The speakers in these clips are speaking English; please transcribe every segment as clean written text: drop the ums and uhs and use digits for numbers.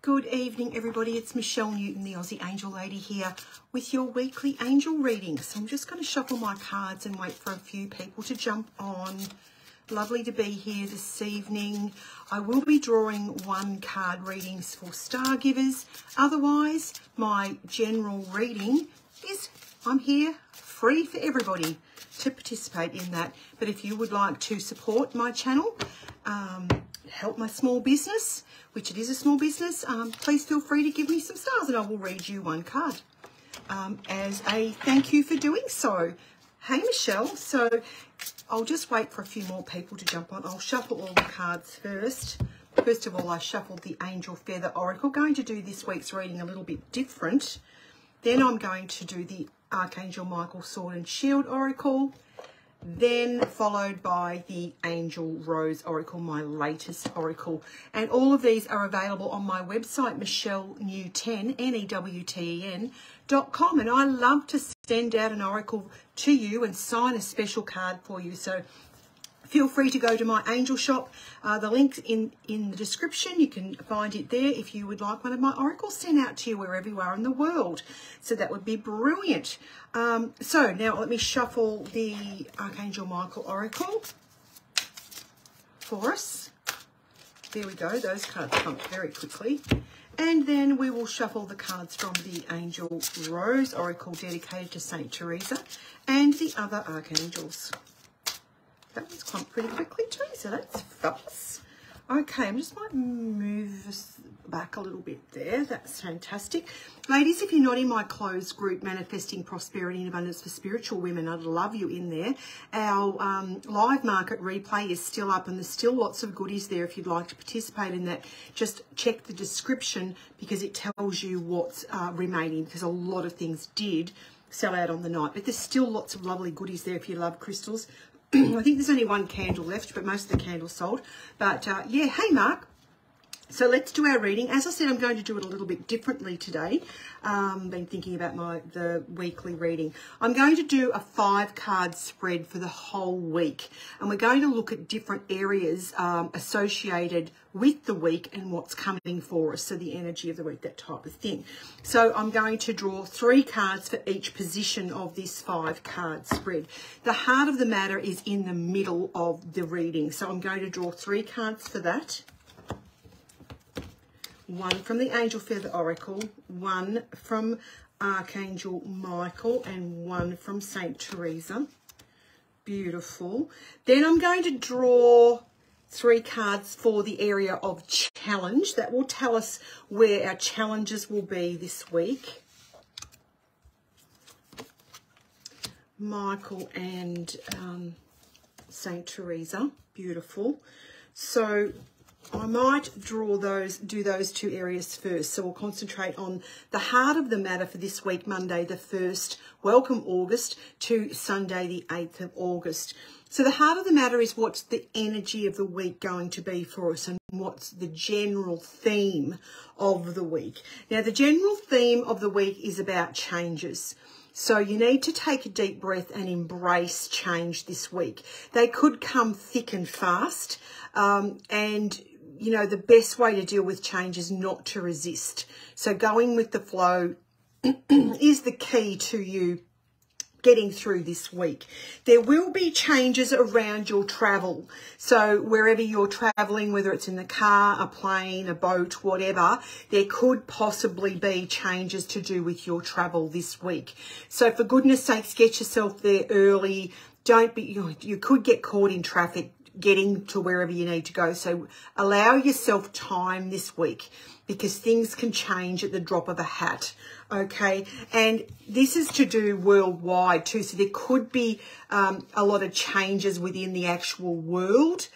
Good evening, everybody. It's Michelle Newton, the Aussie Angel Lady here with your weekly angel reading. So I'm just going to shuffle my cards and wait for a few people to jump on. Lovely to be here this evening. I will be drawing one card readings for star givers. Otherwise, my general reading is I'm here free for everybody to participate in that. But if you would like to support my channel, help my small business, which it is a small business, please feel free to give me some stars and I will read you one card as a thank you for doing so. Hey, Michelle. So I'll just wait for a few more people to jump on. I'll shuffle all the cards first. First of all, I shuffled the Angel Feather Oracle. Going to do this week's reading a little bit different. Then I'm going to do the Archangel Michael Sword and Shield Oracle. Then followed by the Angel Rose Oracle, my latest oracle. And all of these are available on my website, michellenewten, NEWTEN.com. And I love to send out an oracle to you and sign a special card for you. So feel free to go to my angel shop. The link's in the description. You can find it there if you would like one of my oracles sent out to you wherever you are in the world. So that would be brilliant. So now let me shuffle the Archangel Michael Oracle for us. There we go. Those cards come very quickly. And then we will shuffle the cards from the Angel Rose Oracle dedicated to Saint Teresa and the other archangels. That one's come pretty quickly too, so that's fabulous. Okay, I just might move this back a little bit there. That's fantastic. Ladies, if you're not in my closed group, Manifesting Prosperity and Abundance for Spiritual Women, I'd love you in there. Our live market replay is still up and there's still lots of goodies there if you'd like to participate in that. Just check the description because it tells you what's remaining, because a lot of things did sell out on the night. But there's still lots of lovely goodies there if you love crystals. I think there's only one candle left, but most of the candles sold. But yeah, hey Mark. So let's do our reading. As I said, I'm going to do it a little bit differently today. Been thinking about the weekly reading. I'm going to do a 5-card spread for the whole week. And we're going to look at different areas associated with the week and what's coming for us. So the energy of the week, that type of thing. So I'm going to draw 3 cards for each position of this 5-card spread. The heart of the matter is in the middle of the reading. So I'm going to draw 3 cards for that. One from the Angel Feather Oracle, one from Archangel Michael, and one from Saint Teresa. Beautiful. Then I'm going to draw 3 cards for the area of challenge. That will tell us where our challenges will be this week. Michael and Saint Teresa. Beautiful. So I might do those 2 areas first. So we'll concentrate on the heart of the matter for this week, Monday the 1st, welcome August, to Sunday the 8th of August. So the heart of the matter is what's the energy of the week going to be for us and what's the general theme of the week. Now, the general theme of the week is about changes. So you need to take a deep breath and embrace change this week. They could come thick and fast, and you know, the best way to deal with change is not to resist. So going with the flow is the key to you getting through this week. There will be changes around your travel. So wherever you're traveling, whether it's in the car, a plane, a boat, whatever, there could possibly be changes to do with your travel this week. So for goodness sakes, get yourself there early. Don't be, you could get caught in traffic getting to wherever you need to go. So allow yourself time this week because things can change at the drop of a hat. Okay. And this is to do worldwide too. So there could be a lot of changes within the actual world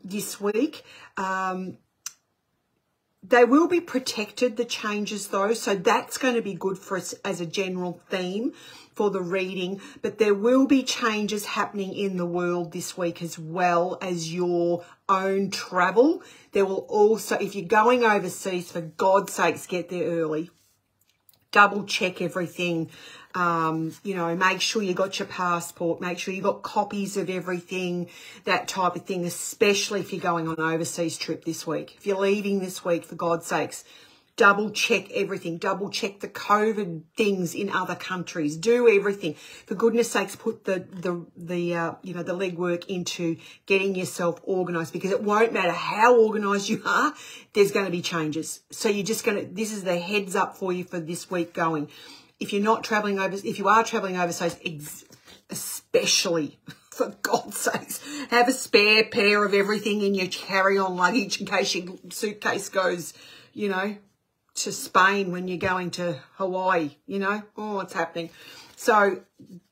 this week. They will be protected, the changes though. So that's going to be good for us as a general theme for the reading, but there will be changes happening in the world this week as well as your own travel. There will also, if you're going overseas, for God's sakes, get there early. Double check everything. You know, make sure you got your passport, make sure you got copies of everything, that type of thing, especially if you're going on an overseas trip this week. If you're leaving this week, for God's sakes, double check everything, double check the COVID things in other countries, do everything. For goodness sakes, put the you know, the legwork into getting yourself organised, because it won't matter how organised you are, there's going to be changes. So you're just going to, this is the heads up for you for this week going. If you're not travelling over, if you are travelling overseas, especially, for God's sakes, have a spare pair of everything in your carry-on luggage in case your suitcase goes, you know, to Spain when you're going to Hawaii, you know, what's happening. So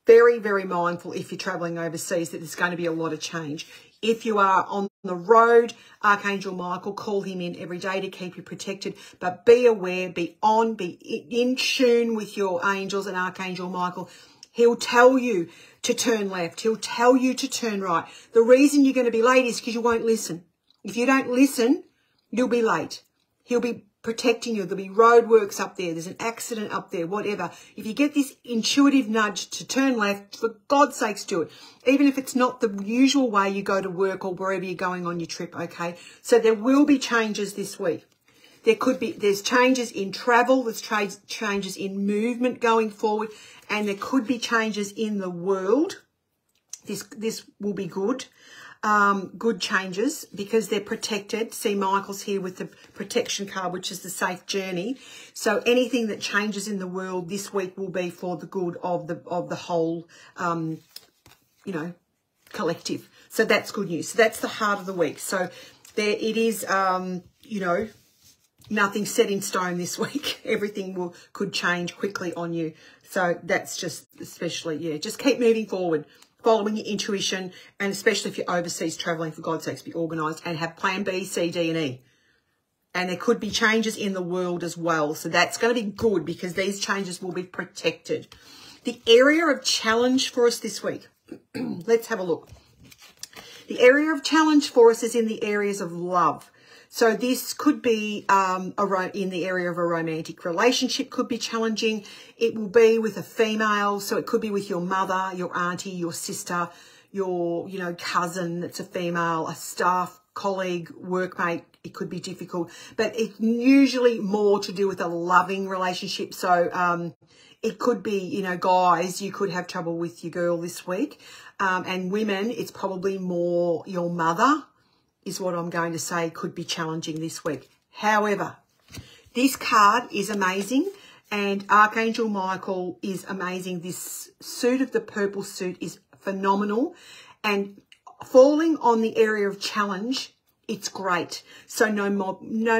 very, very mindful if you're travelling overseas that there's going to be a lot of change. If you are on the road, Archangel Michael, call him in every day to keep you protected. But be aware, be in tune with your angels and Archangel Michael. He'll tell you to turn left. He'll tell you to turn right. The reason you're going to be late is because you won't listen. If you don't listen, you'll be late. He'll be protecting you. There'll be roadworks up there. There's an accident up there, whatever. If you get this intuitive nudge to turn left, for God's sakes, do it. Even if it's not the usual way you go to work or wherever you're going on your trip, okay? So there will be changes this week. There's changes in travel, there's changes in movement going forward, and there could be changes in the world. This will be good. Good changes because they're protected. See, Michael's here with the protection card, which is the safe journey. So anything that changes in the world this week will be for the good of the whole, you know, collective. So that's good news. So that's the heart of the week. So there it is, you know, nothing set in stone this week. Everything could change quickly on you. So that's just especially, yeah, just keep moving forward, following your intuition, and especially if you're overseas travelling, for God's sakes, be organised and have plan B, C, D and E. And there could be changes in the world as well. So that's going to be good because these changes will be protected. The area of challenge for us this week, let's have a look. The area of challenge for us is in the areas of love. So this could be in the area of a romantic relationship, could be challenging. It will be with a female, so it could be with your mother, your auntie, your sister, your, you know, cousin that's a female, a staff colleague, workmate. It could be difficult, but it's usually more to do with a loving relationship. So it could be, you know, guys, you could have trouble with your girl this week. And women, it's probably more your mother, is what I'm going to say, could be challenging this week. However, this card is amazing and Archangel Michael is amazing. This suit of the purple suit is phenomenal, and falling on the area of challenge, it's great. So no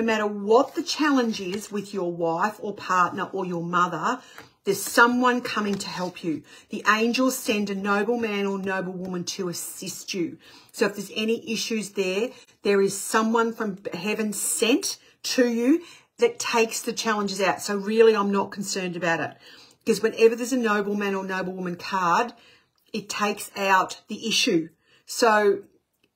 matter what the challenge is with your wife or partner or your mother, there's someone coming to help you. The angels send a noble man or noble woman to assist you. So if there's any issues there, there is someone from heaven sent to you that takes the challenges out. So really, I'm not concerned about it, because whenever there's a noble man or noble woman card, it takes out the issue. So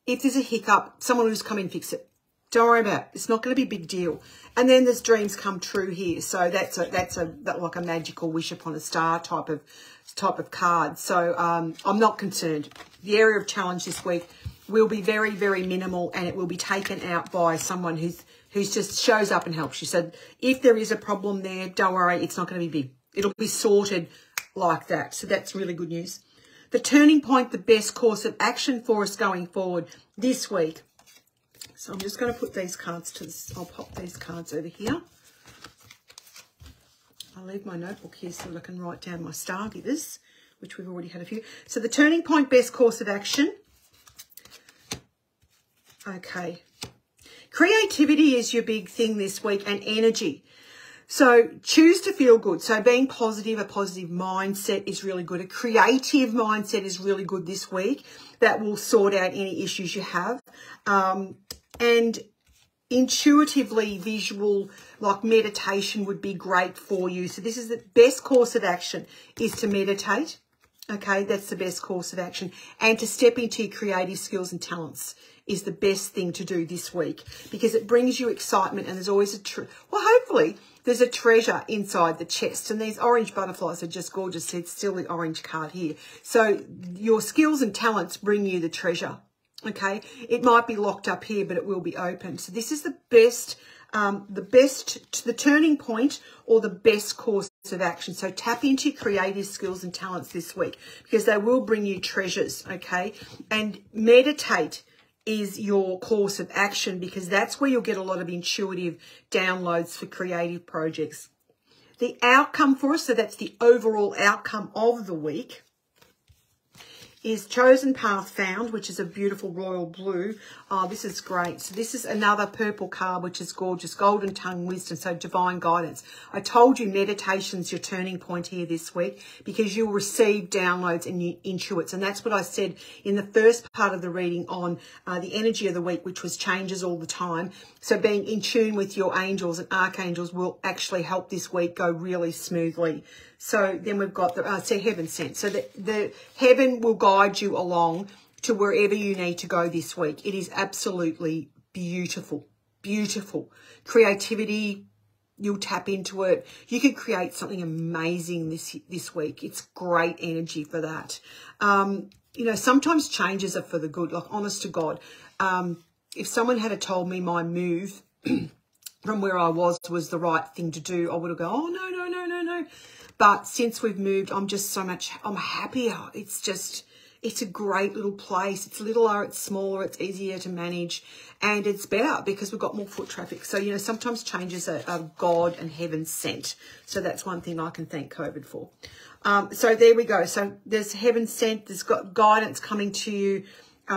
if there's a hiccup, someone will just come in and fix it. Don't worry about it. It's not going to be a big deal. And then there's dreams come true here. So that's like a magical wish upon a star type of card. So I'm not concerned. The area of challenge this week will be very, very minimal, and it will be taken out by someone who's just shows up and helps you. So if there is a problem there, don't worry, it's not going to be big. It'll be sorted like that. So that's really good news. The turning point, the best course of action for us going forward this week. So I'm just going to put these cards to this. I'll pop these cards over here. I'll leave my notebook here so that I can write down my stargivers, which we've already had a few. So the turning point, best course of action. Okay. Creativity is your big thing this week, and energy. So choose to feel good. So being positive, a positive mindset is really good. A creative mindset is really good this week. That will sort out any issues you have. And intuitively visual, like meditation, would be great for you. So this is the best course of action, is to meditate. Okay, that's the best course of action. And to step into your creative skills and talents is the best thing to do this week, because it brings you excitement, and there's always hopefully there's a treasure inside the chest. And these orange butterflies are just gorgeous. It's still the orange card here. So your skills and talents bring you the treasure. Okay, it might be locked up here, but it will be open. So this is the turning point or the best course of action. So tap into your creative skills and talents this week, because they will bring you treasures. Okay, and meditate is your course of action, because that's where you'll get a lot of intuitive downloads for creative projects. The outcome for us, so that's the overall outcome of the week, is Chosen Path Found, which is a beautiful royal blue. Oh, this is great. So this is another purple card, which is gorgeous. Golden Tongue Wisdom, so divine guidance. I told you meditation's your turning point here this week, because you'll receive downloads and intuits. And that's what I said in the first part of the reading on the energy of the week, which was changes all the time. So being in tune with your angels and archangels will actually help this week go really smoothly. So then we've got the heaven sent. So the heaven will guide you along to wherever you need to go this week. It is absolutely beautiful, beautiful. Creativity, you'll tap into it. You could create something amazing this week. It's great energy for that. You know, sometimes changes are for the good, like honest to God. If someone had told me my move from where I was the right thing to do, I would have gone, oh, no. But since we've moved, I'm happier. It's a great little place. It's littler, it's smaller, it's easier to manage, and it's better because we've got more foot traffic. So, you know, sometimes changes are God and heaven sent. So that's one thing I can thank COVID for. So there we go. So there's heaven sent. There's got guidance coming to you.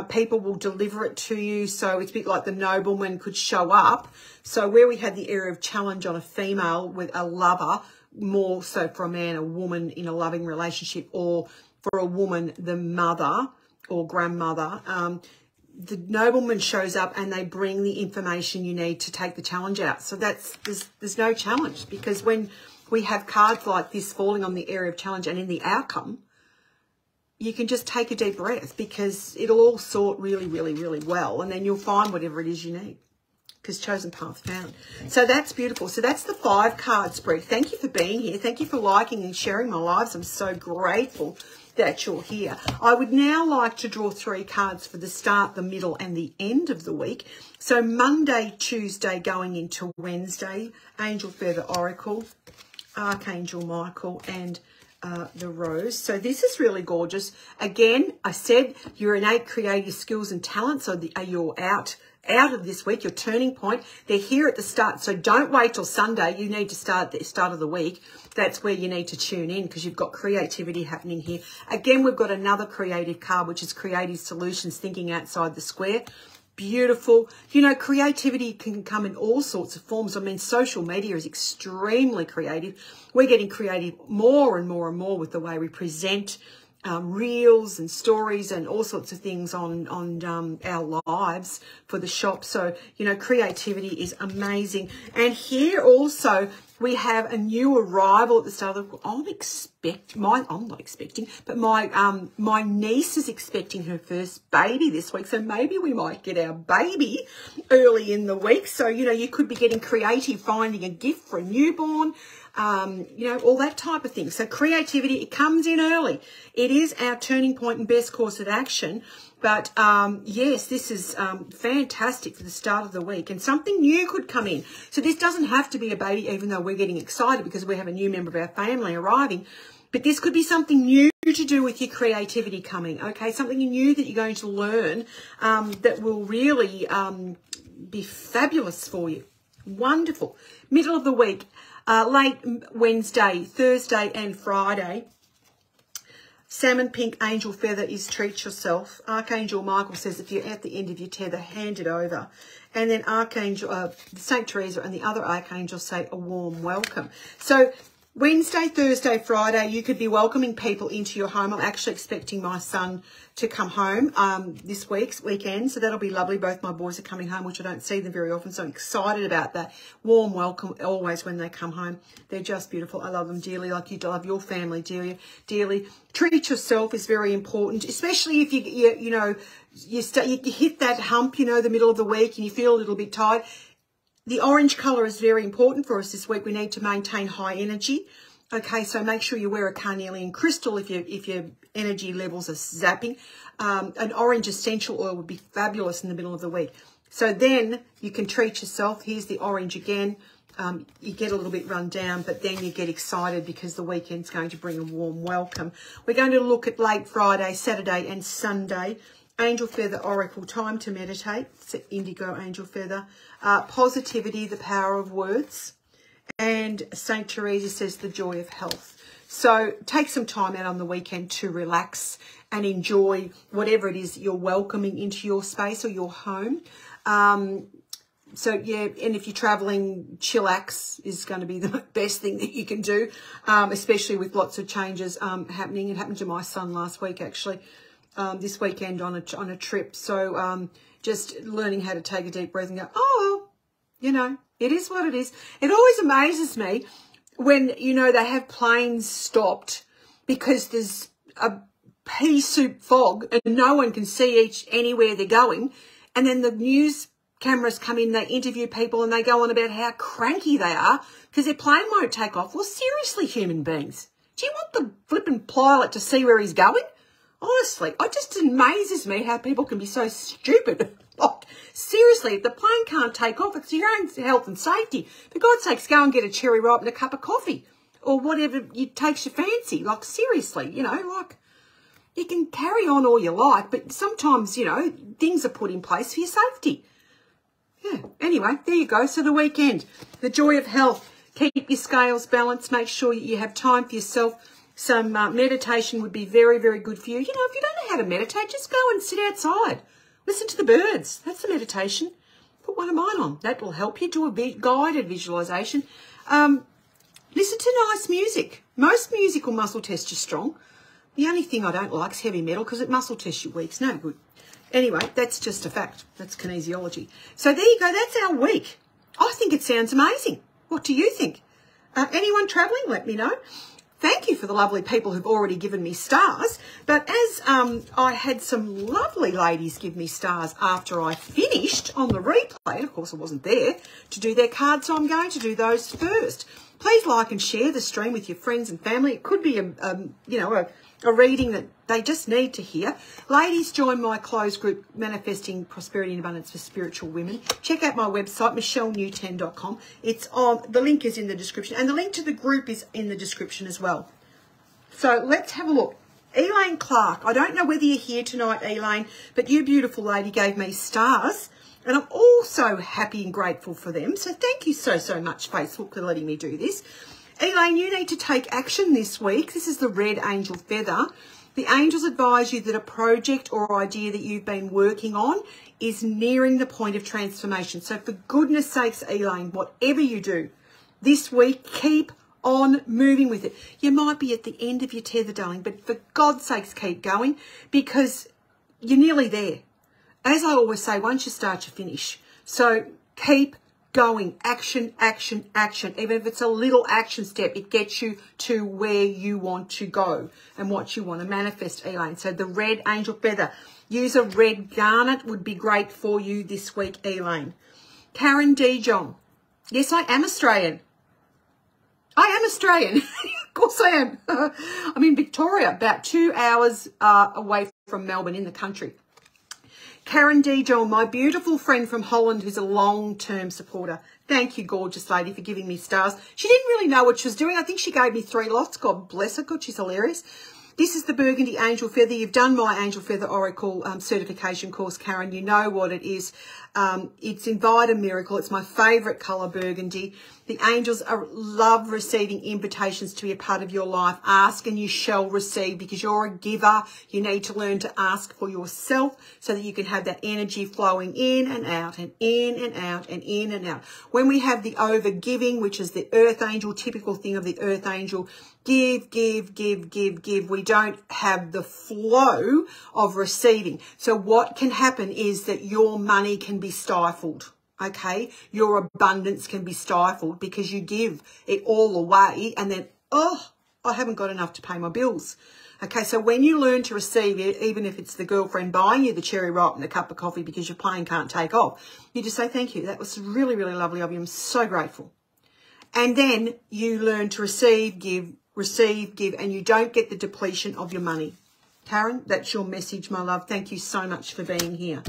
People will deliver it to you. So it's a bit like the nobleman could show up. So where we had the area of challenge on a female with a lover, more so for a man, a woman in a loving relationship, or for a woman, the mother or grandmother, the nobleman shows up and they bring the information you need to take the challenge out. So there's no challenge, because when we have cards like this falling on the area of challenge and in the outcome, you can just take a deep breath, because it'll all sort really, really, really well, and then you'll find whatever it is you need, because Chosen Path Found. So that's beautiful. So that's the 5-card spread. Thank you for being here. Thank you for liking and sharing my lives. I'm so grateful that you're here. I would now like to draw 3 cards for the start, the middle, and the end of the week. So Monday, Tuesday, going into Wednesday, Angel Feather Oracle, Archangel Michael, and the Rose. So this is really gorgeous. Again, I said your innate creative skills and talents are you're out of this week, your turning point. They're here at the start. So don't wait till Sunday. You need to start at the start of the week. That's where you need to tune in, because you've got creativity happening here. Again, we've got another creative card, which is creative solutions, thinking outside the square. Beautiful. You know, creativity can come in all sorts of forms. I mean, social media is extremely creative. We're getting creative more and more and more with the way we present reels and stories and all sorts of things on our lives for the shop. So, you know, creativity is amazing. And here also we have a new arrival at the start of the, I'm not expecting, but my niece is expecting her first baby this week. So maybe we might get our baby early in the week. So, you know, you could be getting creative, finding a gift for a newborn, you know, all that type of thing. So creativity, it comes in early. It is our turning point and best course of action. But yes, this is fantastic for the start of the week, and something new could come in. So this doesn't have to be a baby, even though we're getting excited because we have a new member of our family arriving. But this could be something new to do with your creativity coming, okay? Something new that you're going to learn that will really be fabulous for you. Wonderful. Middle of the week. Late Wednesday, Thursday and Friday. Salmon pink angel feather is treat yourself. Archangel Michael says if you're at the end of your tether, hand it over. And then Archangel, St. Teresa and the other archangels say a warm welcome. So Wednesday, Thursday, Friday, you could be welcoming people into your home. I'm actually expecting my son to come home this weekend, so that'll be lovely. Both my boys are coming home, which I don't see them very often, so I'm excited about that. Warm welcome always when they come home. They're just beautiful. I love them dearly, like you love your family dearly. Treat yourself is very important, especially if you hit that hump, the middle of the week and you feel a little bit tired. The orange colour is very important for us this week. We need to maintain high energy. Okay, so make sure you wear a carnelian crystal if your energy levels are zapping. An orange essential oil would be fabulous in the middle of the week. So then you can treat yourself. Here's the orange again. You get a little bit run down, but then you get excited because the weekend's going to bring a warm welcome. We're going to look at late Friday, Saturday and Sunday. Angel Feather Oracle, time to meditate. It's Indigo Angel Feather. Positivity, the power of words. And St. Teresa says the joy of health. So take some time out on the weekend to relax and enjoy whatever it is that you're welcoming into your space or your home. So, yeah, and if you're traveling, chillax is going to be the best thing that you can do, especially with lots of changes happening. It happened to my son last week, actually. This weekend on a trip. So just learning how to take a deep breath and go, oh, it is what it is. It always amazes me when, they have planes stopped because there's a pea soup fog and no one can see anywhere they're going. And then the news cameras come in, they interview people and they go on about how cranky they are because their plane won't take off. Well, seriously, human beings, do you want the flipping pilot to see where he's going? Honestly, it just amazes me how people can be so stupid. Like, seriously, if the plane can't take off, it's your own health and safety. For God's sakes, go and get a cherry ripe and a cup of coffee or whatever takes your fancy. Like, seriously, like, you can carry on all you like, but sometimes, things are put in place for your safety. Yeah, anyway, there you go. So the weekend, the joy of health. Keep your scales balanced. Make sure you have time for yourself. Some meditation would be very, very good for you. If you don't know how to meditate, just go and sit outside. Listen to the birds. That's the meditation. Put one of mine on. That will help you do a guided visualization. Listen to nice music. Most music will muscle test you strong. The only thing I don't like is heavy metal because it muscle tests you weak. It's no good. Anyway, that's just a fact. That's kinesiology. So there you go. That's our week. I think it sounds amazing. What do you think? Anyone travelling? Let me know. Thank you for the lovely people who've already given me stars. But as I had some lovely ladies give me stars after I finished on the replay, of course I wasn't there to do their cards, so I'm going to do those first. Please like and share the stream with your friends and family. It could be a reading that they just need to hear. Ladies, join my closed group, Manifesting Prosperity and Abundance for Spiritual Women. Check out my website, michellenewten.com. It's on, the link is in the description, and the link to the group is in the description as well. So let's have a look. Elaine Clark, I don't know whether you're here tonight, Elaine, but you beautiful lady gave me stars, and I'm also happy and grateful for them. So thank you so, so much, Facebook, for letting me do this. Elaine, you need to take action this week. This is the red angel feather. The angels advise you that a project or idea that you've been working on is nearing the point of transformation. So for goodness sakes, Elaine, whatever you do this week, keep on moving with it. You might be at the end of your tether, darling, but for God's sakes, keep going because you're nearly there. As I always say, once you start, you finish. So keep going. Action, action, action. Even if it's a little action step, it gets you to where you want to go and what you want to manifest, Elaine. So the red angel feather. Use a red garnet would be great for you this week, Elaine. Karen Dijon. Yes, I am Australian. I am Australian. Of course I am. I'm in Victoria, about 2 hours away from Melbourne in the country. Karen Dijon, my beautiful friend from Holland who's a long-term supporter. Thank you, gorgeous lady, for giving me stars. She didn't really know what she was doing. I think she gave me 3 lots. God bless her. God, she's hilarious. This is the Burgundy Angel Feather. You've done my Angel Feather Oracle certification course, Karen. You know what it is. It's Invite a Miracle. It's my favourite colour, burgundy. The angels love receiving invitations to be a part of your life. Ask and you shall receive, because you're a giver. You need to learn to ask for yourself so that you can have that energy flowing in and out and in and out and in and out. When we have the over-giving, which is the earth angel, typical thing of the earth angel, give, give, give, give, give. We don't have the flow of receiving. So what can happen is that your money can be stifled. Okay, your abundance can be stifled because you give it all away and then, oh, I haven't got enough to pay my bills. Okay, so when you learn to receive it, even if it's the girlfriend buying you the cherry ripe and a cup of coffee because your plane can't take off, you just say, thank you. That was really, really lovely of you. I'm so grateful. And then you learn to receive, give, and you don't get the depletion of your money. Karen, that's your message, my love. Thank you so much for being here.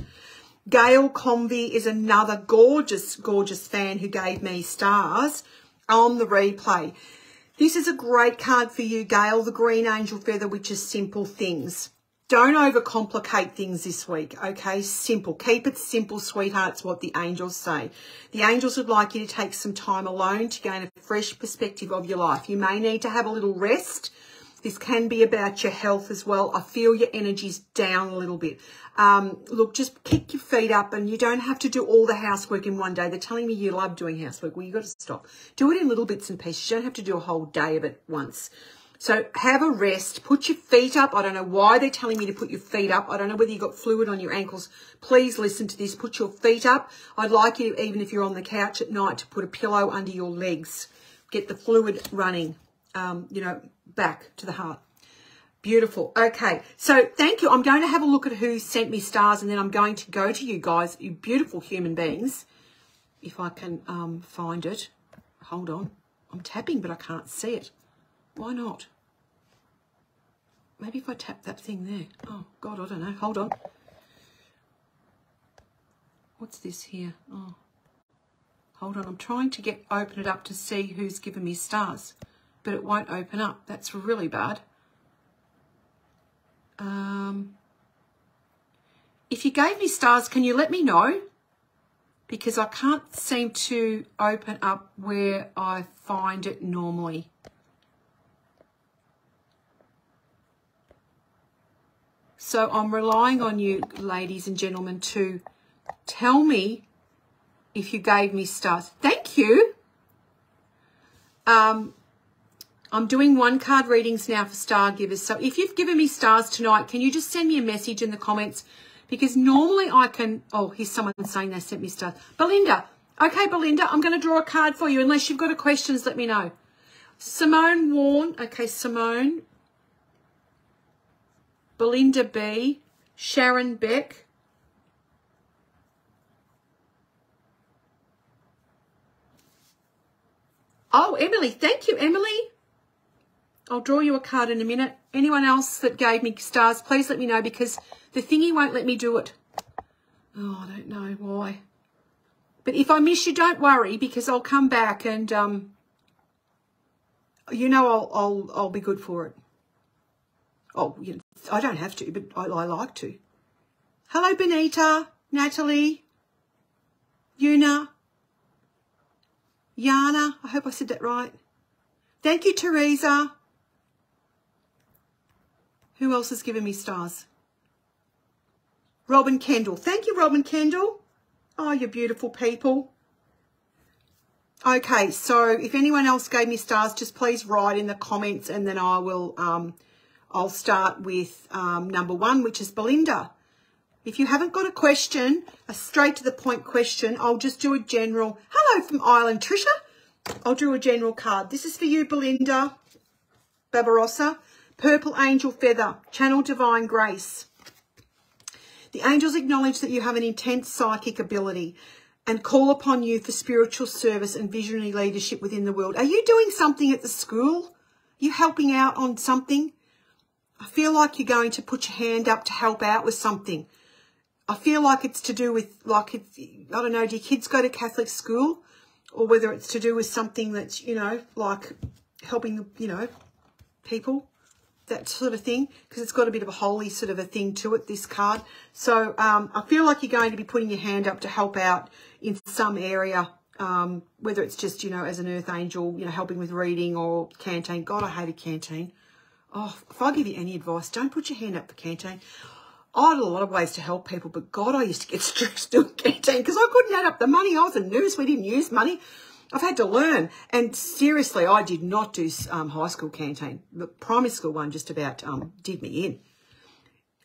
Gail Convey is another gorgeous, gorgeous fan who gave me stars on the replay. This is a great card for you, Gail, the Green Angel Feather, which is simple things. Don't overcomplicate things this week, okay? Simple. Keep it simple, sweethearts, what the angels say. The angels would like you to take some time alone to gain a fresh perspective of your life. You may need to have a little rest. This can be about your health as well. I feel your energy's down a little bit. Look, just kick your feet up, and you don't have to do all the housework in one day. They're telling me you love doing housework. Well, you've got to stop. Do it in little bits and pieces. You don't have to do a whole day of it once. So have a rest. Put your feet up. I don't know why they're telling me to put your feet up. I don't know whether you've got fluid on your ankles. Please listen to this. Put your feet up. I'd like you, even if you're on the couch at night, to put a pillow under your legs. Get the fluid running, you know, back to the heart. Beautiful. Okay, so thank you. I'm going to have a look at who sent me stars, and then I'm going to go to you guys, you beautiful human beings, if I can find it. Hold on. I'm tapping, but I can't see it. Why not? Maybe if I tap that thing there. Oh, God, I don't know. Hold on. What's this here? Oh, hold on. I'm trying to open it up to see who's given me stars, but it won't open up. That's really bad. If you gave me stars, can you let me know? Because I can't seem to open up where I find it normally. So I'm relying on you, ladies and gentlemen, to tell me if you gave me stars. Thank you. I'm doing one card readings now for star givers. So if you've given me stars tonight, can you just send me a message in the comments? Because normally I can... Oh, here's someone saying they sent me stars. Belinda. Okay, Belinda, I'm going to draw a card for you. Unless you've got a questions, let me know. Simone Warren. Okay, Simone. Belinda B. Sharon Beck. Oh, Emily. Thank you, Emily. I'll draw you a card in a minute. Anyone else that gave me stars, please let me know, because the thingy won't let me do it. Oh, I don't know why. But if I miss you, don't worry, because I'll come back and, you know, I'll be good for it. Oh, you know, I don't have to, but I like to. Hello, Benita, Natalie, Yuna, Yana. I hope I said that right. Thank you, Teresa. Who else has given me stars? Robin Kendall. Thank you, Robin Kendall. Oh, you beautiful people. Okay, so if anyone else gave me stars, just please write in the comments, and then I will, I'll start with number one, which is Belinda. If you haven't got a question, a straight to the point question, I'll just do a general. Hello from Ireland, Trisha. I'll do a general card. This is for you, Belinda Barbarossa. Purple Angel Feather, Channel Divine Grace. The angels acknowledge that you have an intense psychic ability and call upon you for spiritual service and visionary leadership within the world. Are you doing something at the school? Are you helping out on something? I feel like you're going to put your hand up to help out with something. I feel like it's to do with, like, it's, I don't know, do your kids go to Catholic school? Or whether it's to do with something that's, you know, like helping, you know, people. that sort of thing, because it's got a bit of a holy sort of a thing to it, this card. So I feel like you're going to be putting your hand up to help out in some area, whether it's just, you know, as an earth angel, you know, helping with reading or canteen. God, I hate a canteen. Oh, if I give you any advice, don't put your hand up for canteen. I had a lot of ways to help people, but God, I used to get stressed doing canteen because I couldn't add up the money. I was a nurse. We didn't use money. I've had to learn. And seriously, I did not do high school canteen. The primary school one just about did me in.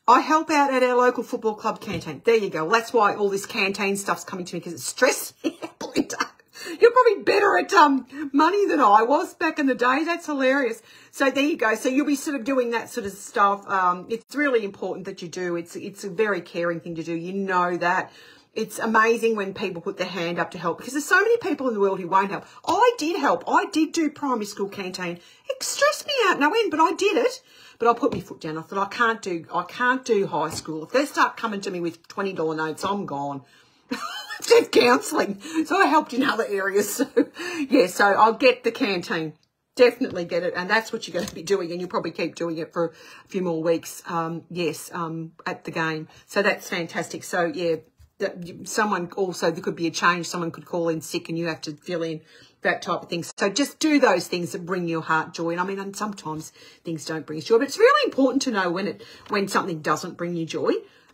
I help out at our local football club canteen. There you go. That's why all this canteen stuff's coming to me, because it's stress. You're probably better at money than I was back in the day. That's hilarious. So there you go. So you'll be sort of doing that sort of stuff. It's really important that you do. It's a very caring thing to do. You know that. It's amazing when people put their hand up to help, because there's so many people in the world who won't help. I did help. I did do primary school canteen. It stressed me out no end, but I did it. But I put my foot down. I thought, I can't do high school. If they start coming to me with $20 notes, I'm gone. Did counselling. So I helped in other areas. So yeah, so I'll get the canteen. Definitely get it. And that's what you're going to be doing. And you'll probably keep doing it for a few more weeks. Yes, at the game. So that's fantastic. So yeah, someone also, there could be a change. Someone could call in sick and you have to fill in that type of thing. So just do those things that bring your heart joy. And I mean, and sometimes things don't bring us joy, but it's really important to know when something doesn't bring you joy.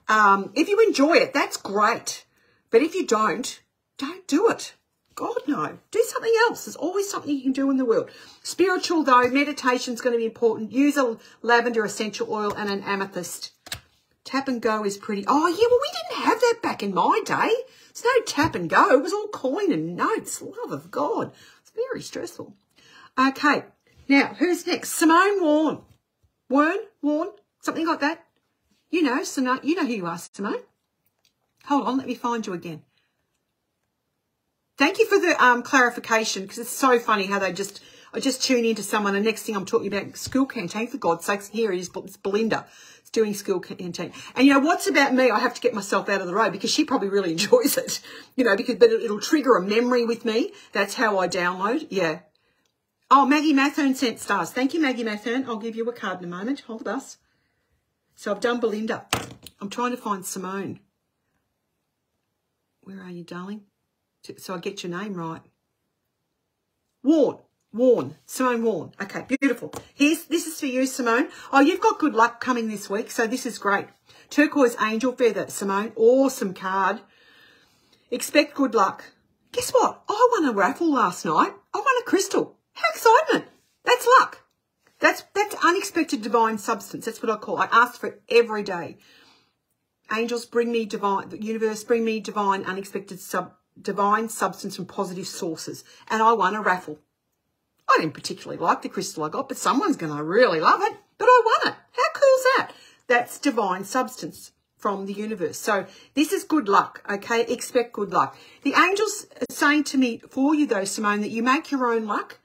If you enjoy it, that's great. But if you don't do it. God, no. Do something else. There's always something you can do in the world. Spiritual, though, meditation is going to be important. Use a lavender essential oil and an amethyst. Tap and go is pretty. Oh, yeah, well, we didn't have that back in my day. There's no tap and go. It was all coin and notes. Love of God. It's very stressful. Okay. Now, who's next? Simone Warren? Something like that? You know who you are, Simone. Hold on, let me find you again. Thank you for the clarification, because it's so funny how I just tune into someone and next thing I'm talking about school canteen. For God's sakes, here it is, it's Belinda. It's doing school canteen. And you know, what's about me? I have to get myself out of the road because she probably really enjoys it. You know, but it'll trigger a memory with me. That's how I download. Yeah. Oh, Maggie Mathern sent stars. Thank you, Maggie Mathern. I'll give you a card in a moment. Hold the bus. So I've done Belinda. I'm trying to find Simone. Where are you, darling? So I get your name right. Simone Warren. Okay, beautiful. This is for you, Simone. Oh, you've got good luck coming this week, so this is great. Turquoise angel feather, Simone. Awesome card. Expect good luck. Guess what? I won a raffle last night. I won a crystal. How excitement. That's luck. That's unexpected divine substance. That's what I call it. I ask for it every day. Angels bring me divine, the universe bring me divine, unexpected divine substance from positive sources. And I won a raffle. I didn't particularly like the crystal I got, but someone's going to really love it. But I won it. How cool is that? That's divine substance from the universe. So this is good luck, okay? Expect good luck. The angels are saying to me for you, though, Simone, that you make your own luck.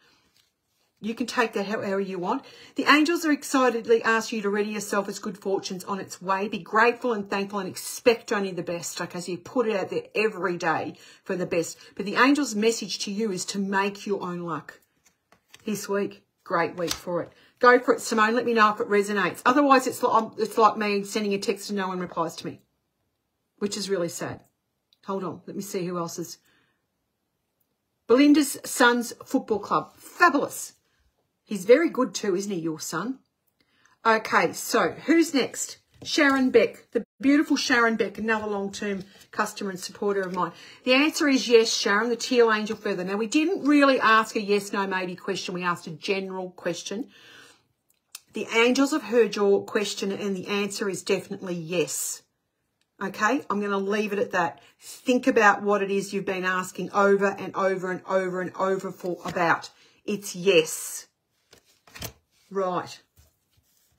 You can take that however you want. The angels are excitedly ask you to ready yourself as good fortune's on its way. Be grateful and thankful and expect only the best. Okay, so you put it out there every day for the best. But the angels' message to you is to make your own luck this week. Great week for it. Go for it, Simone. Let me know if it resonates. Otherwise, it's like me sending a text and no one replies to me, which is really sad. Hold on. Let me see who else is. Belinda's son's football club. Fabulous. He's very good too, isn't he, your son? Okay, so who's next? Sharon Beck, the beautiful Sharon Beck, another long-term customer and supporter of mine. The answer is yes, Sharon, the teal angel feather. Now, we didn't really ask a yes, no, maybe question. We asked a general question. The angels have heard your question and the answer is definitely yes. Okay, I'm going to leave it at that. Think about what it is you've been asking over and over and over and over about. It's yes. Right.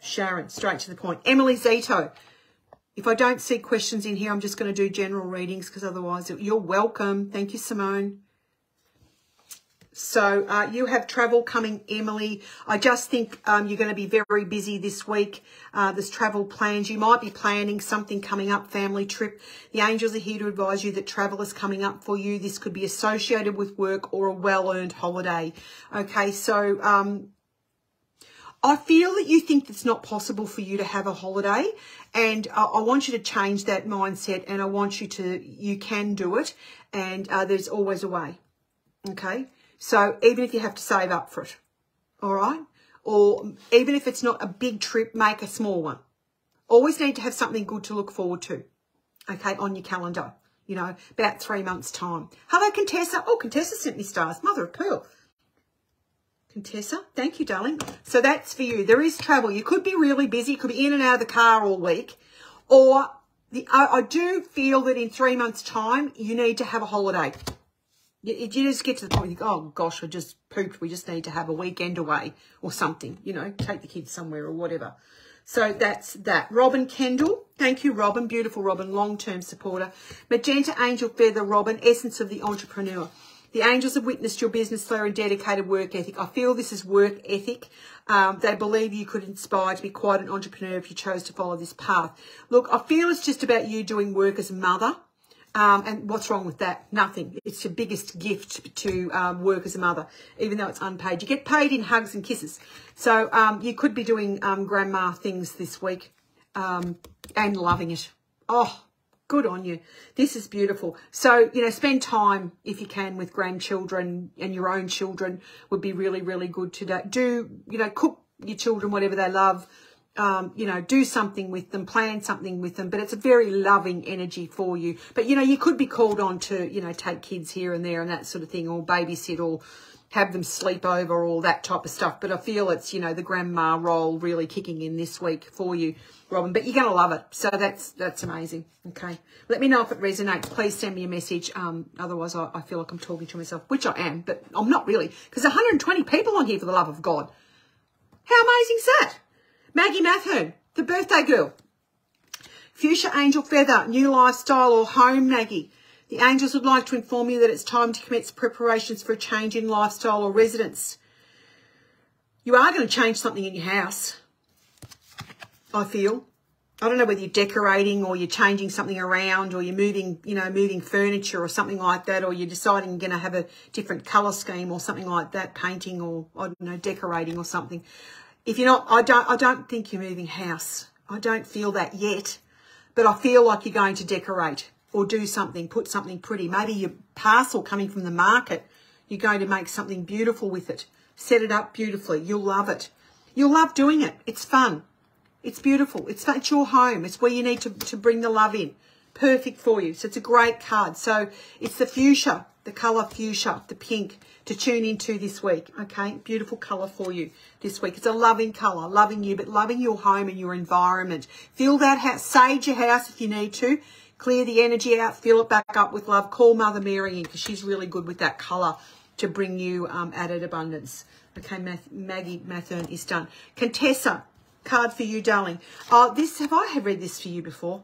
Sharon, straight to the point. Emily Zito. If I don't see questions in here, I'm just going to do general readings because otherwise you're welcome. Thank you, Simone. So you have travel coming, Emily. I just think you're going to be very busy this week. There's travel plans. You might be planning something coming up, family trip. The angels are here to advise you that travel is coming up for you. This could be associated with work or a well-earned holiday. Okay, so I feel that you think it's not possible for you to have a holiday, and I want you to change that mindset, and I want you can do it, and there's always a way, okay? So even if you have to save up for it, all right? Or even if it's not a big trip, make a small one. Always need to have something good to look forward to, okay, on your calendar, you know, about 3 months' time. Hello, Contessa. Oh, Contessa sent me stars. Mother of pearl. Contessa, thank you, darling. So that's for you. There is travel. You could be really busy. You could be in and out of the car all week. Or I do feel that in 3 months' time, you need to have a holiday. You just get to the point, you go, oh, gosh, I just pooped. We just need to have a weekend away or something, you know, take the kids somewhere or whatever. So that's that. Robin Kendall. Thank you, Robin. Beautiful Robin, long-term supporter. Magenta Angel Feather Robin, essence of the entrepreneur. The angels have witnessed your business flow and dedicated work ethic. I feel this is work ethic. They believe you could inspire to be quite an entrepreneur if you chose to follow this path. Look, I feel it's just about you doing work as a mother. And what's wrong with that? Nothing. It's your biggest gift to work as a mother, even though it's unpaid. You get paid in hugs and kisses. So you could be doing grandma things this week and loving it. Oh, good on you. This is beautiful. So, you know, spend time, if you can, with grandchildren, and your own children would be really, really good today. Do, you know, cook your children whatever they love. You know, do something with them, plan something with them, but it's a very loving energy for you. But, you know, you could be called on to, you know, take kids here and there and that sort of thing, or babysit, or have them sleep over, or all that type of stuff. But I feel it's, you know, the grandma role really kicking in this week for you, Robin. But you're going to love it. So that's amazing. Okay. Let me know if it resonates. Please send me a message. Otherwise, I feel like I'm talking to myself, which I am, but I'm not really, because 120 people on here, for the love of God. How amazing is that? Maggie Mathern, the birthday girl. Fuchsia Angel Feather, new lifestyle or home, Maggie. The angels would like to inform you that it's time to commence preparations for a change in lifestyle or residence. You are going to change something in your house, I feel. I don't know whether you're decorating or you're changing something around, or you're moving, you know, moving furniture or something like that, or you're deciding you're going to have a different colour scheme or something like that, painting or, I don't know, decorating or something. If you're not, I don't think you're moving house. I don't feel that yet, but I feel like you're going to decorate or do something, put something pretty. Maybe your parcel coming from the market, you're going to make something beautiful with it. Set it up beautifully. You'll love it. You'll love doing it. It's fun. It's beautiful. It's fun. It's your home. It's where you need to bring the love in. Perfect for you. So it's a great card. So it's the fuchsia, the colour fuchsia, the pink, to tune into this week, okay? Beautiful colour for you this week. It's a loving colour, loving you, but loving your home and your environment. Fill that house, sage your house if you need to. Clear the energy out, fill it back up with love. Call Mother Mary in, because she's really good with that colour to bring you added abundance. Okay, Maggie Mathern is done. Contessa, card for you, darling. Have I read this for you before?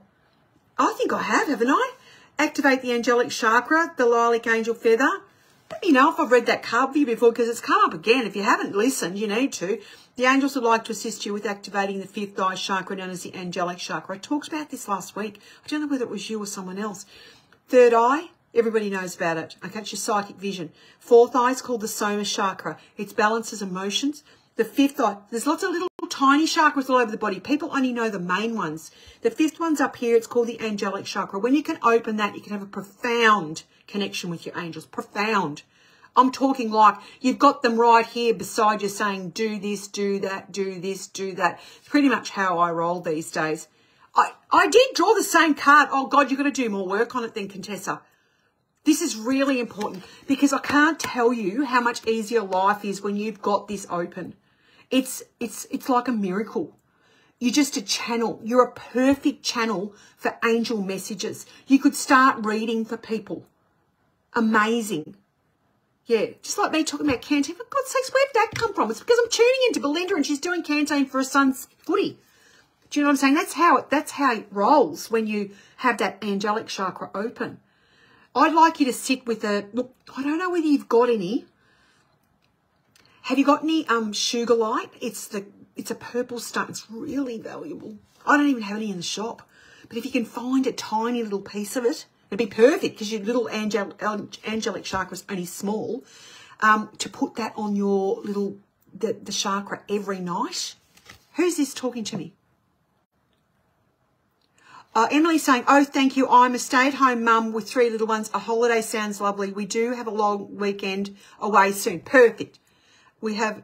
I think I have, haven't I? Activate the angelic chakra, the lilac angel feather. Let me know if I've read that card for you before, because it's come up again. If you haven't listened, you need to. The angels would like to assist you with activating the fifth eye chakra, known as the angelic chakra. I talked about this last week. I don't know whether it was you or someone else. Third eye, everybody knows about it. Okay, it's your psychic vision. Fourth eye is called the soma chakra. It balances emotions. The fifth eye, there's lots of little tiny chakras all over the body. People only know the main ones. The fifth one's up here. It's called the angelic chakra. When you can open that, you can have a profound connection with your angels. Profound. I'm talking like you've got them right here beside you saying, do this, do that, do this, do that. It's pretty much how I roll these days. I did draw the same card. Oh, God, you've got to do more work on it then, Contessa. This is really important, because I can't tell you how much easier life is when you've got this open. It's like a miracle. You're just a channel. You're a perfect channel for angel messages. You could start reading for people. Amazing. Yeah, just like me talking about Canteen. For God's sakes, where did that come from? It's because I'm tuning into Belinda and she's doing Canteen for her son's footy. Do you know what I'm saying? That's how it rolls when you have that angelic chakra open. I'd like you to sit with look, I don't know whether you've got any. Have you got any sugar light? It's a purple stone. It's really valuable. I don't even have any in the shop. But if you can find a tiny little piece of it, it'd be perfect, because your little angelic chakra is only small. To put that on your little the chakra every night. Who's this talking to me? Emily's saying, oh, thank you. I'm a stay-at-home mum with 3 little ones. A holiday sounds lovely. We do have a long weekend away soon. Perfect. We have...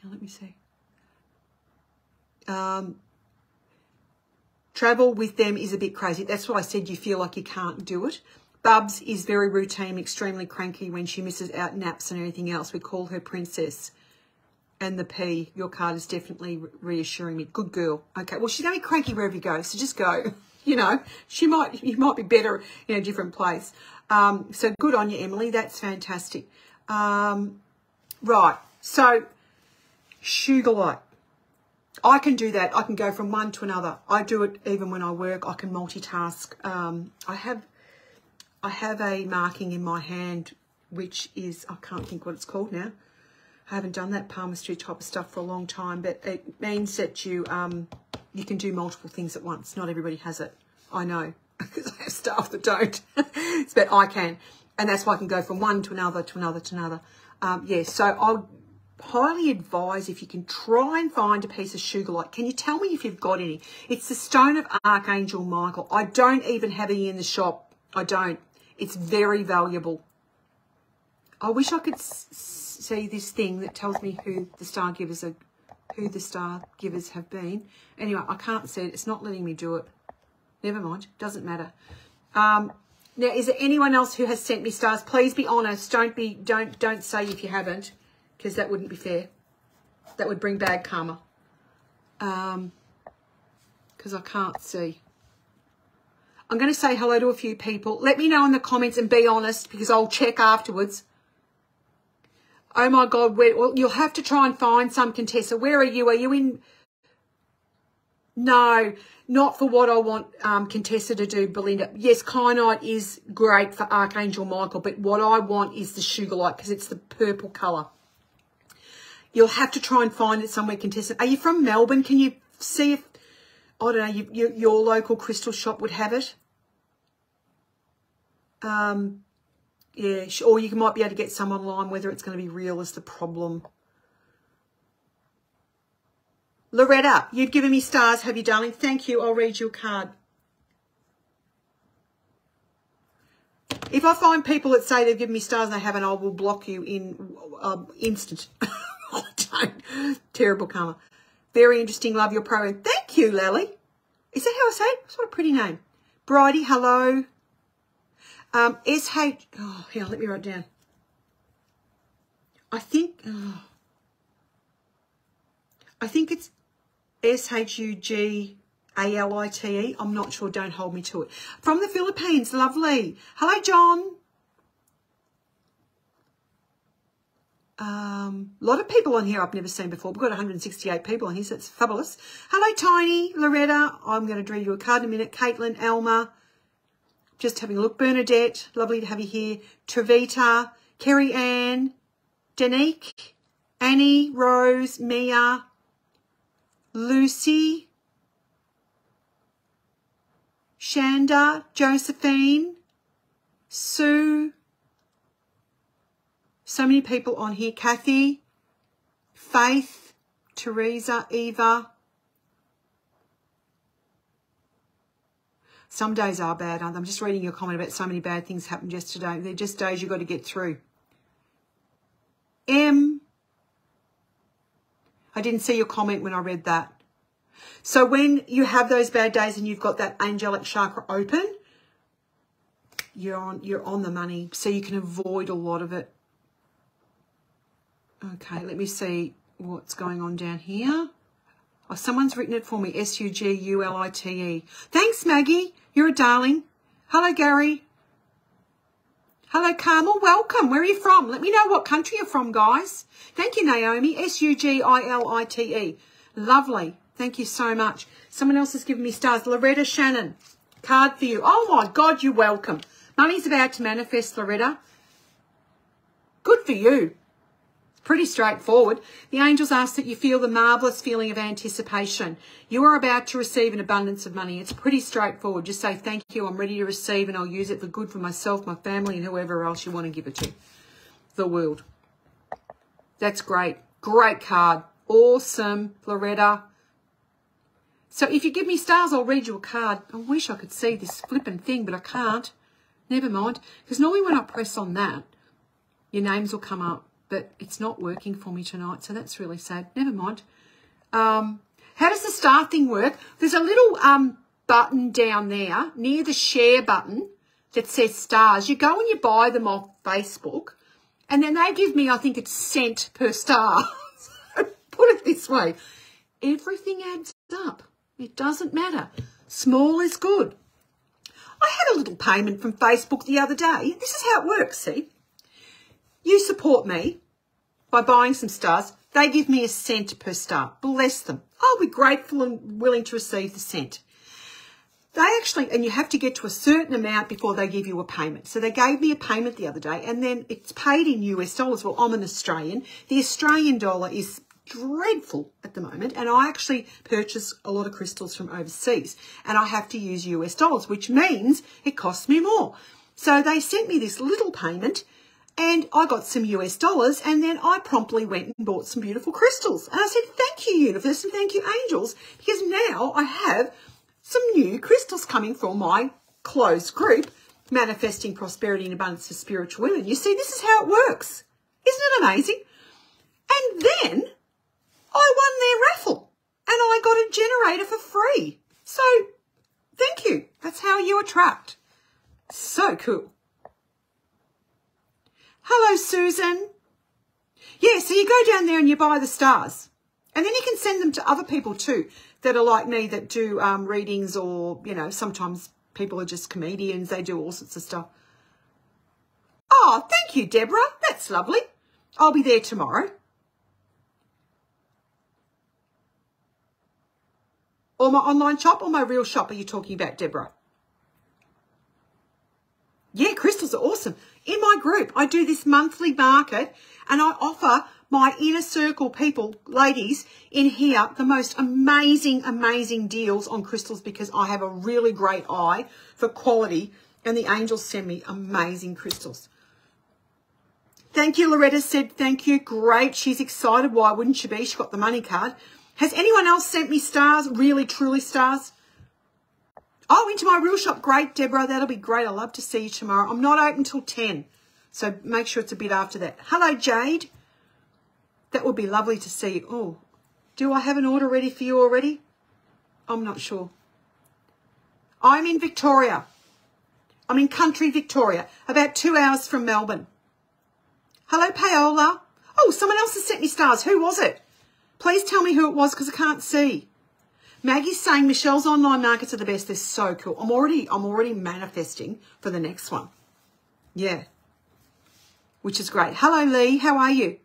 Let me see. Travel with them is a bit crazy. That's why I said you feel like you can't do it. Bubs is very routine, extremely cranky when she misses out naps and everything else. We call her Princess. And the P, your card is definitely reassuring me. Good girl. Okay, well, she's going to be cranky wherever you go, so just go. You know, you might be better in a different place. So good on you, Emily. That's fantastic. Right, so sugar light. I can do that. I can go from one to another. I do it even when I work. I can multitask. I have a marking in my hand, which is, I can't think what it's called now. I haven't done that palmistry type of stuff for a long time, but it means that you you can do multiple things at once. Not everybody has it. I know, because I have staff that don't. But I can. And that's why I can go from one to another, to another, to another. Yeah, so I'll highly advise if you can try and find a piece of sugar light. Can you tell me if you've got any? It's the stone of Archangel Michael. I don't even have any in the shop. I don't. It's very valuable. I wish I could see this thing that tells me who the star givers have been. Anyway, I can't see it. It's not letting me do it. Never mind. Doesn't matter. Now, is there anyone else who has sent me stars? Please be honest. Don't say if you haven't, because that wouldn't be fair. That would bring bad karma. Because I can't see. I'm going to say hello to a few people. Let me know in the comments and be honest, because I'll check afterwards. Oh, my God. Well, you'll have to try and find some, Contessa. Where are you? Are you in... No, not for what I want Contessa to do, Belinda. Yes, kyanite is great for Archangel Michael, but what I want is the sugar light because it's the purple colour. You'll have to try and find it somewhere, Contessa. Are you from Melbourne? Can you see if, I don't know, your local crystal shop would have it? Yeah, or you might be able to get some online. Whether it's going to be real is the problem. Loretta, you've given me stars, have you, darling? Thank you. I'll read your card. If I find people that say they've given me stars and they haven't, I will block you in instant. I don't. Terrible karma. Very interesting. Love your program. Thank you, Lally. Is that how I say it? It's what a pretty name. Bridie, hello. SH. Oh, here, let me write it down. I think it's SHUGALITE. I'm not sure. Don't hold me to it. From the Philippines. Lovely. Hello, John. A lot of people on here I've never seen before. We've got 168 people on here, so it's fabulous. Hello, Tiny. Loretta. I'm going to draw you a card in a minute. Caitlin, Elma. Just having a look. Bernadette. Lovely to have you here. Travita. Kerry Ann. Danique. Annie. Rose. Mia. Lucy. Shanda. Josephine. Sue. So many people on here. Kathy, Faith, Teresa, Eva. Some days are bad, aren't they? I'm just reading your comment about so many bad things happened yesterday. They're just days you've got to get through. M. I didn't see your comment when I read that. So when you have those bad days and you've got that angelic chakra open, you're on the money, so you can avoid a lot of it. Okay, let me see what's going on down here. Oh, someone's written it for me. SUGULITE. Thanks, Maggie. You're a darling. Hello, Gary. Hello, Carmel. Welcome. Where are you from? Let me know what country you're from, guys. Thank you, Naomi. SUGILITE. Lovely. Thank you so much. Someone else has given me stars. Loretta Shannon. Card for you. Oh, my God, you're welcome. Money's about to manifest, Loretta. Good for you. Pretty straightforward. The angels ask that you feel the marvellous feeling of anticipation. You are about to receive an abundance of money. It's pretty straightforward. Just say, thank you, I'm ready to receive, and I'll use it for good for myself, my family, and whoever else you want to give it to. the world. That's great. Great card. Awesome, Loretta. So if you give me stars, I'll read you a card. I wish I could see this flipping thing, but I can't. Never mind. Because normally when I press on that, your names will come up. But it's not working for me tonight, so that's really sad. Never mind. How does the star thing work? There's a little button down there near the share button that says stars. You go and you buy them off Facebook, and then they give me, I think it's cent per star. Put it this way. Everything adds up. It doesn't matter. Small is good. I had a little payment from Facebook the other day. This is how it works, see? You support me by buying some stars. They give me a cent per star. Bless them. I'll be grateful and willing to receive the cent. They actually, and you have to get to a certain amount before they give you a payment. So they gave me a payment the other day, and then it's paid in US dollars. Well, I'm an Australian. The Australian dollar is dreadful at the moment, and I actually purchase a lot of crystals from overseas, and I have to use US dollars, which means it costs me more. So they sent me this little payment, and I got some US dollars, and then I promptly went and bought some beautiful crystals. And I said, thank you, universe, and thank you, angels, because now I have some new crystals coming from my closed group, Manifesting Prosperity and Abundance for Spiritual Women. You see, this is how it works. Isn't it amazing? And then I won their raffle, and I got a generator for free. So thank you. That's how you attract. So cool. Hello, Susan. Yeah, so you go down there and you buy the stars. And then you can send them to other people too that are like me, that do readings, or, you know, sometimes people are just comedians. They do all sorts of stuff. Oh, thank you, Deborah. That's lovely. I'll be there tomorrow. Or my online shop or my real shop are you talking about, Deborah? Yeah, crystals are awesome. In my group, I do this monthly market, and I offer my inner circle people, ladies in here, the most amazing, amazing deals on crystals, because I have a really great eye for quality, and the angels send me amazing crystals. Thank you, Loretta said thank you. Great. She's excited. Why wouldn't she be? She got the money card. Has anyone else sent me stars? Really, truly stars? Oh, into my real shop. Great, Deborah. That'll be great. I'd love to see you tomorrow. I'm not open till 10, so make sure it's a bit after that. Hello, Jade. That would be lovely to see you. Oh, do I have an order ready for you already? I'm not sure. I'm in Victoria. I'm in country Victoria, about 2 hours from Melbourne. Hello, Paola. Oh, someone else has sent me stars. Who was it? Please tell me who it was, because I can't see. Maggie's saying Michelle's online markets are the best. They're so cool. I'm already manifesting for the next one. Yeah. Which is great. Hello, Lee. How are you?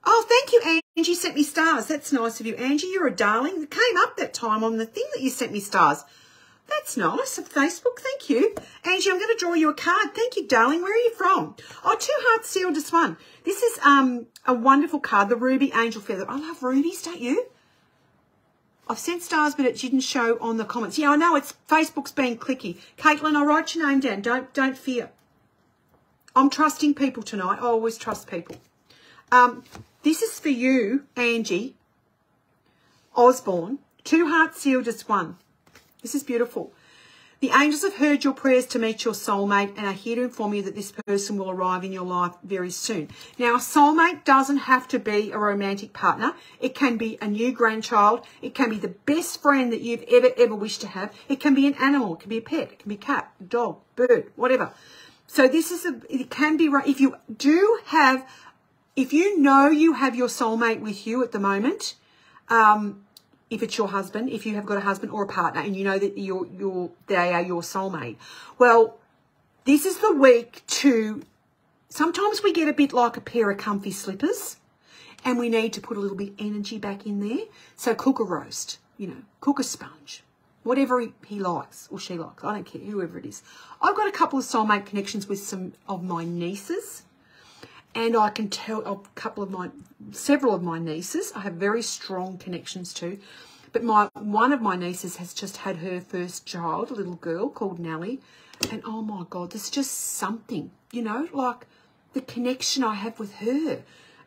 Oh, thank you, Angie sent me stars. That's nice of you, Angie. You're a darling. It came up that time on the thing that you sent me stars. That's nice of Facebook. Thank you. Angie, I'm going to draw you a card. Thank you, darling. Where are you from? Oh, 2 hearts sealed, just one. This is a wonderful card, the Ruby Angel Feather. I love rubies, don't you? I've sent stars, but it didn't show on the comments. Yeah, I know, it's Facebook's being clicky. Caitlin, I'll write your name down. Don't fear. I'm trusting people tonight. I always trust people. This is for you, Angie Osborne. 2 hearts sealed, just one. This is beautiful. The angels have heard your prayers to meet your soulmate and are here to inform you that this person will arrive in your life very soon. Now, a soulmate doesn't have to be a romantic partner. It can be a new grandchild. It can be the best friend that you've ever wished to have. It can be an animal. It can be a pet. It can be a cat, a dog, bird, whatever. So this is it can be, if you do have, if you know you have your soulmate with you at the moment, if it's your husband, if you have got a husband or a partner and you know that they are your soulmate, well, this is the week to, sometimes we get a bit like a pair of comfy slippers and we need to put a little bit of energy back in there. So cook a roast, you know, cook a sponge, whatever he likes or she likes. I don't care, whoever it is. I've got a couple of soulmate connections with some of my nieces. And I can tell several of my nieces, I have very strong connections to. But one of my nieces has just had her first child, a little girl called Nellie. And oh my God, there's just something, you know, like the connection I have with her.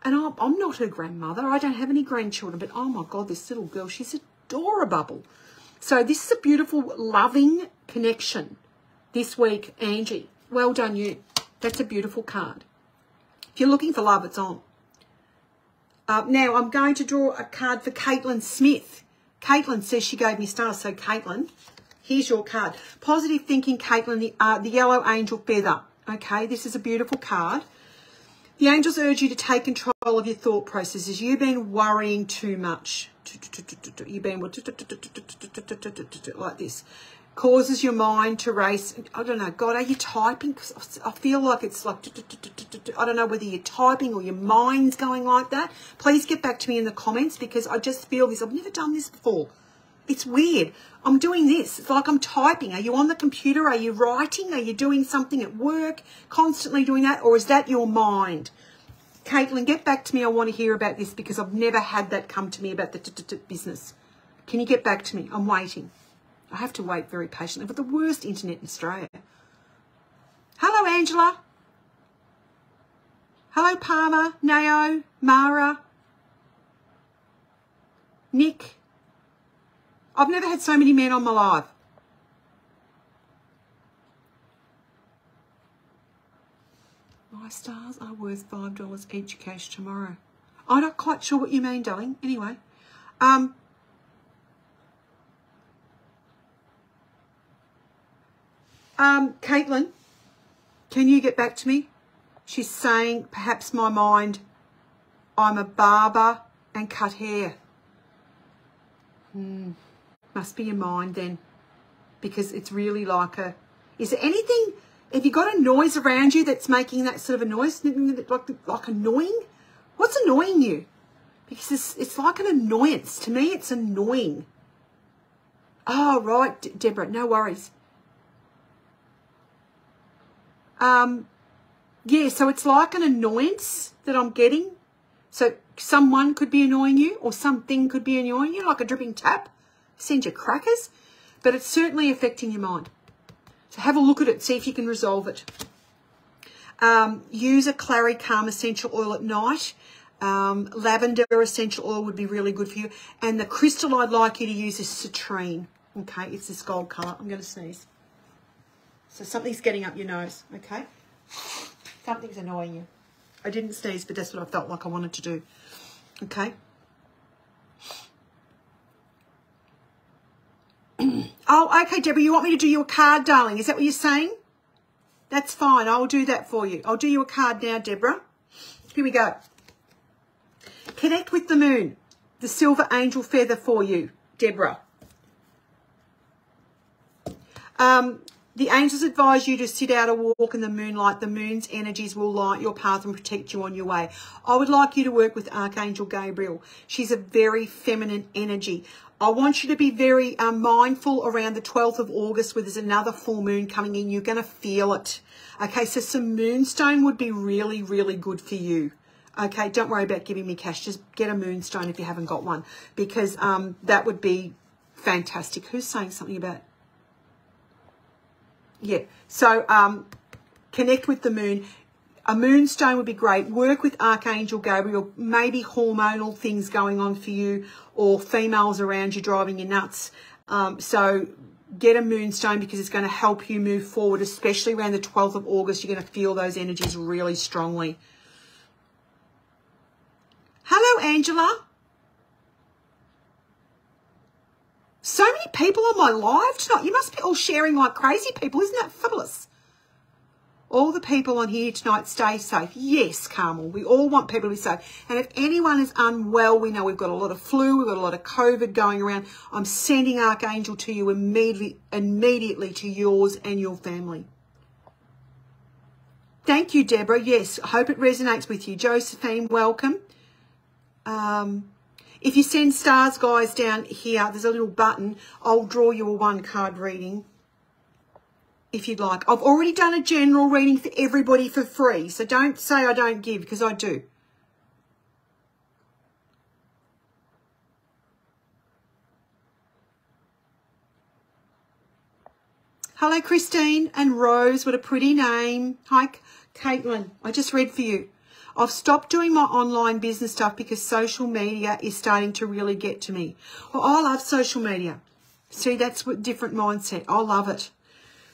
And I'm not her grandmother. I don't have any grandchildren, but oh my God, this little girl, she's adorable. So this is a beautiful, loving connection this week, Angie. Well done, you. That's a beautiful card. If you're looking for love, it's on. Now, I'm going to draw a card for Caitlin Smith. Caitlin says she gave me stars. So, Caitlin, here's your card. Positive thinking, Caitlin, the yellow angel feather. Okay, this is a beautiful card. The angels urge you to take control of your thought processes. You've been worrying too much. You've been like this. Causes your mind to race. I don't know. God, are you typing? Because I feel like it's like, I don't know whether you're typing or your mind's going like that. Please get back to me in the comments because I just feel this. I've never done this before. It's weird. I'm doing this. It's like I'm typing. Are you on the computer? Are you writing? Are you doing something at work? Constantly doing that? Or is that your mind? Caitlin, get back to me. I want to hear about this because I've never had that come to me about the business. Can you get back to me? I'm waiting. I have to wait very patiently. But the worst internet in Australia. Hello, Angela. Hello, Palmer, Nao, Mara, Nick. I've never had so many men on my live. My stars are worth $5 each cash tomorrow. I'm not quite sure what you mean, darling. Anyway. Caitlin, can you get back to me? She's saying, perhaps my mind, I'm a barber and cut hair. Must be your mind then, because it's really like a, is there anything, have you got a noise around you that's making that sort of a noise, like annoying? What's annoying you? Because it's like an annoyance. To me, it's annoying. Oh, right, Deborah, no worries. Yeah, so it's like an annoyance that I'm getting. So someone could be annoying you or something could be annoying you, like a dripping tap. Send you crackers. But it's certainly affecting your mind. So have a look at it, see if you can resolve it. Use a Clary Calm essential oil at night. Lavender essential oil would be really good for you. And the crystal I'd like you to use is citrine. Okay, it's this gold colour. I'm going to sneeze. So something's getting up your nose, okay? Something's annoying you. I didn't sneeze, but that's what I felt like I wanted to do. Okay? Oh, okay, Deborah, you want me to do you a card, darling? Is that what you're saying? That's fine. I'll do that for you. I'll do you a card now, Deborah. Here we go. Connect with the moon. The silver angel feather for you, Deborah. The angels advise you to sit out a walk in the moonlight. The moon's energies will light your path and protect you on your way. I would like you to work with Archangel Gabriel. She's a very feminine energy. I want you to be very mindful around the 12th of August where there's another full moon coming in. You're going to feel it. Okay, so some moonstone would be really, really good for you. Okay, don't worry about giving me cash. Just get a moonstone if you haven't got one because that would be fantastic. Who's saying something about... Yeah, so connect with the moon. A moonstone would be great. Work with Archangel Gabriel. Maybe hormonal things going on for you or females around you driving you nuts. So get a moonstone because it's going to help you move forward, especially around the 12th of August. You're going to feel those energies really strongly. Hello, Angela. So many people on my live tonight. You must be all sharing like crazy people. Isn't that fabulous? All the people on here tonight, stay safe. Yes, Carmel, we all want people to be safe. And if anyone is unwell, we know we've got a lot of flu, we've got a lot of COVID going around. I'm sending Archangel to you immediately to yours and your family. Thank you, Deborah. Yes, I hope it resonates with you. Josephine, welcome. If you send stars, guys, down here, there's a little button. I'll draw you a one-card reading if you'd like. I've already done a general reading for everybody for free, so don't say I don't give because I do. Hello, Christine and Rose. What a pretty name. Hi, Caitlin, I just read for you. I've stopped doing my online business stuff because social media is starting to really get to me. Well, I love social media. See, that's what different mindset. I love it.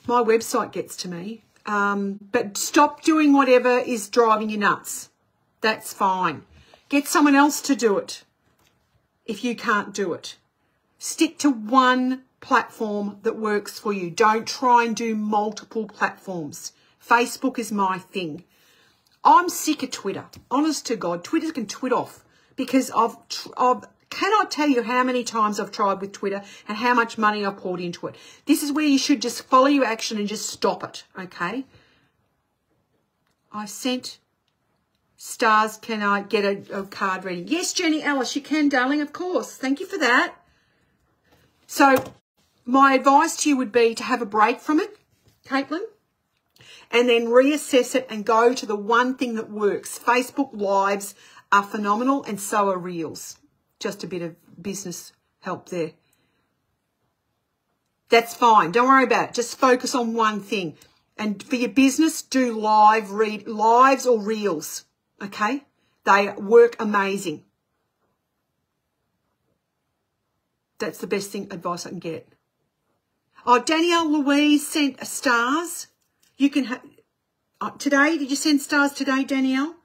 My website gets to me. But stop doing whatever is driving you nuts. That's fine. Get someone else to do it if you can't do it. Stick to one platform that works for you. Don't try and do multiple platforms. Facebook is my thing. I'm sick of Twitter. Honest to God, Twitter can twit off because I've cannot tell you how many times I've tried with Twitter and how much money I've poured into it. This is where you should just follow your action and just stop it, okay? I sent stars. Can I get a card reading? Yes, Jenny Ellis, you can, darling, of course. Thank you for that. So my advice to you would be to have a break from it, Caitlin, and then reassess it and go to the one thing that works. Facebook Lives are phenomenal and so are Reels. Just a bit of business help there. That's fine. Don't worry about it. Just focus on one thing. And for your business, do lives or Reels, okay? They work amazing. That's the best advice I can get. Oh, Danielle Louise sent stars. You can have today. Did you send stars today, Danielle?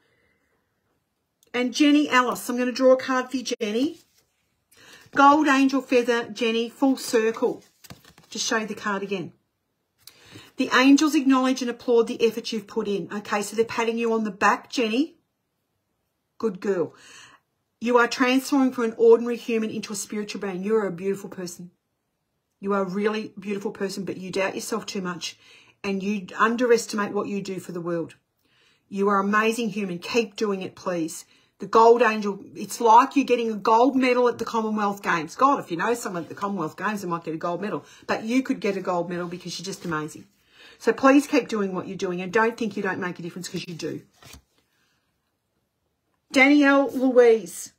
And Jenny Ellis. I'm going to draw a card for you, Jenny. Gold angel feather, Jenny, full circle. Just show you the card again. The angels acknowledge and applaud the effort you've put in. Okay, so they're patting you on the back, Jenny. Good girl. You are transforming from an ordinary human into a spiritual being. You are a beautiful person. You are a really beautiful person, but you doubt yourself too much and you underestimate what you do for the world. You are an amazing human. Keep doing it, please. The gold angel, it's like you're getting a gold medal at the Commonwealth Games. God, if you know someone at the Commonwealth Games, they might get a gold medal. But you could get a gold medal because you're just amazing. So please keep doing what you're doing and don't think you don't make a difference because you do. Danielle Louise,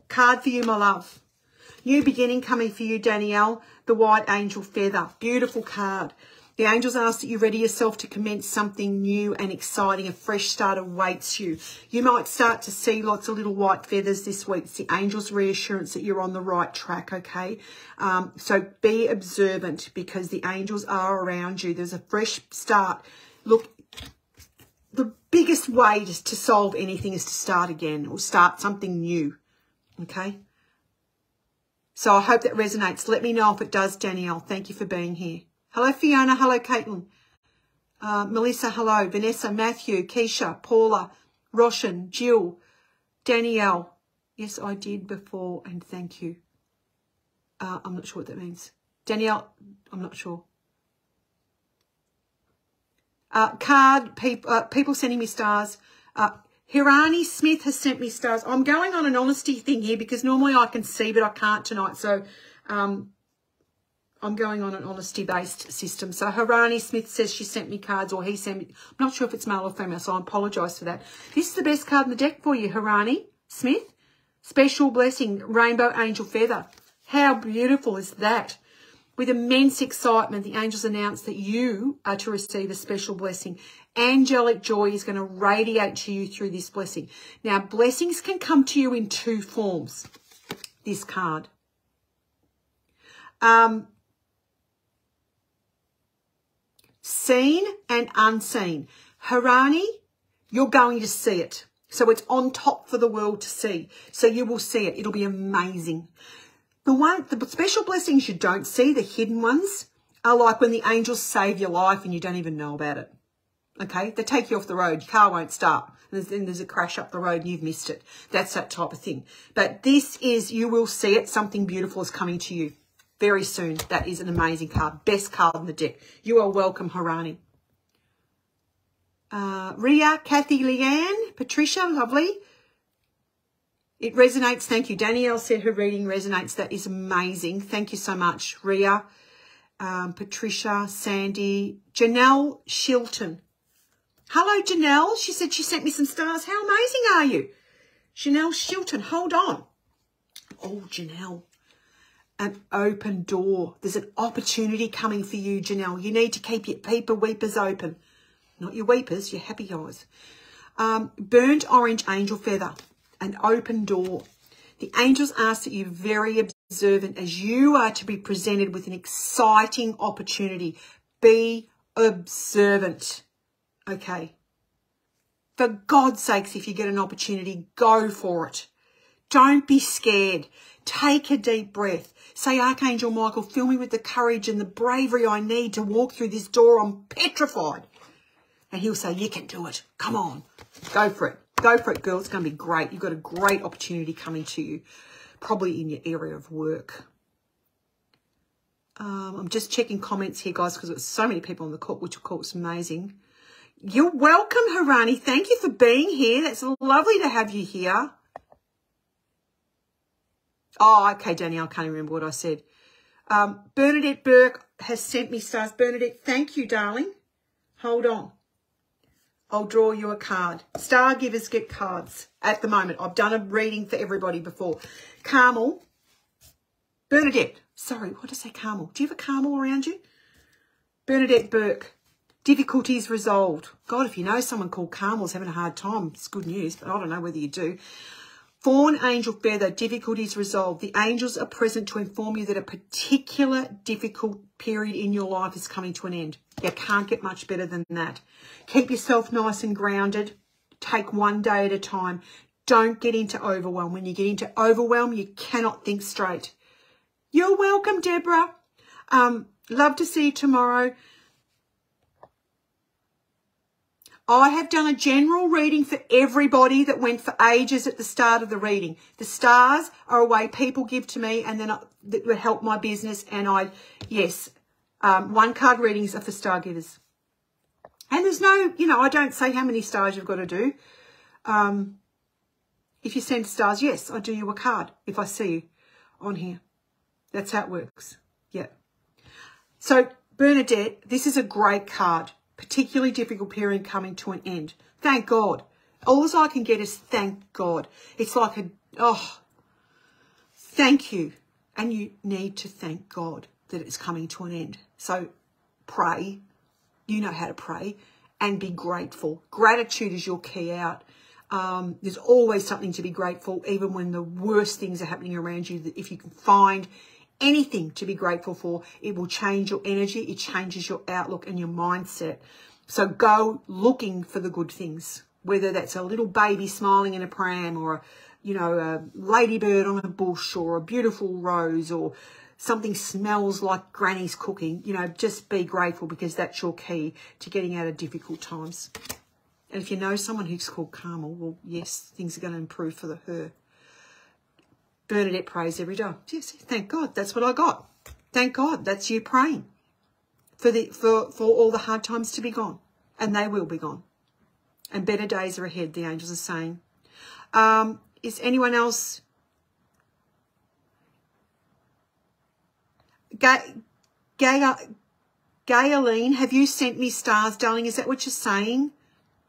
card for you, my love. New beginning coming for you, Danielle. The white angel feather. Beautiful card. The angels ask that you ready yourself to commence something new and exciting. A fresh start awaits you. You might start to see lots of little white feathers this week. It's the angels' reassurance that you're on the right track, okay? So be observant because the angels are around you. There's a fresh start. Look, the biggest way to solve anything is to start again or start something new, okay? So I hope that resonates. Let me know if it does, Danielle. Thank you for being here. Hello, Fiona. Hello, Caitlin. Melissa, hello. Vanessa, Matthew, Keisha, Paula, Roshan, Jill, Danielle. Yes, I did before, and thank you. I'm not sure what that means. Danielle, I'm not sure. People sending me stars. Hirani Smith has sent me stars. I'm going on an honesty thing here because normally I can see, but I can't tonight. So I'm going on an honesty-based system. So Hirani Smith says she sent me cards or he sent me. I'm not sure if it's male or female, so I apologise for that. This is the best card in the deck for you, Hirani Smith. Special blessing, rainbow angel feather. How beautiful is that? With immense excitement, the angels announce that you are to receive a special blessing. Angelic joy is going to radiate to you through this blessing. Now, blessings can come to you in two forms, this card. Seen and unseen. Hirani, you're going to see it. So it's on top for the world to see. So you will see it. It'll be amazing. The special blessings you don't see, the hidden ones, are like when the angels save your life and you don't even know about it. Okay? They take you off the road. Your car won't start. And then there's a crash up the road and you've missed it. That's that type of thing. But this is, you will see it. Something beautiful is coming to you very soon. That is an amazing card. Best card in the deck. You are welcome, Hirani. Ria, Kathy, Leanne, Patricia, lovely. It resonates. Thank you. Danielle said her reading resonates. That is amazing. Thank you so much. Ria, Patricia, Sandy, Janelle Shilton. Hello, Janelle. She said she sent me some stars. How amazing are you? Janelle Shilton, hold on. Oh, Janelle, an open door. There's an opportunity coming for you, Janelle. You need to keep your peeper weepers open. Not your weepers, your happy guys. Burnt orange angel feather, an open door. The angels ask that you're very observant as you are to be presented with an exciting opportunity. Be observant. Okay. For God's sakes, if you get an opportunity, go for it. Don't be scared. Take a deep breath. Say, Archangel Michael, fill me with the courage and the bravery I need to walk through this door. I'm petrified. And he'll say, you can do it. Come on. Go for it. Go for it, girl. It's going to be great. You've got a great opportunity coming to you, probably in your area of work. I'm just checking comments here, guys, because there's so many people on the call, which, of course, is amazing. You're welcome, Harani. Thank you for being here. That's lovely to have you here. Oh, okay, Danielle, I can't remember what I said. Bernadette Burke has sent me stars. Bernadette, thank you, darling. Hold on. I'll draw you a card. Star givers get cards at the moment. I've done a reading for everybody before. Carmel. Bernadette. Sorry, what did I say, Carmel? Do you have a Carmel around you? Bernadette Burke. Difficulties resolved. God, if you know someone called Carmel's having a hard time, it's good news, but I don't know whether you do. Fawn angel feather, difficulties resolved. The angels are present to inform you that a particular difficult period in your life is coming to an end. You can't get much better than that. Keep yourself nice and grounded. Take one day at a time. Don't get into overwhelm. When you get into overwhelm, you cannot think straight. You're welcome, Deborah. Love to see you tomorrow. I have done a general reading for everybody that went for ages at the start of the reading. The stars are a way people give to me and then that will help my business. And yes, one card readings are for star givers. And there's no, I don't say how many stars you've got to do. If you send stars, yes, I do you a card if I see you on here. That's how it works. Yeah. So Bernadette, this is a great card. Particularly difficult period coming to an end. Thank God. All I can get is thank God. It's like thank you. And you need to thank God that it's coming to an end. So pray. You know how to pray. And be grateful. Gratitude is your key out. There's always something to be grateful, even when the worst things are happening around you. If you can find anything to be grateful for, it will change your energy, it changes your outlook and your mindset. So go looking for the good things, whether that's a little baby smiling in a pram or, a ladybird on a bush or a beautiful rose or something smells like Granny's cooking. Just be grateful because that's your key to getting out of difficult times. And if you know someone who's called Carmel, well, yes, things are going to improve for her. Bernadette prays every day. Yes, thank God. That's what I got. Thank God. That's you praying for all the hard times to be gone. And they will be gone. And better days are ahead, the angels are saying. Is anyone else? Gayaline, have you sent me stars, darling? Is that what you're saying?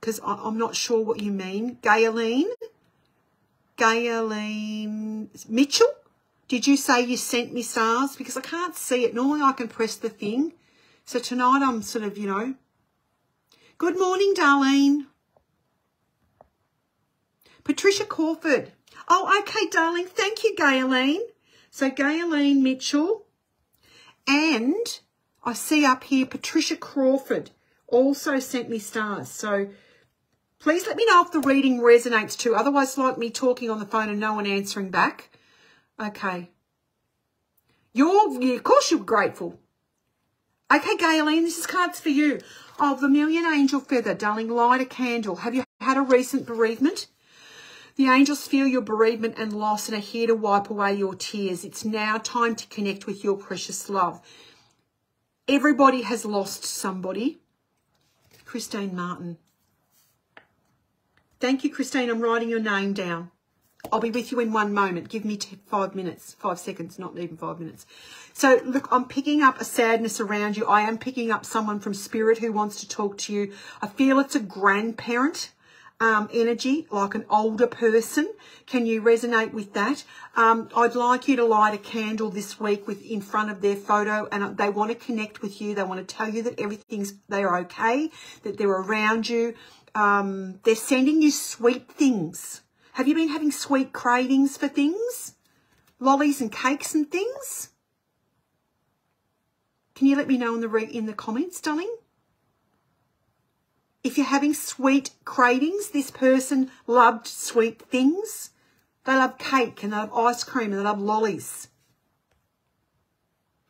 Because I'm not sure what you mean. Gayaline Mitchell, did you say you sent me stars? Because I can't see it. Normally I can press the thing. So tonight I'm sort of, Good morning, Darlene. Patricia Crawford. Oh, okay, darling. Thank you, Gayaline. So Gayaline Mitchell. And I see up here Patricia Crawford also sent me stars. So please let me know if the reading resonates too. Otherwise, like me talking on the phone and no one answering back. Okay. Of course you're grateful. Okay, Gayaline, this is cards for you. Oh, Vermilion Angel Feather, darling, light a candle. Have you had a recent bereavement? The angels feel your bereavement and loss and are here to wipe away your tears. It's now time to connect with your precious love. Everybody has lost somebody. Christine Martin. Thank you, Christine. I'm writing your name down. I'll be with you in 1 moment. Give me 5 minutes, 5 seconds, not even 5 minutes. So, look, I'm picking up a sadness around you. I am picking up someone from spirit who wants to talk to you. I feel it's a grandparent. energy, like an older person. Can you resonate with that? I'd like you to light a candle this week in front of their photo, and they want to connect with you. They want to tell you that they're okay, that they're around you. They're sending you sweet things. Have you been having sweet cravings for things? Lollies and cakes and things? Can you let me know in the comments, darling? If you're having sweet cravings, this person loved sweet things. They love cake and they love ice cream and they love lollies.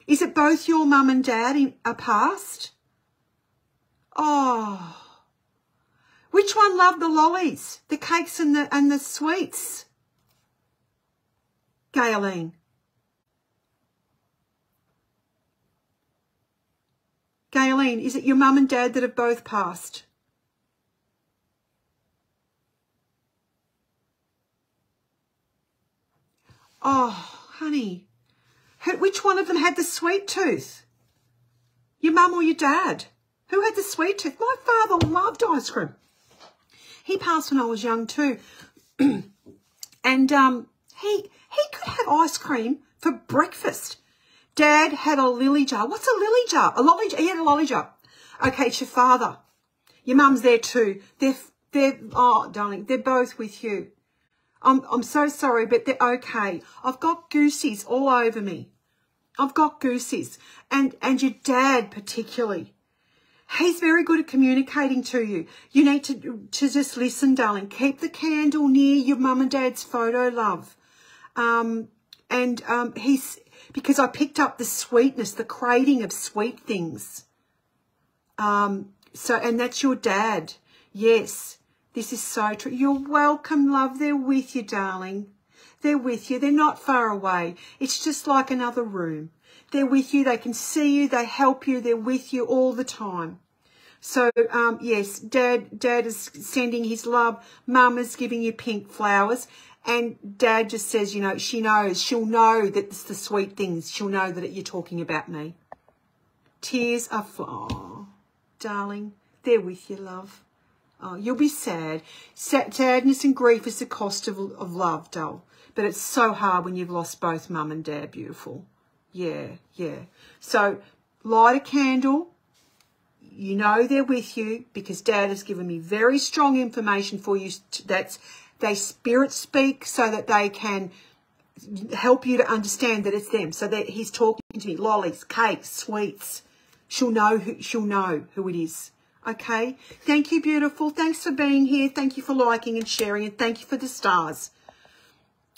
Is it both your mum and dad are past? Oh. Which one loved the lollies, the cakes and the sweets? Gayleen. Gayleen, is it your mum and dad that have both passed? Oh, honey. Which one of them had the sweet tooth? Your mum or your dad? Who had the sweet tooth? My father loved ice cream. He passed when I was young too. And he could have ice cream for breakfast. Dad had a lily jar. What's a lily jar? A lolly jar. He had a lolly jar. Okay, it's your father. Your mum's there too. Oh, darling, they're both with you. I'm so sorry, but they're okay. I've got goosies all over me. I've got goosies. And your dad particularly. He's very good at communicating to you. You need to just listen, darling. Keep the candle near your mum and dad's photo, love. Because I picked up the sweetness, the craving of sweet things. And that's your dad. Yes, this is so true. You're welcome, love. They're with you, darling. They're with you. They're not far away. It's just like another room. They're with you. They can see you. They help you. They're with you all the time. So, yes, Dad is sending his love. Mum is giving you pink flowers. And Dad just says, you know, she'll know that it's the sweet things. She'll know that you're talking about me. Tears are oh, darling, they're with you, love. Oh, you'll be sad. Sadness and grief is the cost of love, doll. But it's so hard when you've lost both mum and dad, beautiful. Yeah, yeah. So light a candle. You know they're with you because Dad has given me very strong information for you. They spirit speak so that they can help you to understand that it's them. So that he's talking to me, lollies, cakes, sweets. She'll know who it is. Okay. Thank you, beautiful. Thanks for being here. Thank you for liking and sharing, and thank you for the stars.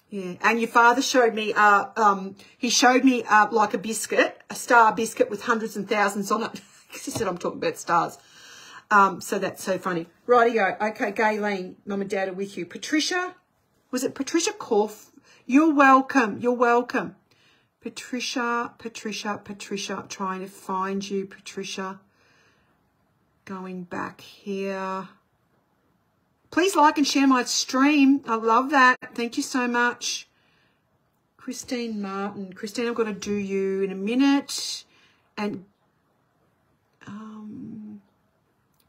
Yeah. And your father showed me. He showed me like a biscuit, a star biscuit with hundreds and thousands on it. He said I'm talking about stars. So that's so funny. Rightio. Okay, Gayleen, mum and dad are with you. Patricia, was it Patricia Korf? You're welcome. You're welcome. Patricia, trying to find you, Patricia. Going back here. Please like and share my stream. I love that. Thank you so much. Christine Martin. Christine, I'm going to do you in a minute. And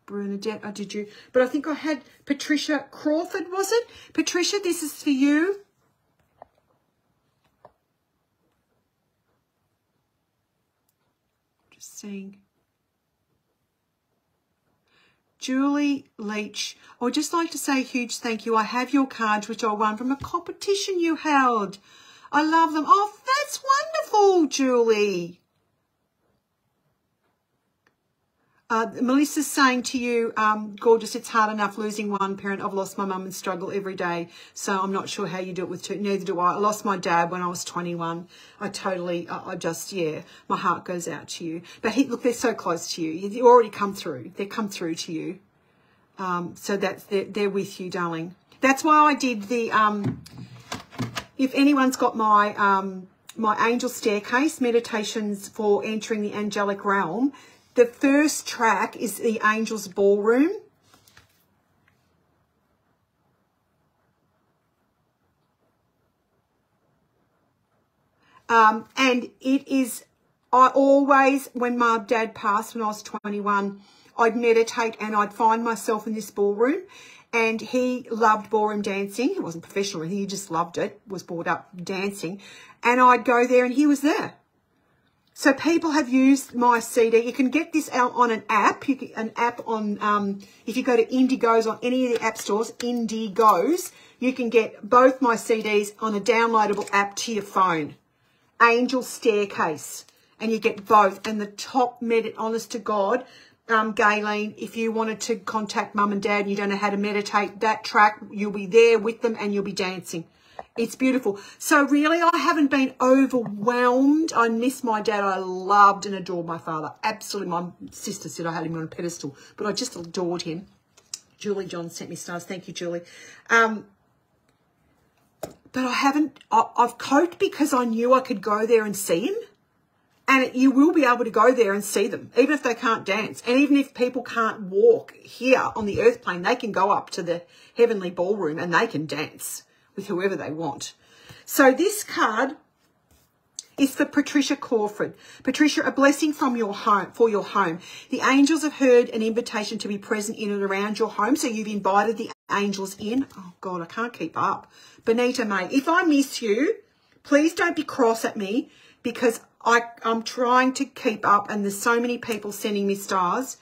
Bernadette, I did you. But I think I had Patricia Crawford, was it? Patricia, this is for you. Just seeing. Julie Leach, I would just like to say a huge thank you. I have your cards, which I won from a competition you held. I love them. Oh, that's wonderful, Julie. Melissa's saying to you, gorgeous, it's hard enough losing one parent. I've lost my mum and struggle every day, so I'm not sure how you do it with two. Neither do I. I lost my dad when I was 21. I just, yeah, my heart goes out to you. But look, they're so close to you. You already come through. They come through to you. So they're with you, darling. That's why I did the, if anyone's got my, my angel staircase, meditations for entering the angelic realm, the first track is the Angels Ballroom. And it is, I always, when my dad passed when I was 21, I'd meditate and I'd find myself in this ballroom. and he loved ballroom dancing. He wasn't professional, he just loved it, was brought up dancing. And I'd go there and he was there. So people have used my CD. You can get this out on an app. An app on, if you go to Indigo's on any of the app stores, Indigo's, you can get both my CDs on a downloadable app to your phone. Angel Staircase. And you get both. And the top honest to God, Gayleen, if you wanted to contact mum and dad and you don't know how to meditate, that track, you'll be there with them and you'll be dancing. It's beautiful. So really, I haven't been overwhelmed. I miss my dad. I loved and adored my father. Absolutely. My sister said I had him on a pedestal, but I just adored him. Julie John sent me stars. Thank you, Julie. But I've coped because I knew I could go there and see him. And you will be able to go there and see them, even if they can't dance. And even if people can't walk here on the earth plane, they can go up to the heavenly ballroom and they can dance with whoever they want. So this card is for Patricia Crawford. Patricia, a blessing from your home, for your home. The angels have heard an invitation to be present in and around your home, so you've invited the angels in. Oh, God, I can't keep up. Benita May, if I miss you, please don't be cross at me because I'm trying to keep up and there's so many people sending me stars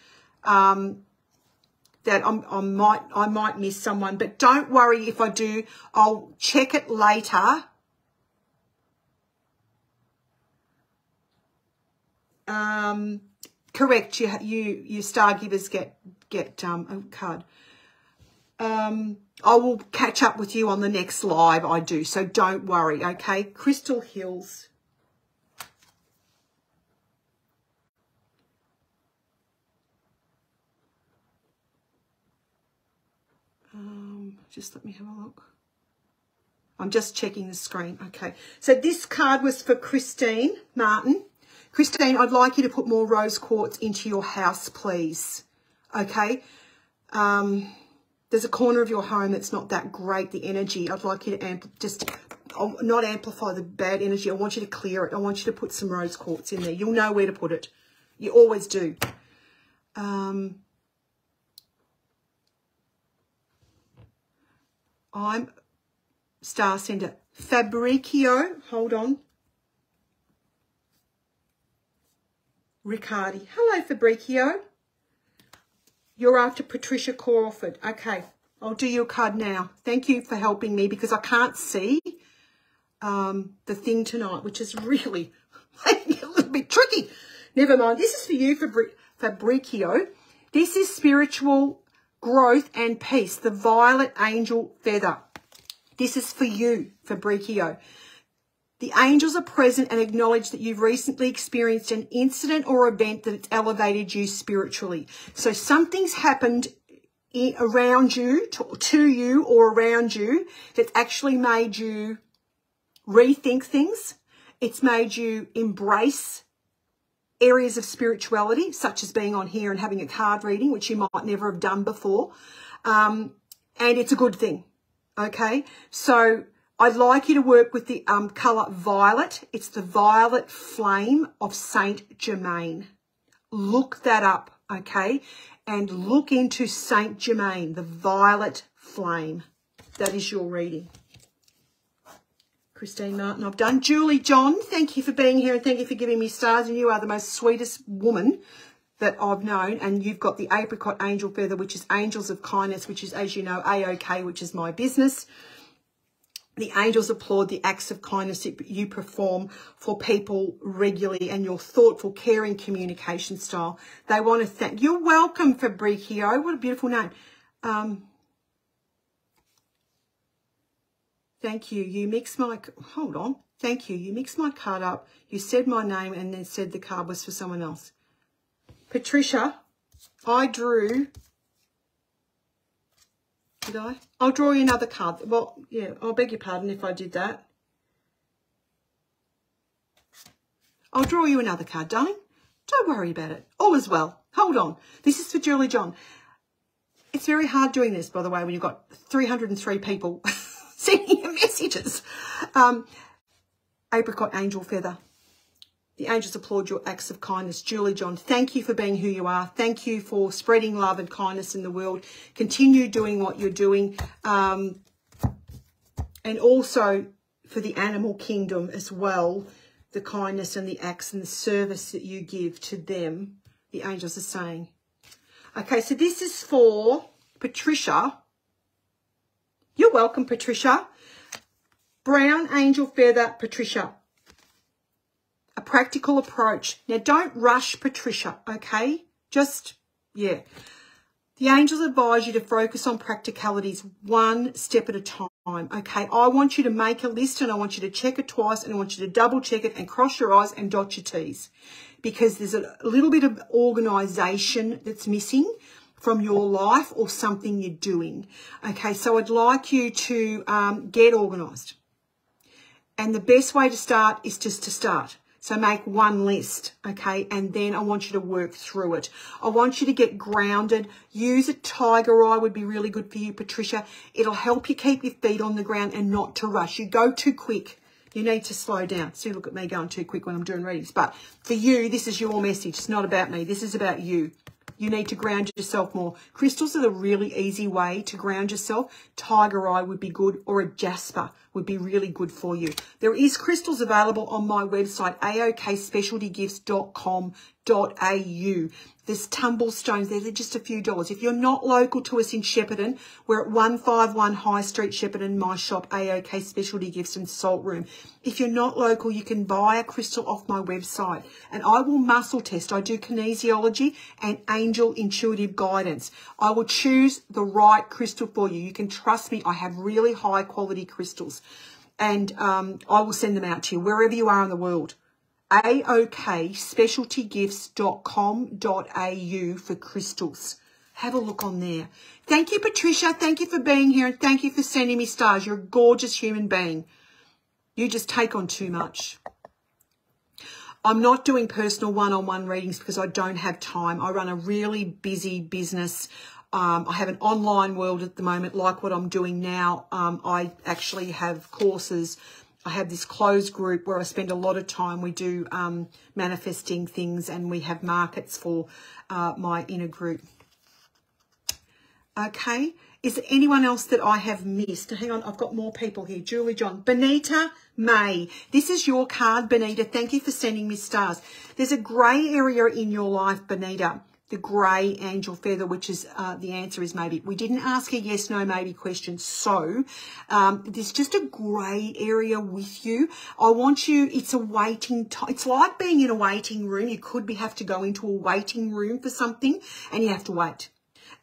that I might miss someone. But don't worry if I do. I'll check it later. Correct. You star givers get a card. I will catch up with you on the next live I do. So don't worry. Okay. Crystal Hills. Just let me have a look. I'm just checking the screen. Okay. So this card was for Christine Martin. Christine, I'd like you to put more rose quartz into your house, please. Okay. There's a corner of your home that's not that great, the energy. I'd like you to not amplify the bad energy. I want you to clear it. I want you to put some rose quartz in there. You'll know where to put it. You always do. I'm star sender. Fabricio, hold on. Riccardi. Hello, Fabricio. You're after Patricia Crawford. Okay, I'll do your card now. Thank you for helping me because I can't see the thing tonight, which is really making it a little bit tricky. Never mind. This is for you, Fabricio. This is spiritual growth and peace, the violet angel feather. This is for you, Fabricio. The angels are present and acknowledge that you've recently experienced an incident or event that's elevated you spiritually. So something's happened around you, to you or around you, that's actually made you rethink things. It's made you embrace areas of spirituality, such as being on here and having a card reading, which you might never have done before. And it's a good thing, okay? So I'd like you to work with the colour violet. It's the violet flame of Saint Germain. Look that up, okay? And look into Saint Germain, the violet flame. That is your reading. Christine Martin, I've done. Julie John, thank you for being here and thank you for giving me stars. And you are the most sweetest woman that I've known. And you've got the apricot angel feather, which is Angels of Kindness, which is, as you know, AOK, which is my business. The angels applaud the acts of kindness that you perform for people regularly and your thoughtful, caring communication style. They want to thank... You're welcome, Fabricio. What a beautiful name. Thank you. You mixed my... Hold on. Thank you. You mixed my card up. You said my name and then said the card was for someone else. Patricia, I drew... Did I? I'll draw you another card. Well, yeah, I'll beg your pardon if I did that. I'll draw you another card, darling. Don't worry about it. All is well. Hold on. This is for Julie John. It's very hard doing this, by the way, when you've got 303 people sending you messages. Apricot angel feather. The angels applaud your acts of kindness. Julie John, thank you for being who you are. Thank you for spreading love and kindness in the world. Continue doing what you're doing. And also for the animal kingdom as well, the kindness and the acts and the service that you give to them, the angels are saying. Okay, so this is for Patricia. You're welcome, Patricia. Brown angel feather, Patricia. A practical approach. Now, don't rush, Patricia, okay? Just, yeah. The angels advise you to focus on practicalities one step at a time, okay? I want you to make a list and I want you to check it twice and I want you to double check it and cross your I's and dot your T's, because there's a little bit of organisation that's missing from your life or something you're doing, okay? So I'd like you to get organised. And the best way to start is just to start. So make one list, okay? And then I want you to work through it. I want you to get grounded. Use a tiger eye would be really good for you, Patricia. It'll help you keep your feet on the ground and not to rush. You go too quick. You need to slow down. See, look at me going too quick when I'm doing readings. But for you, this is your message. It's not about me. This is about you. You need to ground yourself more. Crystals are the really easy way to ground yourself. Tiger eye would be good, or a jasper would be really good for you. There is crystals available on my website, aokspecialtygifts.com.au. There's tumble stones there. They're just a few dollars. If you're not local to us in Shepparton, we're at 151 High Street, Shepparton, my shop, AOK Specialty Gifts and Salt Room. If you're not local, you can buy a crystal off my website. And I will muscle test. I do kinesiology and angel intuitive guidance. I will choose the right crystal for you. You can trust me. I have really high quality crystals. And I will send them out to you wherever you are in the world. aokspecialtygifts.com.au for crystals. Have a look on there. Thank you, Patricia. Thank you for being here, and thank you for sending me stars. You're a gorgeous human being. You just take on too much. I'm not doing personal one-on-one readings because I don't have time. I run a really busy business. I have an online world at the moment, like what I'm doing now. I actually have courses. I have this closed group where I spend a lot of time. We do manifesting things, and we have markets for my inner group. Okay. Is there anyone else that I have missed? Hang on, I've got more people here. Julie John. Benita May. This is your card, Benita. Thank you for sending me stars. There's a grey area in your life, Benita. The grey angel feather, which is the answer is maybe. We didn't ask a yes, no, maybe question. So there's just a grey area with you. I want you, it's a waiting time. It's like being in a waiting room. You could have to go into a waiting room for something and you have to wait.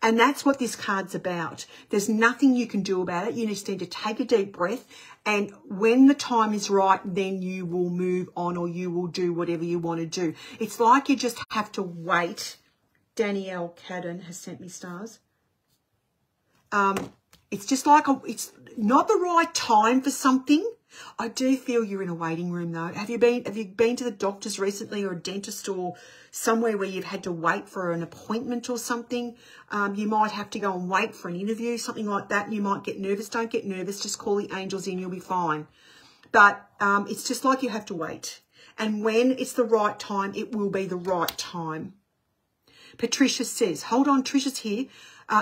And that's what this card's about. There's nothing you can do about it. You just need to take a deep breath. And when the time is right, then you will move on, or you will do whatever you want to do. It's like you just have to wait. Danielle Cadden has sent me stars. It's just like it's not the right time for something. I do feel you're in a waiting room though. Have you been to the doctors recently, or a dentist, or somewhere where you've had to wait for an appointment or something? You might have to go and wait for an interview, something like that, and you might get nervous. Don't get nervous. Just call the angels in. You'll be fine. But it's just like you have to wait. And when it's the right time, it will be the right time. Patricia says, hold on, Trisha's here.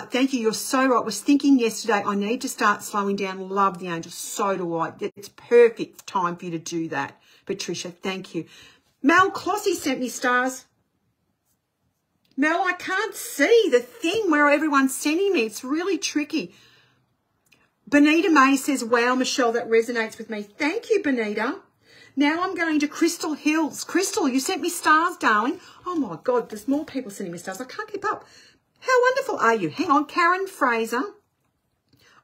Thank you. You're so right. I was thinking yesterday, I need to start slowing down. Love the angels. So do I. It's perfect time for you to do that, Patricia. Thank you. Mel Clossy sent me stars. Mel, I can't see the thing where everyone's sending me. It's really tricky. Benita May says, wow, Michelle, that resonates with me. Thank you, Benita. Now I'm going to Crystal Hills. Crystal, you sent me stars, darling. Oh, my God, there's more people sending me stars. I can't keep up. How wonderful are you? Hang on, Karen Fraser.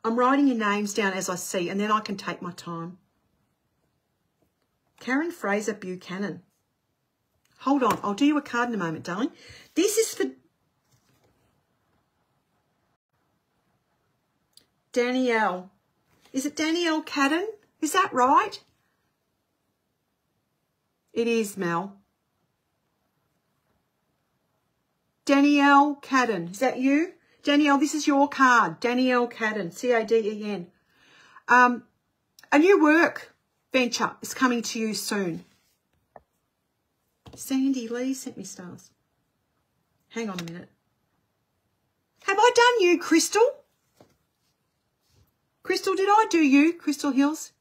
I'm writing your names down as I see, and then I can take my time. Karen Fraser Buchanan. Hold on, I'll do you a card in a moment, darling. This is for Danielle. Is it Danielle Cadden? Is that right? It is, Mel. Danielle Cadden. Is that you? Danielle, this is your card. Danielle Cadden, C-A-D-E-N. A new work venture is coming to you soon. Sandy Lee sent me stars. Hang on a minute. Have I done you, Crystal? Crystal, did I do you, Crystal Hills?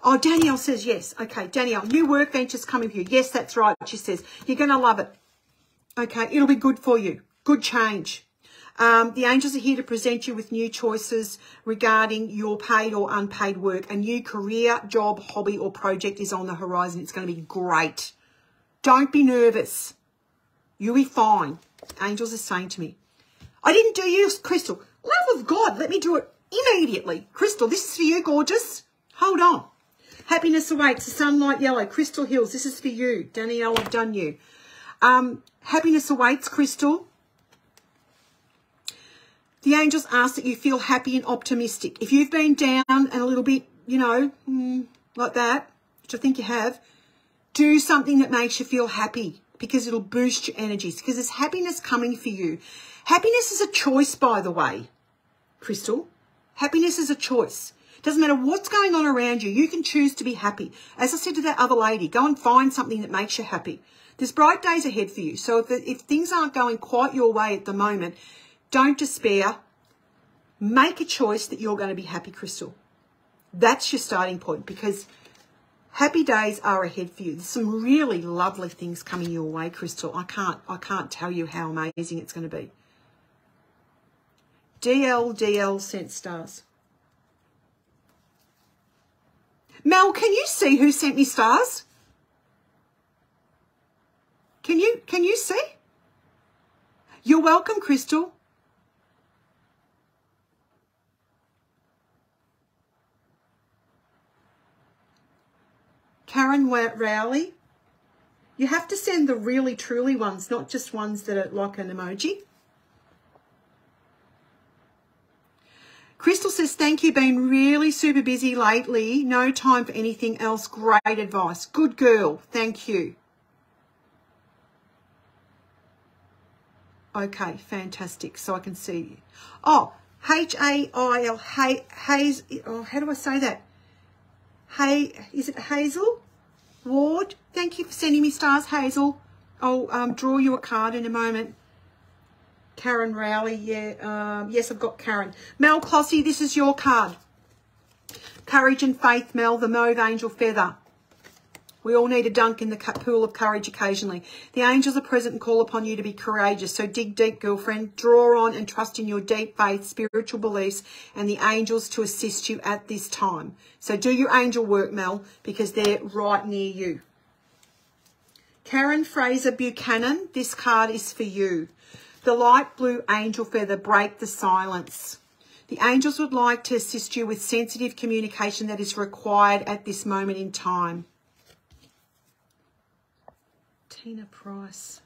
Oh, Danielle says yes. Okay, Danielle, new work ventures coming for you. Yes, that's right, she says. You're going to love it. Okay, it'll be good for you. Good change. The angels are here to present you with new choices regarding your paid or unpaid work. A new career, job, hobby, or project is on the horizon. It's going to be great. Don't be nervous. You'll be fine. Angels are saying to me, I didn't do you, Crystal. Love of God, let me do it immediately. Crystal, this is for you, gorgeous. Hold on. Happiness awaits. The sunlight yellow. Crystal Hills, this is for you. Danielle, I've done you. Happiness awaits, Crystal. The angels ask that you feel happy and optimistic. If you've been down and a little bit, you know, like that, which I think you have, do something that makes you feel happy because it'll boost your energies because there's happiness coming for you. Happiness is a choice, by the way, Crystal. Happiness is a choice. It doesn't matter what's going on around you. You can choose to be happy. As I said to that other lady, go and find something that makes you happy. There's bright days ahead for you. So if things aren't going quite your way at the moment, don't despair. Make a choice that you're going to be happy, Crystal. That's your starting point because happy days are ahead for you. There's some really lovely things coming your way, Crystal. I can't tell you how amazing it's going to be. DL sent stars. Mel, can you see who sent me stars? Can you see? You're welcome, Crystal. Karen Rowley. You have to send the really truly ones, not just ones that are like an emoji. Crystal says, thank you, been really super busy lately. No time for anything else. Great advice. Good girl. Thank you. Okay, fantastic. So I can see. Oh, H-A-I-L, Haze, oh, how do I say that? Hey, is it Hazel Ward? Thank you for sending me stars, Hazel. I'll draw you a card in a moment. Karen Rowley, yeah. Yes, I've got Karen. Mel Clossy, this is your card. Courage and faith, Mel, the Mauve Angel Feather. We all need a dunk in the pool of courage occasionally. The angels are present and call upon you to be courageous. So dig deep, girlfriend. Draw on and trust in your deep faith, spiritual beliefs, and the angels to assist you at this time. So do your angel work, Mel, because they're right near you. Karen Fraser Buchanan, this card is for you. The light blue angel feather, break the silence. The angels would like to assist you with sensitive communication that is required at this moment in time. Tina Price.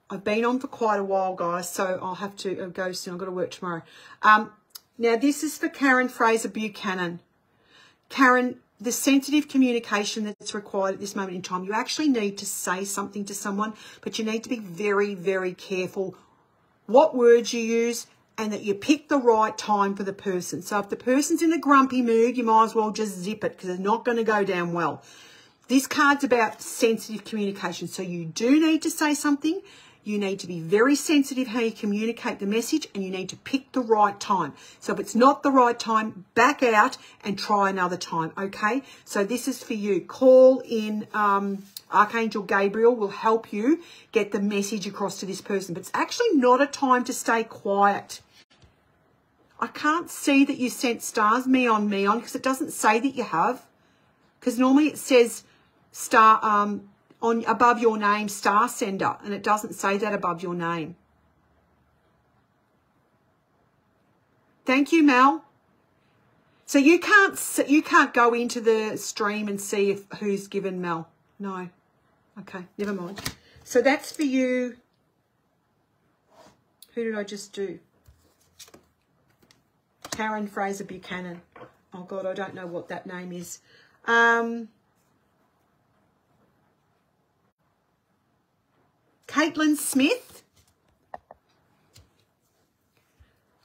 I've been on for quite a while, guys, so I'll have to go soon. I've got to work tomorrow. Now, this is for Karen Fraser Buchanan. Karen, the sensitive communication that's required at this moment in time, you actually need to say something to someone, but you need to be very, very careful what words you use and that you pick the right time for the person. So if the person's in a grumpy mood, you might as well just zip it because it's not going to go down well. This card's about sensitive communication. So you do need to say something. You need to be very sensitive how you communicate the message, and you need to pick the right time. So if it's not the right time, back out and try another time, okay? So this is for you. Call in Archangel Gabriel will help you get the message across to this person. But it's actually not a time to stay quiet. I can't see that you sent stars, me on, because it doesn't say that you have. Because normally it says star on above your name, star sender, and it doesn't say that above your name. Thank you, Mel. So you can't go into the stream and see who's given Mel. No. Okay, never mind. So that's for you. Who did I just do? Karen Fraser Buchanan. Oh, God, I don't know what that name is. Caitlin Smith.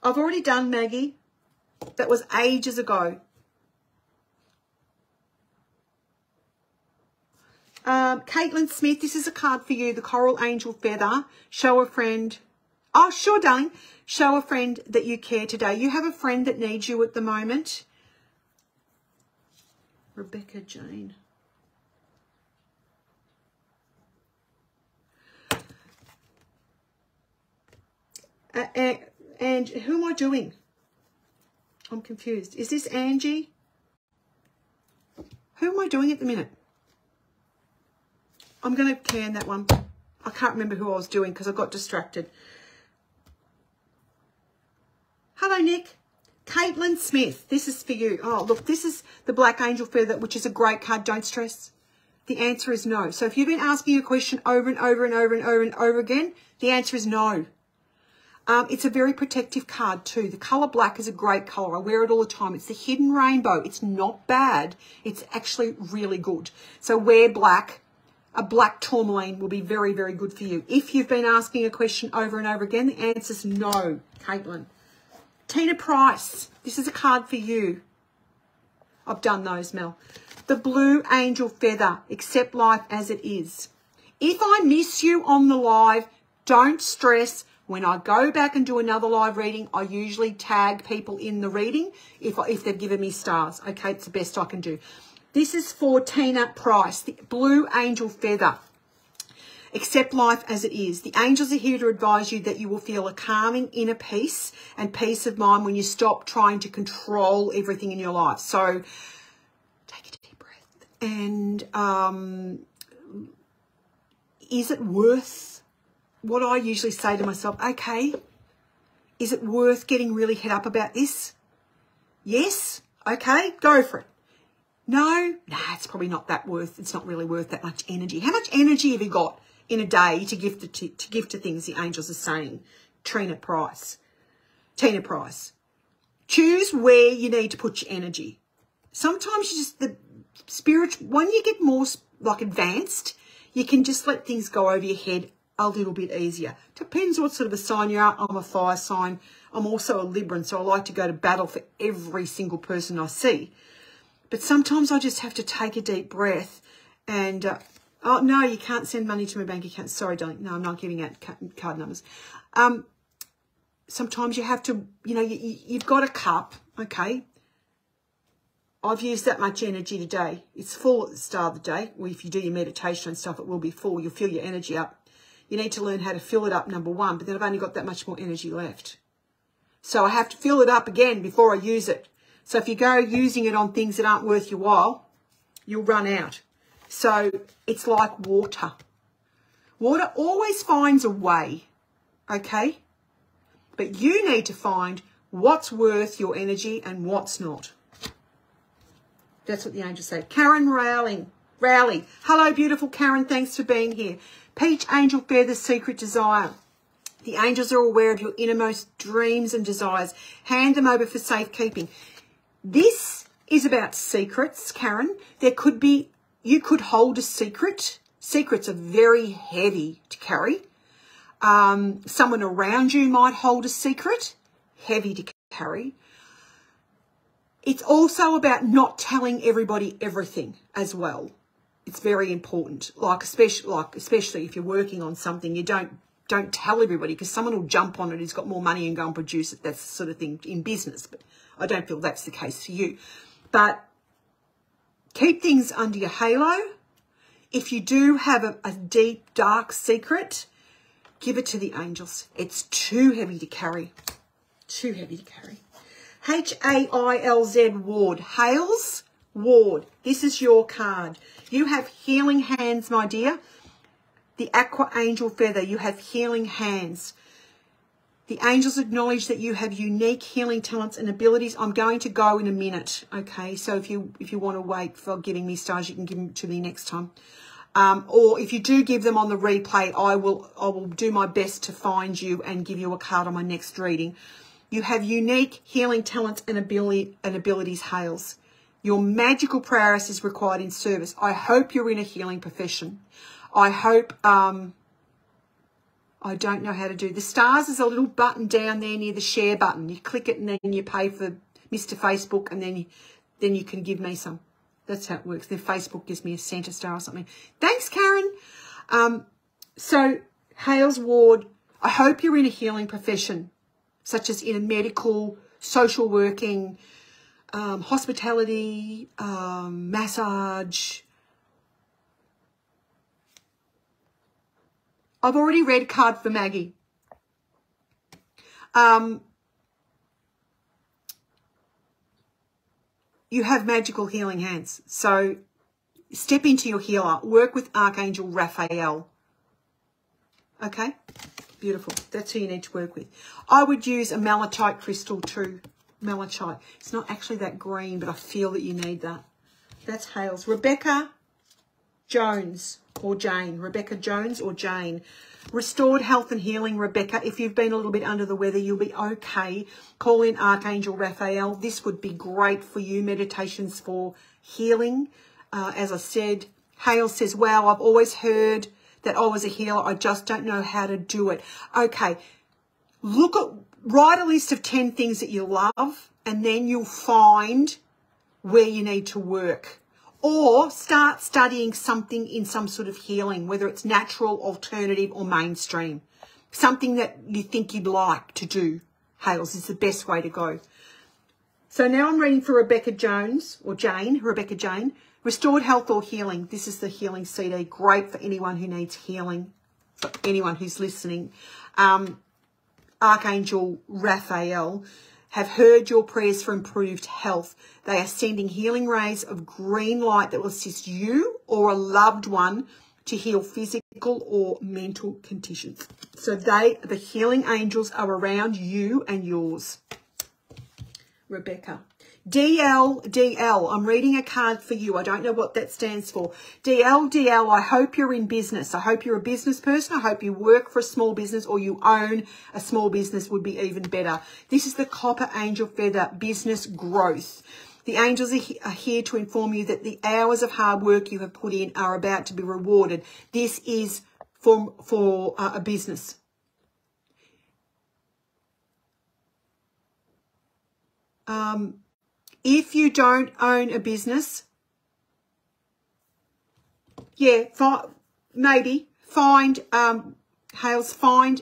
I've already done Maggie. That was ages ago. Caitlin Smith, this is a card for you, the Coral Angel Feather. Show a friend. Oh, sure, darling. Show a friend that you care today. You have a friend that needs you at the moment. Rebecca Jane. And who am I doing? I'm confused. Is this Angie? Who am I doing at the minute? I'm going to can that one. I can't remember who I was doing because I got distracted. Hello, Nick. Caitlin Smith, this is for you. Oh, look, this is the Black Angel Feather, which is a great card. Don't stress. The answer is no. So if you've been asking a question over and over and over and over and over again, the answer is no. It's a very protective card too. The colour black is a great colour. I wear it all the time. It's the hidden rainbow. It's not bad. It's actually really good. So wear black. A black tourmaline will be very, very good for you. If you've been asking a question over and over again, the answer is no, Caitlin. Tina Price, this is a card for you. I've done those, Mel. The Blue Angel Feather, accept life as it is. If I miss you on the live, don't stress. When I go back and do another live reading, I usually tag people in the reading if they've given me stars. Okay, it's the best I can do. This is for Tina Price, the Blue Angel Feather. Accept life as it is. The angels are here to advise you that you will feel a calming inner peace and peace of mind when you stop trying to control everything in your life. So take a deep breath. And is it worth what I usually say to myself? Okay, is it worth getting really head up about this? Yes? Okay, go for it. No? Nah, it's probably not that worth. It's not really worth that much energy. How much energy have you got in a day to give to things the angels are saying? Tina Price. Choose where you need to put your energy. Sometimes you just, the spirit, when you get more like advanced, you can just let things go over your head a little bit easier. Depends what sort of a sign you are. I'm a fire sign. I'm also a Libran, so I like to go to battle for every single person I see. But sometimes I just have to take a deep breath and, oh, no, you can't send money to my bank account. Sorry, darling. No, I'm not giving out card numbers. Sometimes you have to, you know, you've got a cup, okay? I've used that much energy today. It's full at the start of the day. Well, if you do your meditation and stuff, it will be full. You'll fill your energy up. You need to learn how to fill it up, number one, but then I've only got that much more energy left. So I have to fill it up again before I use it. So if you go using it on things that aren't worth your while, you'll run out. So it's like water. Water always finds a way, okay? But you need to find what's worth your energy and what's not. That's what the angels say. Karen Rowley. Hello, beautiful Karen. Thanks for being here. Peach Angel Feather, Secret Desire. The angels are aware of your innermost dreams and desires. Hand them over for safekeeping. This is about secrets, Karen. There could be, you could hold a secret. Secrets are very heavy to carry. Someone around you might hold a secret, heavy to carry. It's also about not telling everybody everything as well. It's very important. Especially if you're working on something, you don't tell everybody, because someone will jump on it who's got more money and go and produce it. That's the sort of thing in business. But I don't feel that's the case for you. But keep things under your halo. If you do have a deep, dark secret, give it to the angels. It's too heavy to carry. Too heavy to carry. H-A-I-L-Z Ward. Hales Ward. This is your card. You have healing hands, my dear. The Aqua Angel Feather. You have healing hands. The angels acknowledge that you have unique healing talents and abilities. I'm going to go in a minute, okay? So if you want to wait for giving me stars, you can give them to me next time. Or if you do give them on the replay, I will do my best to find you and give you a card on my next reading. You have unique healing talents and abilities, Hales. Your magical prowess is required in service. I hope you're in a healing profession. I hope, I don't know how to do. The stars is a little button down there near the share button. You click it and then you pay for Mr. Facebook, and then you can give me some. That's how it works. Their Facebook gives me a centre star or something. Thanks, Karen. So, Hales Ward, I hope you're in a healing profession, such as in a medical, social working, hospitality, massage. I've already read card for Maggie. You have magical healing hands. So step into your healer. Work with Archangel Raphael. Okay? Beautiful. That's who you need to work with. I would use a malachite crystal too. Malachite. It's not actually that green, but I feel that you need that. That's Hales. Rebecca Jones or Jane. Rebecca Jones or Jane. Restored health and healing, Rebecca. If you've been a little bit under the weather, you'll be okay. Call in Archangel Raphael. This would be great for you. Meditations for healing. As I said, Hales says, wow, I've always heard that I was a healer. I just don't know how to do it. Okay. Write a list of 10 things that you love, and then you'll find where you need to work. Or start studying something in some sort of healing, whether it's natural, alternative, or mainstream. Something that you think you'd like to do, Hales, is the best way to go. So now I'm reading for Rebecca Jones, or Jane, Rebecca Jane. Restored health or healing. This is the healing CD. Great for anyone who needs healing, for anyone who's listening. Archangel Raphael have heard your prayers for improved health. They are sending healing rays of green light that will assist you or a loved one to heal physical or mental conditions. So the healing angels are around you and yours. Rebecca. DL, I'm reading a card for you. I don't know what that stands for. DL, I hope you're in business. I hope you're a business person. I hope you work for a small business or you own a small business would be even better. This is the Copper Angel Feather Business Growth. The angels are here to inform you that the hours of hard work you have put in are about to be rewarded. This is for a business. If you don't own a business, yeah, find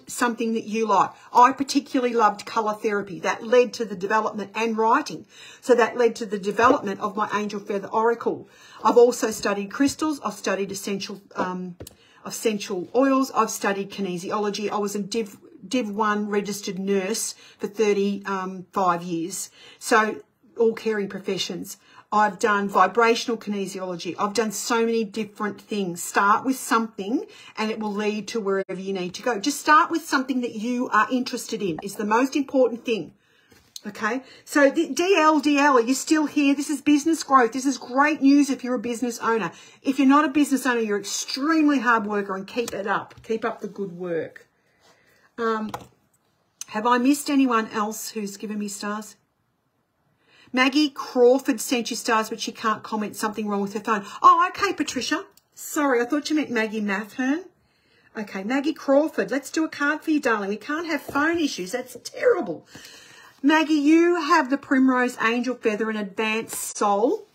something that you like. I particularly loved colour therapy. That led to the development and writing. So that led to the development of my Angel Feather Oracle. I've also studied crystals. I've studied essential oils. I've studied kinesiology. I was a Div 1 registered nurse for 35 years. So all caring professions. I've done vibrational kinesiology. I've done so many different things. Start with something and it will lead to wherever you need to go. Just start with something that you are interested in is the most important thing. Okay, so DL, are you still here? This is business growth. This is great news if you're a business owner. If you're not a business owner, you're extremely hard worker and keep it up. Keep up the good work. Have I missed anyone else who's given me stars? Maggie Crawford sent you stars, but she can't comment. Something wrong with her phone. Oh, okay, Patricia. Sorry, I thought you meant Maggie Mathern. Okay, Maggie Crawford. Let's do a card for you, darling. We can't have phone issues. That's terrible. Maggie, you have the Primrose Angel Feather, an advanced soul.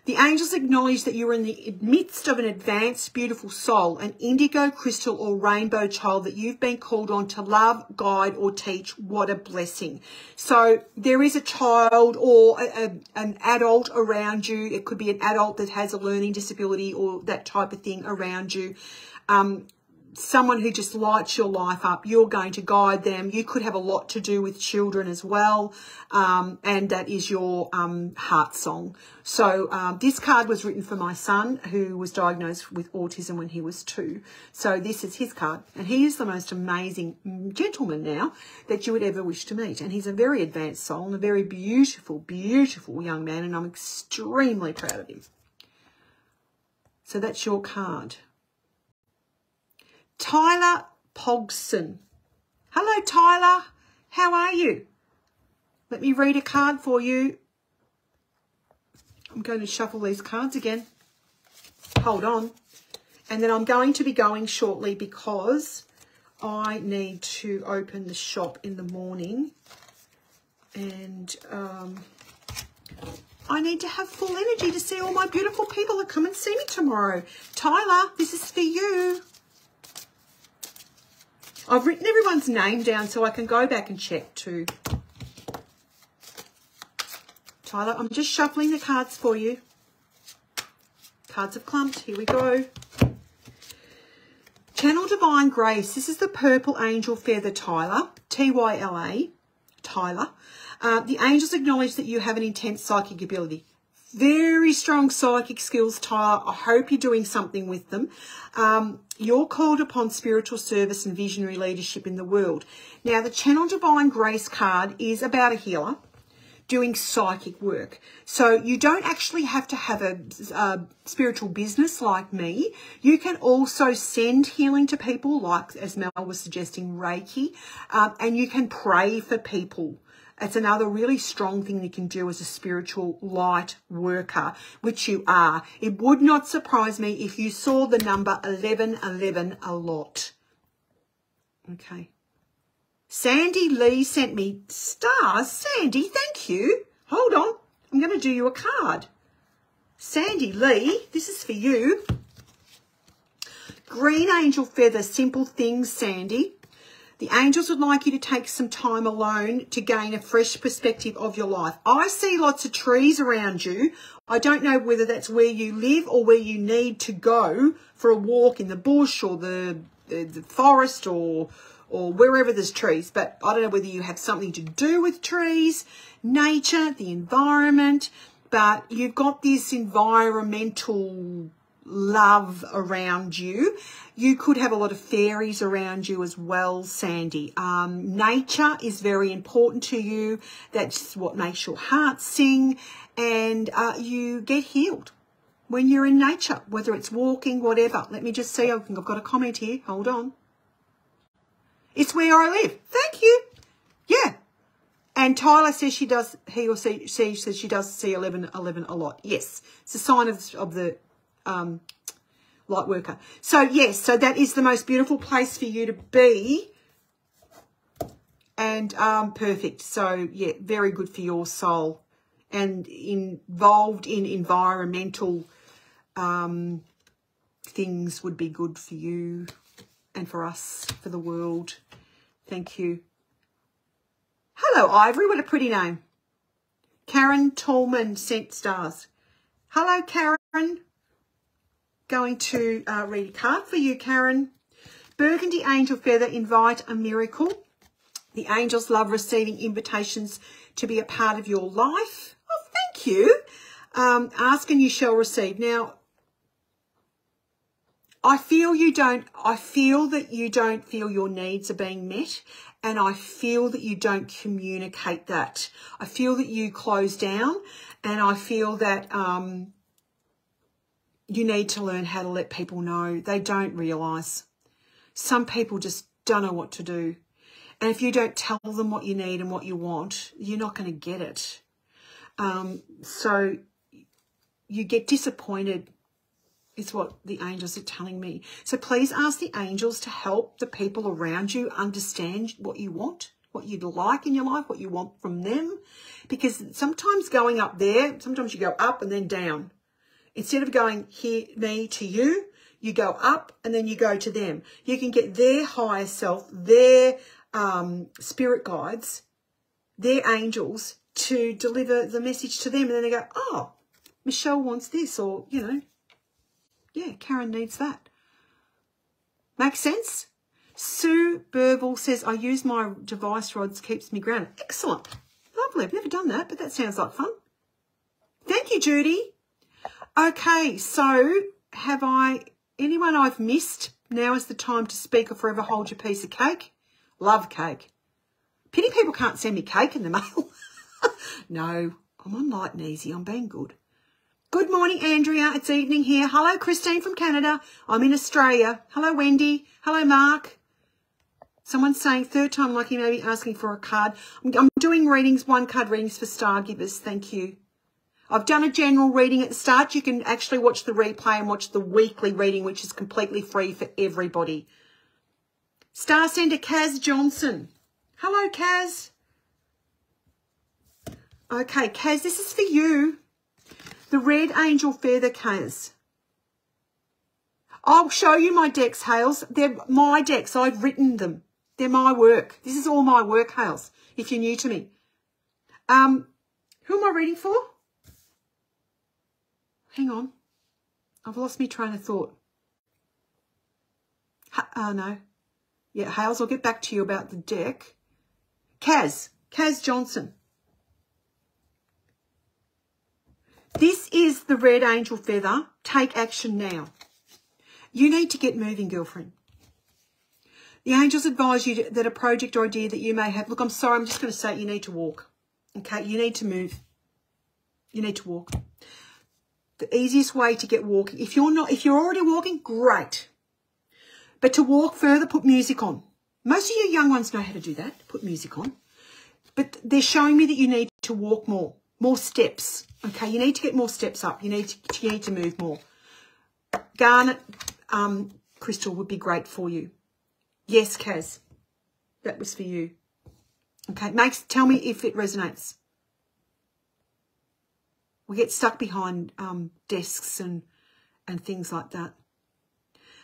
The angels acknowledge that you are in the midst of an advanced, beautiful soul, an indigo, crystal, or rainbow child that you've been called on to love, guide, or teach. What a blessing. So there is a child or an adult around you. It could be an adult that has a learning disability or that type of thing around you. Someone who just lights your life up. You're going to guide them. You could have a lot to do with children as well. And that is your heart song. So this card was written for my son who was diagnosed with autism when he was 2. So this is his card. And he is the most amazing gentleman now that you would ever wish to meet. And he's a very advanced soul and a very beautiful, beautiful young man. And I'm extremely proud of him. So that's your card. Tyler Pogson. Hello, Tyler. How are you? Let me read a card for you. I'm going to shuffle these cards again. Hold on. And then I'm going to be going shortly because I need to open the shop in the morning. And I need to have full energy to see all my beautiful people that come and see me tomorrow. Tyler, this is for you. I've written everyone's name down so I can go back and check too. Tyler, I'm just shuffling the cards for you. Cards have clumped. Here we go. Channel Divine Grace. This is the Purple Angel Feather, Tyler. T-Y-L-A. Tyler. The angels acknowledge that you have an intense psychic ability. Very strong psychic skills, Tyler. I hope you're doing something with them. You're called upon spiritual service and visionary leadership in the world. Now, the Channel Divine Grace card is about a healer doing psychic work. So you don't actually have to have a spiritual business like me. You can also send healing to people, like, as Mel was suggesting, Reiki, and you can pray for people. It's another really strong thing you can do as a spiritual light worker, which you are. It would not surprise me if you saw the number 1111 a lot. Okay. Sandy Lee sent me stars. Sandy, thank you. Hold on. I'm going to do you a card. Sandy Lee, this is for you. Green Angel Feather, Simple Things, Sandy. The angels would like you to take some time alone to gain a fresh perspective of your life. I see lots of trees around you. I don't know whether that's where you live or where you need to go for a walk in the bush or the forest or wherever there's trees. But I don't know whether you have something to do with trees, nature, the environment. But you've got this environmental love around you. You could have a lot of fairies around you as well, Sandy. Nature is very important to you. That's what makes your heart sing, and you get healed when you're in nature, whether it's walking, whatever. Let me just see. I think I've got a comment here. Hold on. It's where I live. Thank you. Yeah. And Tyler says he does, he or she says she does see 1111 a lot. Yes. It's a sign of the light worker. So yes, so that is the most beautiful place for you to be. And perfect. So yeah, very good for your soul. And involved in environmental things would be good for you and for us, for the world. Thank you. Hello, Ivory. What a pretty name. Karen Tallman sent stars. Hello, Karen. Going to read a card for you, Karen. Burgundy Angel Feather, invite a miracle. The angels love receiving invitations to be a part of your life. Oh, thank you. Ask and you shall receive. Now, I feel that you don't feel your needs are being met, and I feel that you don't communicate that. I feel that you close down, and I feel that you need to learn how to let people know. They don't realise. Some people just don't know what to do. And if you don't tell them what you need and what you want, you're not going to get it. So you get disappointed, is what the angels are telling me. So please ask the angels to help the people around you understand what you want, what you'd like in your life, what you want from them. Because sometimes going up there, sometimes you go up and then down. Instead of going here, me to you, you go up and then you go to them. You can get their higher self, their spirit guides, their angels to deliver the message to them. And then they go, oh, Michelle wants this, or, you know, yeah, Karen needs that. Makes sense? Sue Burble says, I use my device rods, keeps me grounded. Excellent. Lovely. I've never done that, but that sounds like fun. Thank you, Judy. Okay, so anyone I've missed? Now is the time to speak or forever hold your piece of cake. Love cake. Pity people can't send me cake in the mail. No, I'm on light and easy. I'm being good. Good morning, Andrea. It's evening here. Hello, Christine from Canada. I'm in Australia. Hello, Wendy. Hello, Mark. Someone's saying third time lucky, maybe asking for a card. I'm doing readings, 1-card readings for star givers. Thank you. I've done a general reading at the start. You can actually watch the replay and watch the weekly reading, which is completely free for everybody. Star sender Kaz Johnson. Hello, Kaz. Okay, Kaz, this is for you. The red angel feather, Kaz. I'll show you my decks, Hales. They're my decks. I've written them. They're my work. This is all my work, Hales, if you're new to me. Who am I reading for? Hang on. I've lost my train of thought. No. Yeah, Hales, I'll get back to you about the deck. Kaz Johnson. This is the red angel feather. Take action now. You need to get moving, girlfriend. The angels advise you that a project or idea that you may have... Look, I'm sorry, I'm just going to say you need to walk. Okay, you need to move. You need to walk. The easiest way to get walking... If you're already walking, great. But to walk further, put music on. Most of you young ones know how to do that, put music on. But they're showing me that you need to walk more steps. Okay, you need to get more steps up. You need to move more. Garnet crystal would be great for you. Yes, Kaz, that was for you. Okay, tell me if it resonates. We get stuck behind desks and things like that.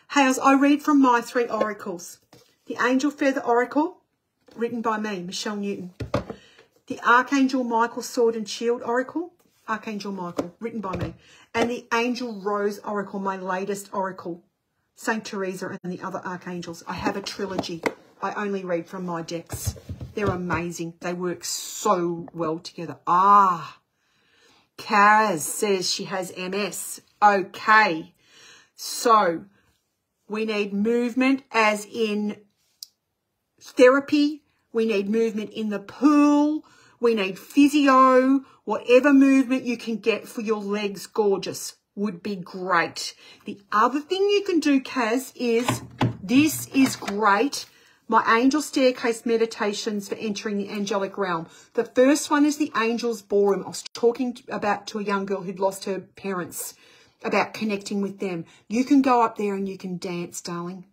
Hales, I read from my 3 oracles. The Angel Feather Oracle, written by me, Michelle Newton. The Archangel Michael Sword and Shield Oracle, Archangel Michael, written by me. And the Angel Rose Oracle, my latest oracle, Saint Teresa and the other archangels. I have a trilogy. I only read from my decks. They're amazing. They work so well together. Kaz says she has MS. Okay. So we need movement as in therapy. We need movement in the pool. We need physio. Whatever movement you can get for your legs, gorgeous, would be great. The other thing you can do, Kaz, is this is great. My angel staircase meditations for entering the angelic realm. The first one is the Angel's Ballroom. I was talking to a young girl who'd lost her parents about connecting with them. You can go up there and you can dance, darling.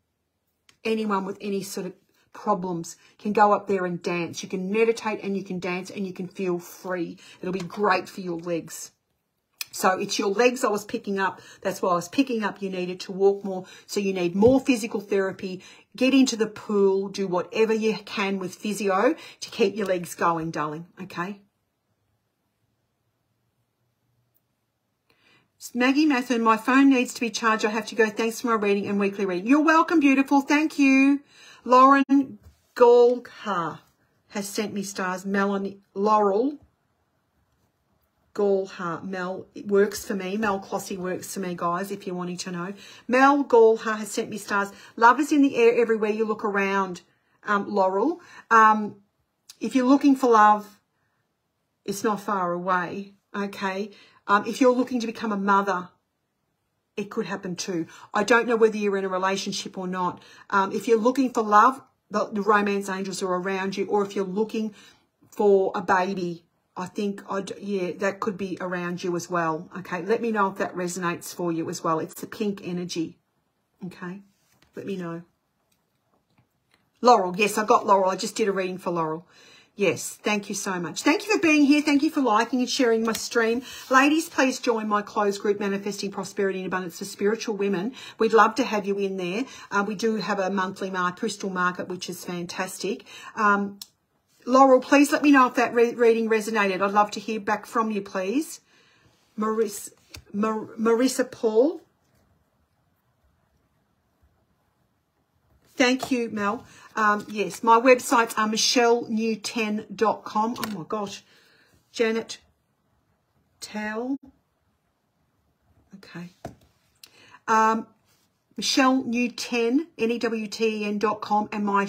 Anyone with any sort of problems can go up there and dance. You can meditate and you can dance and you can feel free. It'll be great for your legs. So it's your legs I was picking up. That's why I was picking up you needed to walk more. So you need more physical therapy. Get into the pool. Do whatever you can with physio to keep your legs going, darling. Okay? Maggie Mathern, my phone needs to be charged. I have to go. Thanks for my reading and weekly reading. You're welcome, beautiful. Thank you. Lauren Golha has sent me stars. Melanie Laurel Golha. Mel, it works for me. Mel Clossy works for me, guys, if you're wanting to know. Mel Golha has sent me stars. Love is in the air everywhere you look around, Laurel. If you're looking for love, it's not far away, okay? If you're looking to become a mother, it could happen too. I don't know whether you're in a relationship or not. If you're looking for love, the romance angels are around you. Or if you're looking for a baby, I think, yeah, that could be around you as well. Okay, let me know if that resonates for you as well. It's the pink energy. Okay, let me know. Laurel, yes, I got Laurel. I just did a reading for Laurel. Yes, thank you so much. Thank you for being here. Thank you for liking and sharing my stream. Ladies, please join my closed group, Manifesting Prosperity and Abundance for Spiritual Women. We'd love to have you in there. We do have a monthly crystal market, which is fantastic. Laurel, please let me know if that reading resonated. I'd love to hear back from you, please. Marissa Paul. Thank you, Mel. Yes, my websites are michellenew10.com. Oh, my gosh. Janet Towell. Okay. michellenew10, NEWTEN.com, and my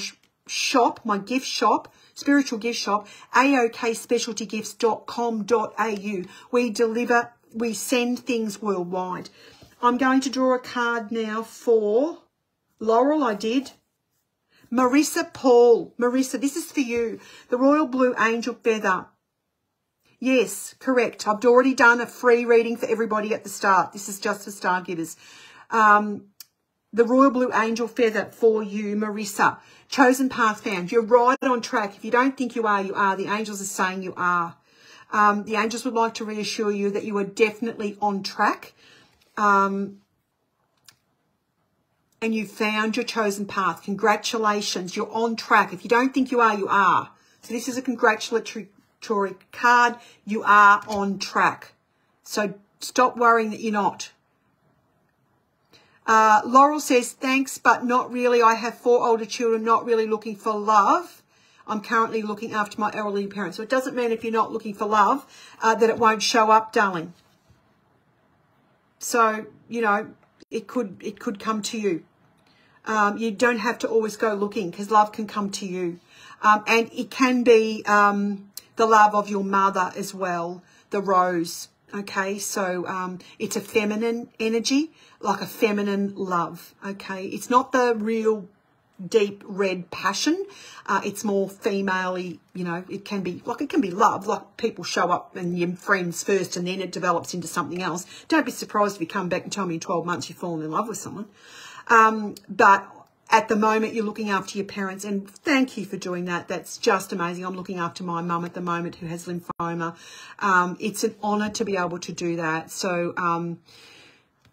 shop, my gift shop, spiritual gift shop, aokspecialtygifts.com.au. We send things worldwide. I'm going to draw a card now for Laurel. I did. Marissa Paul. Marissa, this is for you. The Royal Blue Angel Feather. Yes, correct. I've already done a free reading for everybody at the start. This is just for star givers. The Royal Blue Angel Feather for you, Marissa. Chosen path found. You're right on track. If you don't think you are, you are. The angels are saying you are. The angels would like to reassure you that you are definitely on track. And you found your chosen path. Congratulations, you're on track. If you don't think you are, you are. So this is a congratulatory card. You are on track. So stop worrying that you're not. Laurel says, thanks, but not really. I have 4 older children, not really looking for love. I'm currently looking after my elderly parents. So it doesn't mean if you're not looking for love that it won't show up, darling. So, you know, it could come to you. You don't have to always go looking, because love can come to you. And it can be the love of your mother as well, the rose. Okay, so it's a feminine energy, like a feminine love. Okay, it's not the real deep red passion. It's more female-y, you know. It can be love, like people show up and you're friends first and then it develops into something else. Don't be surprised if you come back and tell me in 12 months you've fallen in love with someone. But at the moment, you're looking after your parents, and thank you for doing that. That's just amazing. I'm looking after my mum at the moment who has lymphoma. It's an honour to be able to do that. So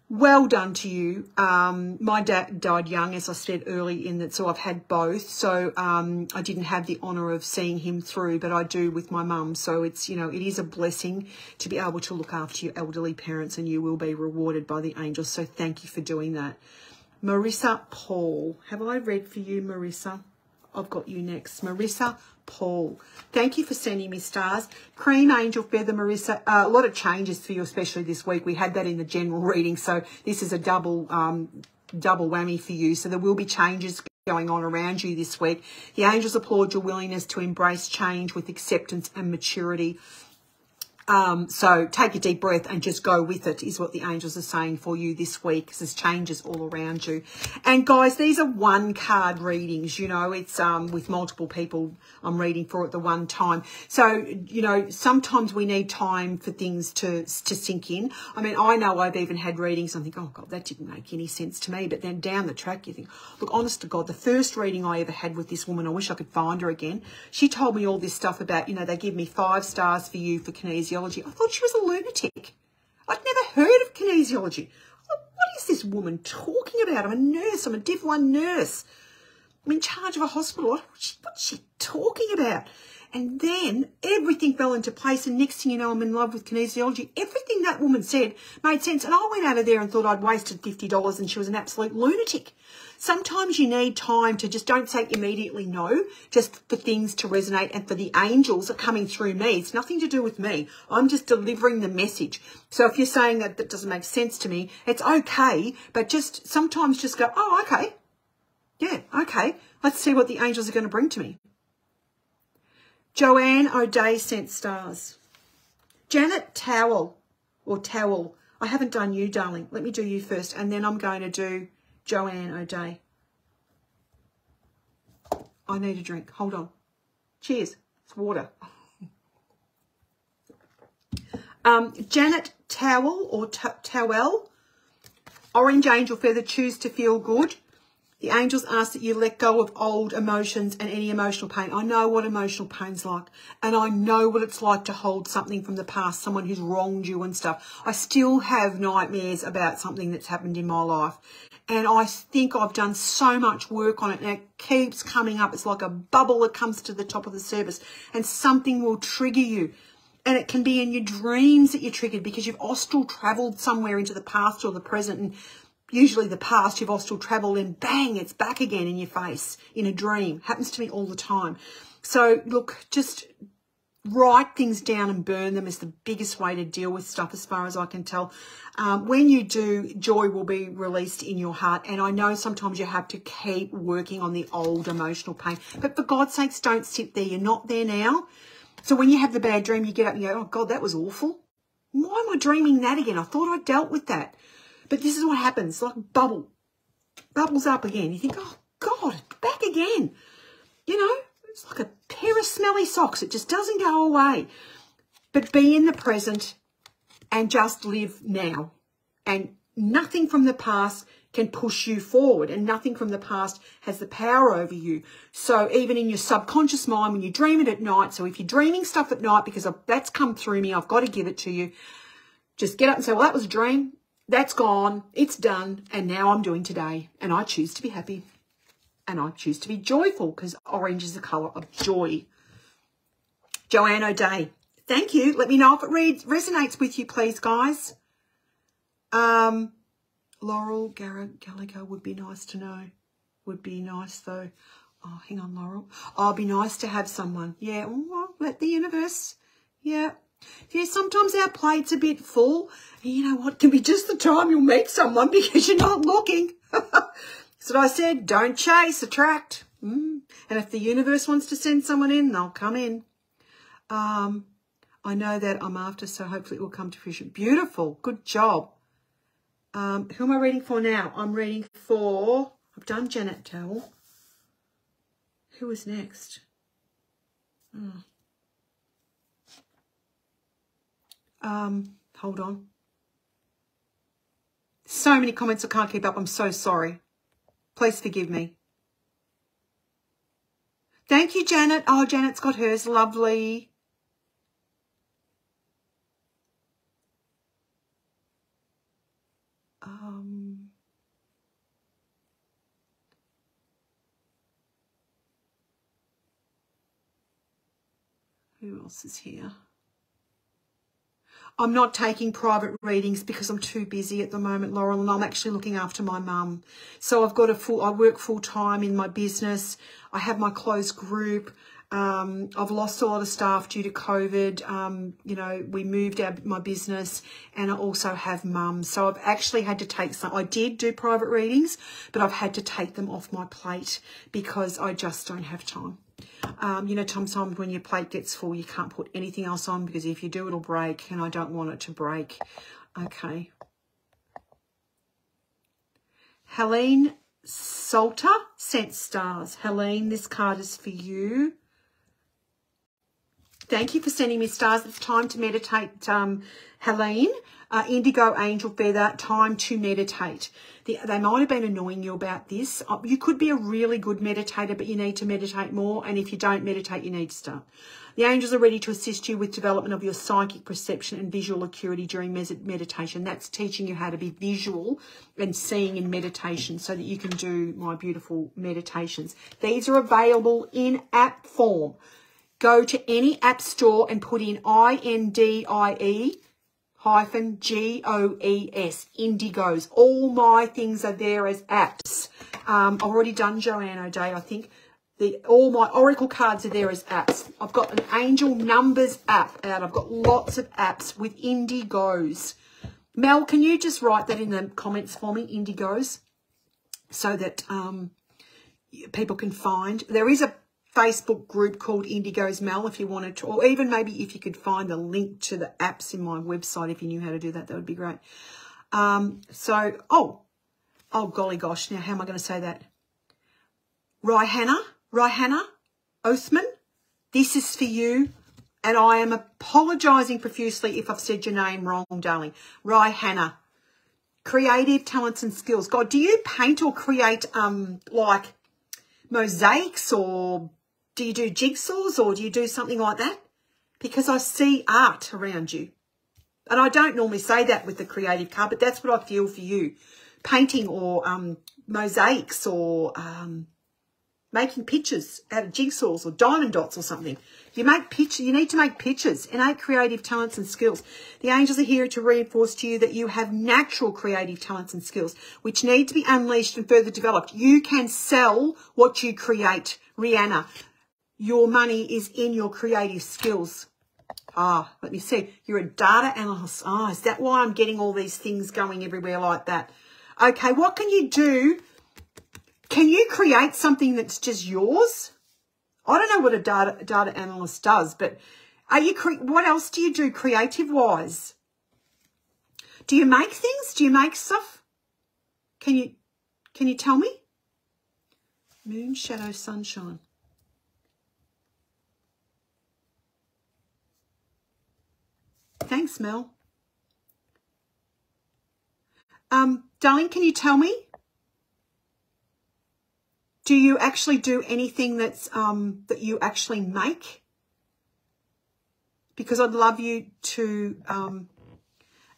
well done to you. My dad died young, as I said early in that, so I've had both. So I didn't have the honour of seeing him through, but I do with my mum. So it's, you know, it is a blessing to be able to look after your elderly parents, and you will be rewarded by the angels. So thank you for doing that. Marissa Paul. Have I read for you, Marissa? I've got you next. Marissa Paul. Thank you for sending me stars. Cream Angel Feather, Marissa. A lot of changes for you, especially this week. We had that in the general reading, so this is a double whammy for you. So there will be changes going on around you this week. The angels applaud your willingness to embrace change with acceptance and maturity. So take a deep breath and just go with it is what the angels are saying for you this week, because there's changes all around you. And guys, these are 1-card readings, you know, it's with multiple people I'm reading for at the one time. So, you know, sometimes we need time for things to sink in. I mean, I know I've even had readings, I think, oh God, that didn't make any sense to me. But then down the track, you think, look, honest to God, the first reading I ever had with this woman, I wish I could find her again. She told me all this stuff about, you know, they give me 5 stars for you for kinesiology. I thought she was a lunatic. I'd never heard of kinesiology. What is this woman talking about? I'm a nurse. I'm a Div 1 nurse. I'm in charge of a hospital. What's she talking about? And then everything fell into place, and next thing you know, I'm in love with kinesiology. Everything that woman said made sense, and I went over there and thought I'd wasted $50 and she was an absolute lunatic. Sometimes you need time to just don't say immediately no, just for things to resonate, and for the angels are coming through me. It's nothing to do with me. I'm just delivering the message. So if you're saying that doesn't make sense to me, it's okay, but just sometimes just go, oh, okay. Yeah, okay. Let's see what the angels are going to bring to me. Joanne O'Day sent stars. Janet Towell, or Towel. I haven't done you, darling. Let me do you first, and then I'm going to do Joanne O'Day. I need a drink. Hold on. Cheers. It's water. Janet Towell, or Towel. Orange Angel Feather, choose to feel good. The angels ask that you let go of old emotions and any emotional pain. I know what emotional pain's like, and I know what it's like to hold something from the past, someone who's wronged you and stuff. I still have nightmares about something that's happened in my life, and I think I've done so much work on it, and it keeps coming up. It's like a bubble that comes to the top of the surface, and something will trigger you. And it can be in your dreams that you're triggered because you've astral travelled somewhere into the past or the present, and usually the past, you've astral travelled, and bang, it's back again in your face in a dream. Happens to me all the time. So look, just write things down and burn them is the biggest way to deal with stuff, as far as I can tell. When you do, joy will be released in your heart. And I know sometimes you have to keep working on the old emotional pain, but for God's sakes, don't sit there. You're not there now. So when you have the bad dream, you get up and you go, oh God, that was awful. Why am I dreaming that again? I thought I dealt with that. But this is what happens, like bubbles up again. You think, oh, God, back again. You know, it's like a pair of smelly socks. It just doesn't go away. But be in the present and just live now. And nothing from the past can push you forward, and nothing from the past has the power over you. So even in your subconscious mind, when you dream it at night, so if you're dreaming stuff at night, because that's come through me, I've got to give it to you, just get up and say, well, that was a dream. That's gone. It's done. And now I'm doing today. And I choose to be happy. And I choose to be joyful, because orange is the colour of joy. Joanne O'Day, thank you. Let me know if it resonates with you, please, guys. Laurel Gallagher would be nice to know. Would be nice, though. Oh, hang on, Laurel. Oh, it'd be nice to have someone. Yeah, well, let the universe. Yeah. Yeah, sometimes our plate's a bit full. And you know what? It can be just the time you'll meet someone because you're not looking. That's what I said. Don't chase, attract. And if the universe wants to send someone in, they'll come in. I know that I'm after, so hopefully it will come to fruition. Beautiful. Good job. Who am I reading for now? I'm reading for, I've done Janet Towell. Who is next? Hold on. So many comments I can't keep up. I'm so sorry. Please forgive me. Thank you, Janet. Oh, Janet's got hers. Lovely. Who else is here? I'm not taking private readings because I'm too busy at the moment, Laurel, and I'm actually looking after my mum. So I work full time in my business. I have my closed group. I've lost a lot of staff due to COVID. You know, we moved my business, and I also have mum. So I've actually had to take some. I did do private readings, but I've had to take them off my plate because I just don't have time. You know, sometimes when your plate gets full, you can't put anything else on, because if you do, it'll break, and I don't want it to break. Okay. Helene Salter sent stars. Helene, this card is for you. Thank you for sending me stars. It's time to meditate, Helene. Indigo Angel Feather, time to meditate. They might have been annoying you about this. You could be a really good meditator, but you need to meditate more. And if you don't meditate, you need to start. The angels are ready to assist you with development of your psychic perception and visual acuity during meditation. That's teaching you how to be visual and seeing in meditation so that you can do my beautiful meditations. These are available in app form. Go to any app store and put in INDIE-GOES, Indigos. All my things are there as apps. I've already done Joanne O'Day, I think. All my Oracle cards are there as apps. I've got an Angel Numbers app out. I've got lots of apps with Indigos. Mel, can you just write that in the comments for me, Indigos, so that people can find. There is a Facebook group called Indigos, Mel, if you wanted to, or even maybe if you could find the link to the apps in my website, if you knew how to do that, that would be great. Oh golly gosh, now how am I going to say that? Raihana Othman, this is for you, and I am apologising profusely if I've said your name wrong, darling. Raihana, creative talents and skills. God, do you paint or create like mosaics, or do you do jigsaws, or do you do something like that? Because I see art around you. And I don't normally say that with the creative card, but that's what I feel for you. Painting or mosaics, or making pictures out of jigsaws or diamond dots or something. You need to make pictures. Innate creative talents and skills. The angels are here to reinforce to you that you have natural creative talents and skills, which need to be unleashed and further developed. You can sell what you create. Rihanna, your money is in your creative skills. Let me see. You're a data analyst. Is that why I'm getting all these things going everywhere like that? Okay, what can you do? Can you create something that's just yours? I don't know what a data analyst does, but what else do you do creative-wise? Do you make things? Do you make stuff? Can you tell me? Moon, shadow, sunshine. Thanks, Mel. Darling, can you tell me? Do you actually do anything that's that you actually make? Because I'd love you to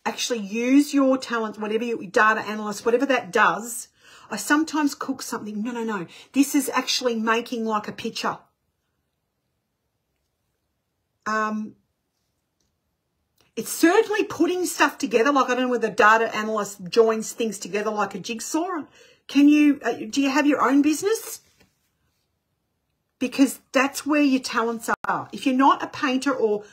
actually use your talent, whatever you, data analyst, whatever that does. I sometimes cook something. No. This is actually making like a picture. It's certainly putting stuff together. Like, I don't know whether the data analyst joins things together like a jigsaw. Can you, do you have your own business? Because that's where your talents are. If you're not a painter, or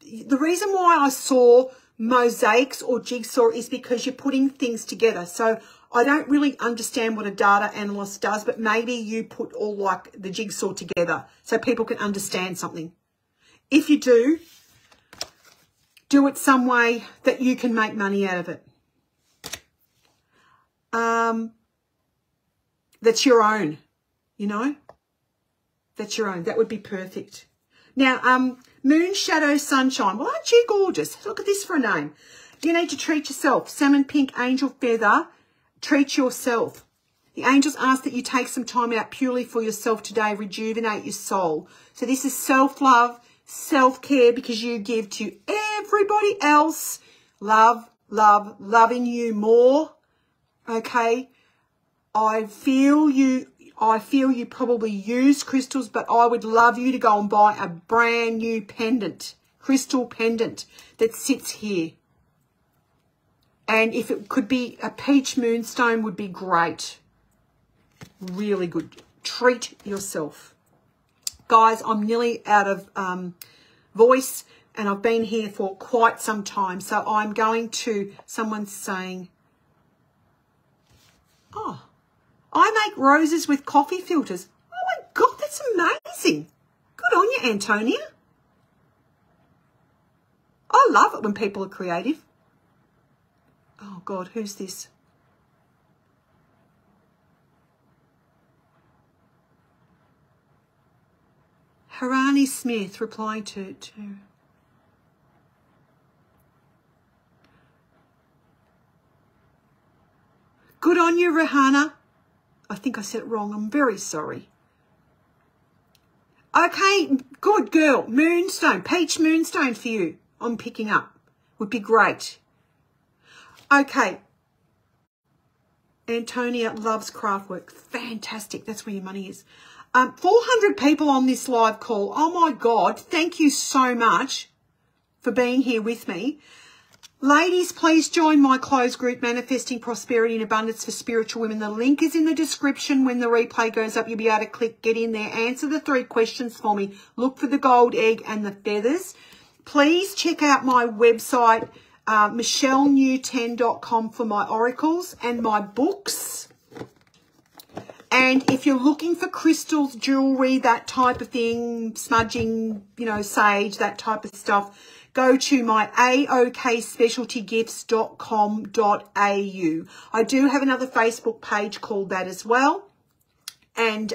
the reason why I saw mosaics or jigsaw is because you're putting things together. So I don't really understand what a data analyst does, but maybe you put all like the jigsaw together so people can understand something. If you do, do it some way that you can make money out of it. That's your own, you know. That's your own. That would be perfect. Now, Moon Shadow Sunshine. Well, aren't you gorgeous? Look at this for a name. You need to treat yourself. Salmon Pink Angel Feather. Treat yourself. The angels ask that you take some time out purely for yourself today. Rejuvenate your soul. So this is self-love, self-care, because you give to everybody else. Loving you more. Okay. I feel you probably use crystals, but I would love you to go and buy a brand new pendant, crystal pendant that sits here. And if it could be a peach moonstone, would be great. Really good. Treat yourself. Guys, I'm nearly out of voice, and I've been here for quite some time. So I'm going to, someone's saying, oh, I make roses with coffee filters. Oh my God, that's amazing. Good on you, Antonia. I love it when people are creative. Oh God, who's this? Harani Smith replying to good on you, Rahana. I think I said it wrong. I'm very sorry. Okay, good girl. Moonstone, peach moonstone for you. I'm picking up. Would be great. Okay. Antonia loves craftwork. Fantastic. That's where your money is. 400 people on this live call. Oh my God. Thank you so much for being here with me. Ladies, please join my closed group, Manifesting Prosperity and Abundance for Spiritual Women. The link is in the description. When the replay goes up, you'll be able to click, get in there, answer the 3 questions for me. Look for the gold egg and the feathers. Please check out my website, michellenewten.com, for my oracles and my books. And if you're looking for crystals, jewelry, that type of thing, smudging, you know, sage, that type of stuff, go to my aokspecialtygifts.com.au. I do have another Facebook page called that as well. And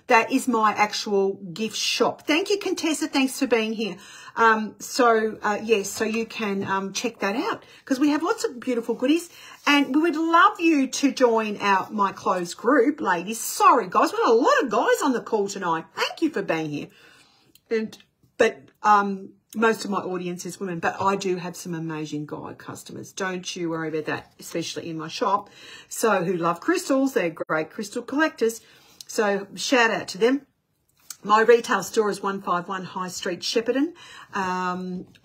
that is my actual gift shop. Thank you, Contessa. Thanks for being here. Yes, so you can check that out, because we have lots of beautiful goodies. And we would love you to join my closed group, ladies. Sorry, guys. We've got a lot of guys on the call tonight. Thank you for being here. But most of my audience is women, but I do have some amazing guy customers. Don't you worry about that, especially in my shop. So who love crystals. They're great crystal collectors. So shout out to them. My retail store is 151 High Street, Shepparton,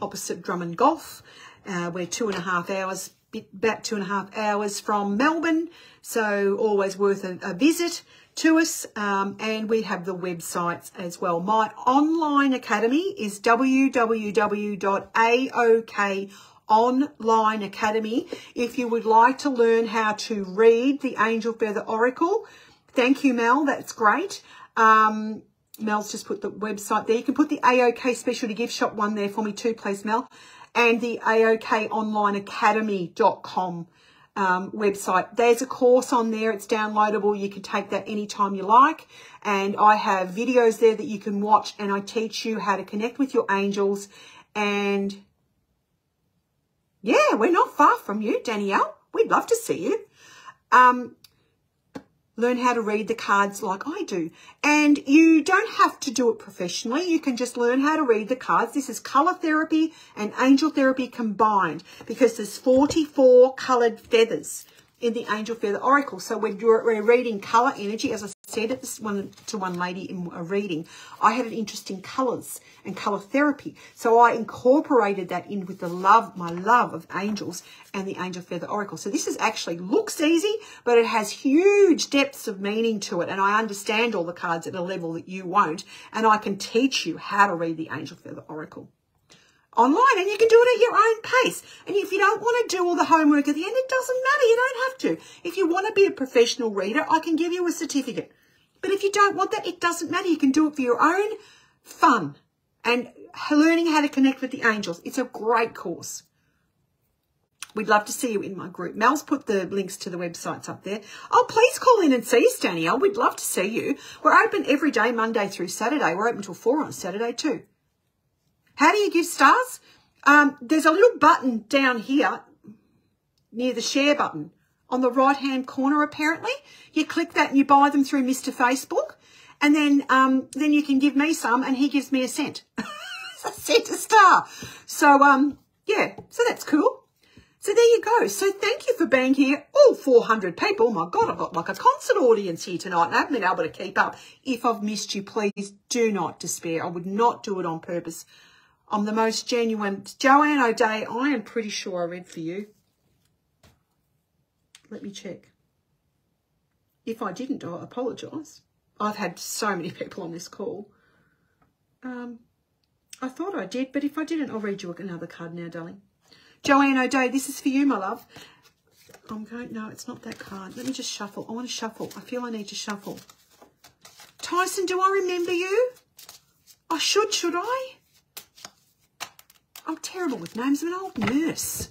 opposite Drummond Golf. We're 2.5 hours, about 2.5 hours from Melbourne. So always worth a visit to us, and we have the websites as well. My online academy is www.aokOnlineacademy. If you would like to learn how to read the Angel Feather Oracle, thank you, Mel. That's great. Mel's just put the website there. You can put the AOK Specialty Gift Shop one there for me too, please, Mel, and the aokonlineacademy.com. website. There's a course on there. It's downloadable. You can take that anytime you like. And I have videos there that you can watch, and I teach you how to connect with your angels. And yeah, we're not far from you, Danielle. We'd love to see you. Learn how to read the cards like I do. And you don't have to do it professionally. You can just learn how to read the cards. This is colour therapy and angel therapy combined, because there's 44 coloured feathers in the Angel Feather Oracle. So when we're reading colour energy, as I said at this one lady in a reading, I had an interest in colours and colour therapy. So I incorporated that in with the my love of angels and the Angel Feather Oracle. So this is actually looks easy, but it has huge depths of meaning to it. And I understand all the cards at a level that you won't. And I can teach you how to read the Angel Feather Oracle online, and you can do it at your own pace. And if you don't want to do all the homework at the end, it doesn't matter. You don't have to. If you want to be a professional reader, I can give you a certificate. But if you don't want that, it doesn't matter. You can do it for your own fun and learning how to connect with the angels. It's a great course. We'd love to see you in my group. Mel's put the links to the websites up there. Oh, please call in and see us, Danielle. We'd love to see you. We're open every day, Monday through Saturday. We're open till 4 on Saturday too. How do you give stars? There's a little button down here near the share button on the right-hand corner, apparently. You click that and you buy them through Mr. Facebook. And then you can give me some and he gives me a cent. A cent a star. So, yeah, so that's cool. So there you go. So thank you for being here. All 400 people. Oh, my God, I've got like a concert audience here tonight and I haven't been able to keep up. If I've missed you, please do not despair. I would not do it on purpose. I'm the most genuine. Joanne O'Day, I am pretty sure I read for you. Let me check. If I didn't, I apologise. I've had so many people on this call. I thought I did, but if I didn't, I'll read you another card now, darling. Joanne O'Day, this is for you, my love. No, it's not that card. Let me just shuffle. I want to shuffle. I feel I need to shuffle. Tyson, do I remember you? I should I? I'm terrible with names. I'm an old nurse.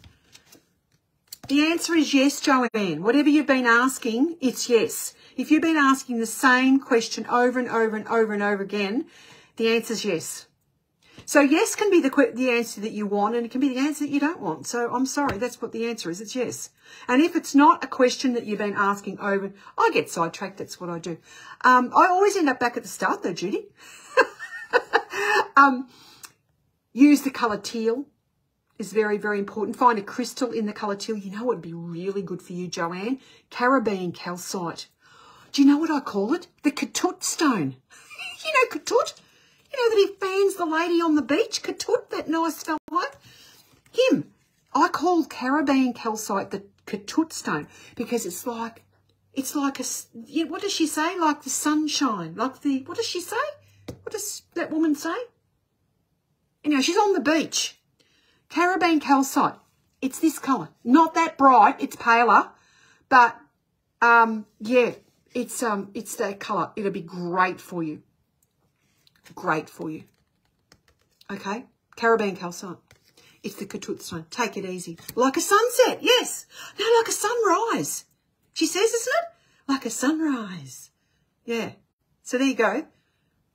The answer is yes, Joanne. Whatever you've been asking, it's yes. If you've been asking the same question over and over and over and over again, the answer is yes. So yes can be the answer that you want, and it can be the answer that you don't want. So I'm sorry, that's what the answer is. It's yes. And if it's not a question that you've been asking over, I get sidetracked. That's what I do. I always end up back at the start though, Judy. Use the colour teal is very, very important. Find a crystal in the colour teal. You know what would be really good for you, Joanne? Caribbean calcite. Do you know what I call it? The Ketut stone. You know Ketut? You know that he fans the lady on the beach? Ketut, that nice fella. Him. I call Caribbean calcite the Ketut stone because it's like a, what does she say? Like the sunshine. Like the, what does she say? What does that woman say? You know, she's on the beach. Caribbean calcite. It's this colour. Not that bright. It's paler. But, yeah, it's that colour. It'll be great for you. Great for you. Okay? Caribbean calcite. It's the Ketut stone. Take it easy. Like a sunset. Yes. No, like a sunrise. She says, isn't it? Like a sunrise. Yeah. So there you go.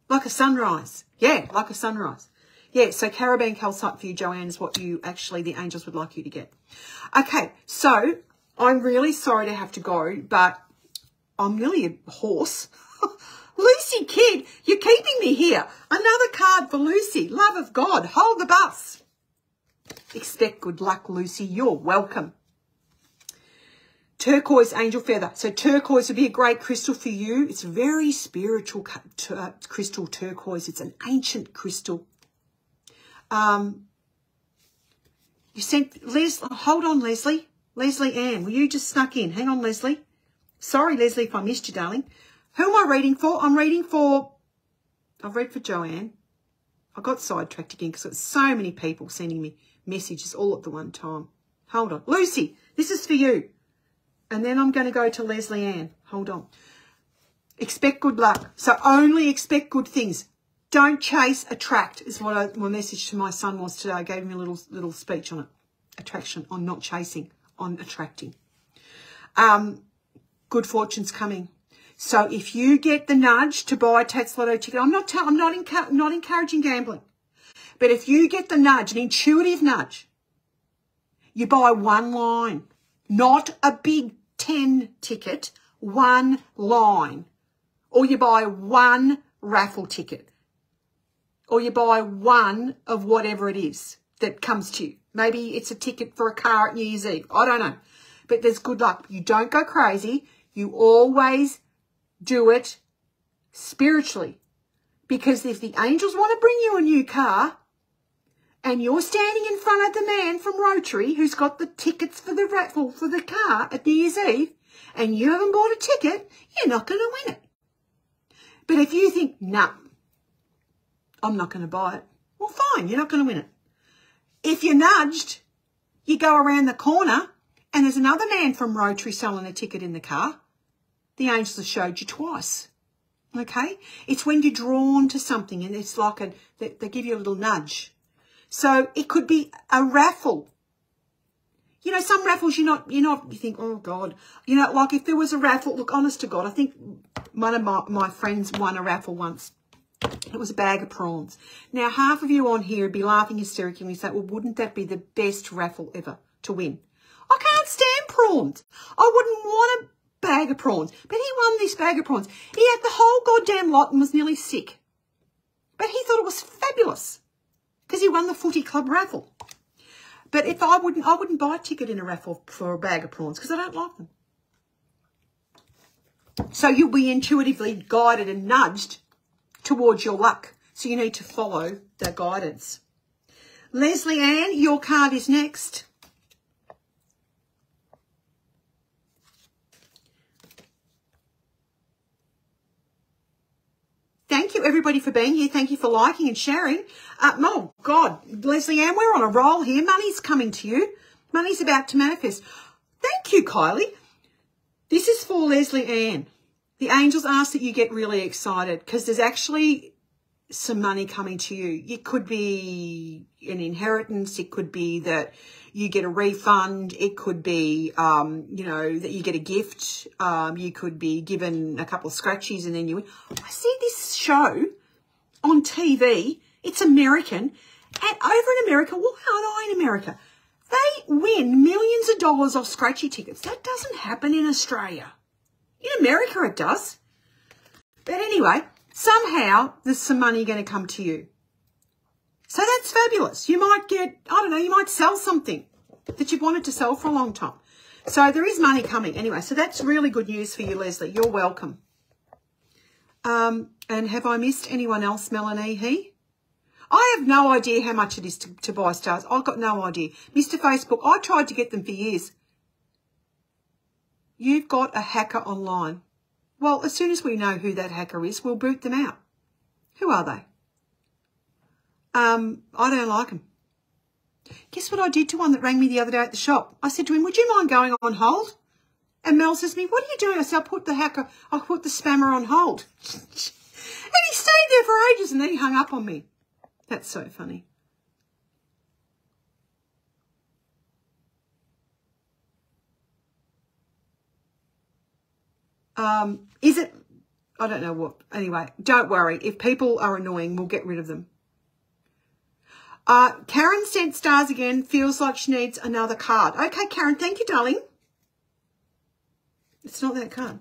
Like a sunrise. Yeah, like a sunrise. Yeah, so Caribbean calcite for you, Joanne, is what you actually, the angels would like you to get. Okay, so I'm really sorry to have to go, but I'm nearly a horse. Lucy Kidd, you're keeping me here. Another card for Lucy. Love of God, hold the bus. Expect good luck, Lucy. You're welcome. Turquoise angel feather. So turquoise would be a great crystal for you. It's a very spiritual crystal, turquoise. It's an ancient crystal. You sent Leslie. Hold on, Leslie. Leslie Ann, you just snuck in. Hang on, Leslie. Sorry, Leslie, if I missed you, darling. Who am I reading for? I've read for Joanne. I got sidetracked again because there's so many people sending me messages all at the one time. Hold on. Lucy, this is for you. And then I'm going to go to Leslie Ann. Hold on. Expect good luck. So only expect good things. Don't chase, attract is what my message to my son was today. I gave him a little speech on it. Attraction, on not chasing, on attracting. Good fortune's coming. So if you get the nudge to buy a Tats Lotto ticket, I'm not encouraging gambling. But if you get the nudge, an intuitive nudge, you buy one line, not a big 10 ticket, one line, or you buy one raffle ticket, or you buy one of whatever it is that comes to you. Maybe it's a ticket for a car at New Year's Eve. I don't know. But there's good luck. You don't go crazy. You always do it spiritually. Because if the angels want to bring you a new car and you're standing in front of the man from Rotary who's got the tickets for the raffle for the car at New Year's Eve and you haven't bought a ticket, you're not going to win it. But if you think, nah, I'm not going to buy it, well, fine, you're not going to win it. If you're nudged, you go around the corner and there's another man from Rotary selling a ticket in the car, the angels have showed you twice. Okay? It's when you're drawn to something and it's like they give you a little nudge. So it could be a raffle. You know, some raffles you think, oh God. You know, like if there was a raffle, look, honest to God, I think one of my friends won a raffle once. It was a bag of prawns. Now, half of you on here would be laughing hysterically and say, well, wouldn't that be the best raffle ever to win? I can't stand prawns. I wouldn't want a bag of prawns. But he won this bag of prawns. He had the whole goddamn lot and was nearly sick. But he thought it was fabulous because he won the footy club raffle. But if I wouldn't buy a ticket in a raffle for a bag of prawns because I don't like them. So you'll be intuitively guided and nudged towards your luck. So you need to follow the guidance. Leslie Ann, your card is next. Thank you, everybody, for being here. Thank you for liking and sharing. Oh, God, Leslie Ann, we're on a roll here. Money's coming to you. Money's about to manifest. Thank you, Kylie. This is for Leslie Ann. The angels ask that you get really excited because there's actually some money coming to you. It could be an inheritance. It could be that you get a refund. It could be, you know, that you get a gift. You could be given a couple of scratchies and then you win. I see this show on TV. It's American. And over in America, well, how am I in America? They win millions of dollars off scratchy tickets. That doesn't happen in Australia. In America, it does. But anyway, somehow there's some money going to come to you. So that's fabulous. You might get, I don't know, you might sell something that you've wanted to sell for a long time. So there is money coming. Anyway, so that's really good news for you, Leslie. You're welcome. And have I missed anyone else, Melanie? I have no idea how much it is to buy stars. I've got no idea. Mr. Facebook, I tried to get them for years. You've got a hacker online. Well, as soon as we know who that hacker is, we'll boot them out. Who are they? I don't like them. Guess what I did to one that rang me the other day at the shop? I said to him, would you mind going on hold? And Mel says to me, what are you doing? I said, I put the spammer on hold. And he stayed there for ages and then he hung up on me. That's so funny. Is it? I don't know what. Anyway, don't worry. If people are annoying, we'll get rid of them. Karen sent stars again. Feels like she needs another card. Okay, Karen. Thank you, darling. It's not that card.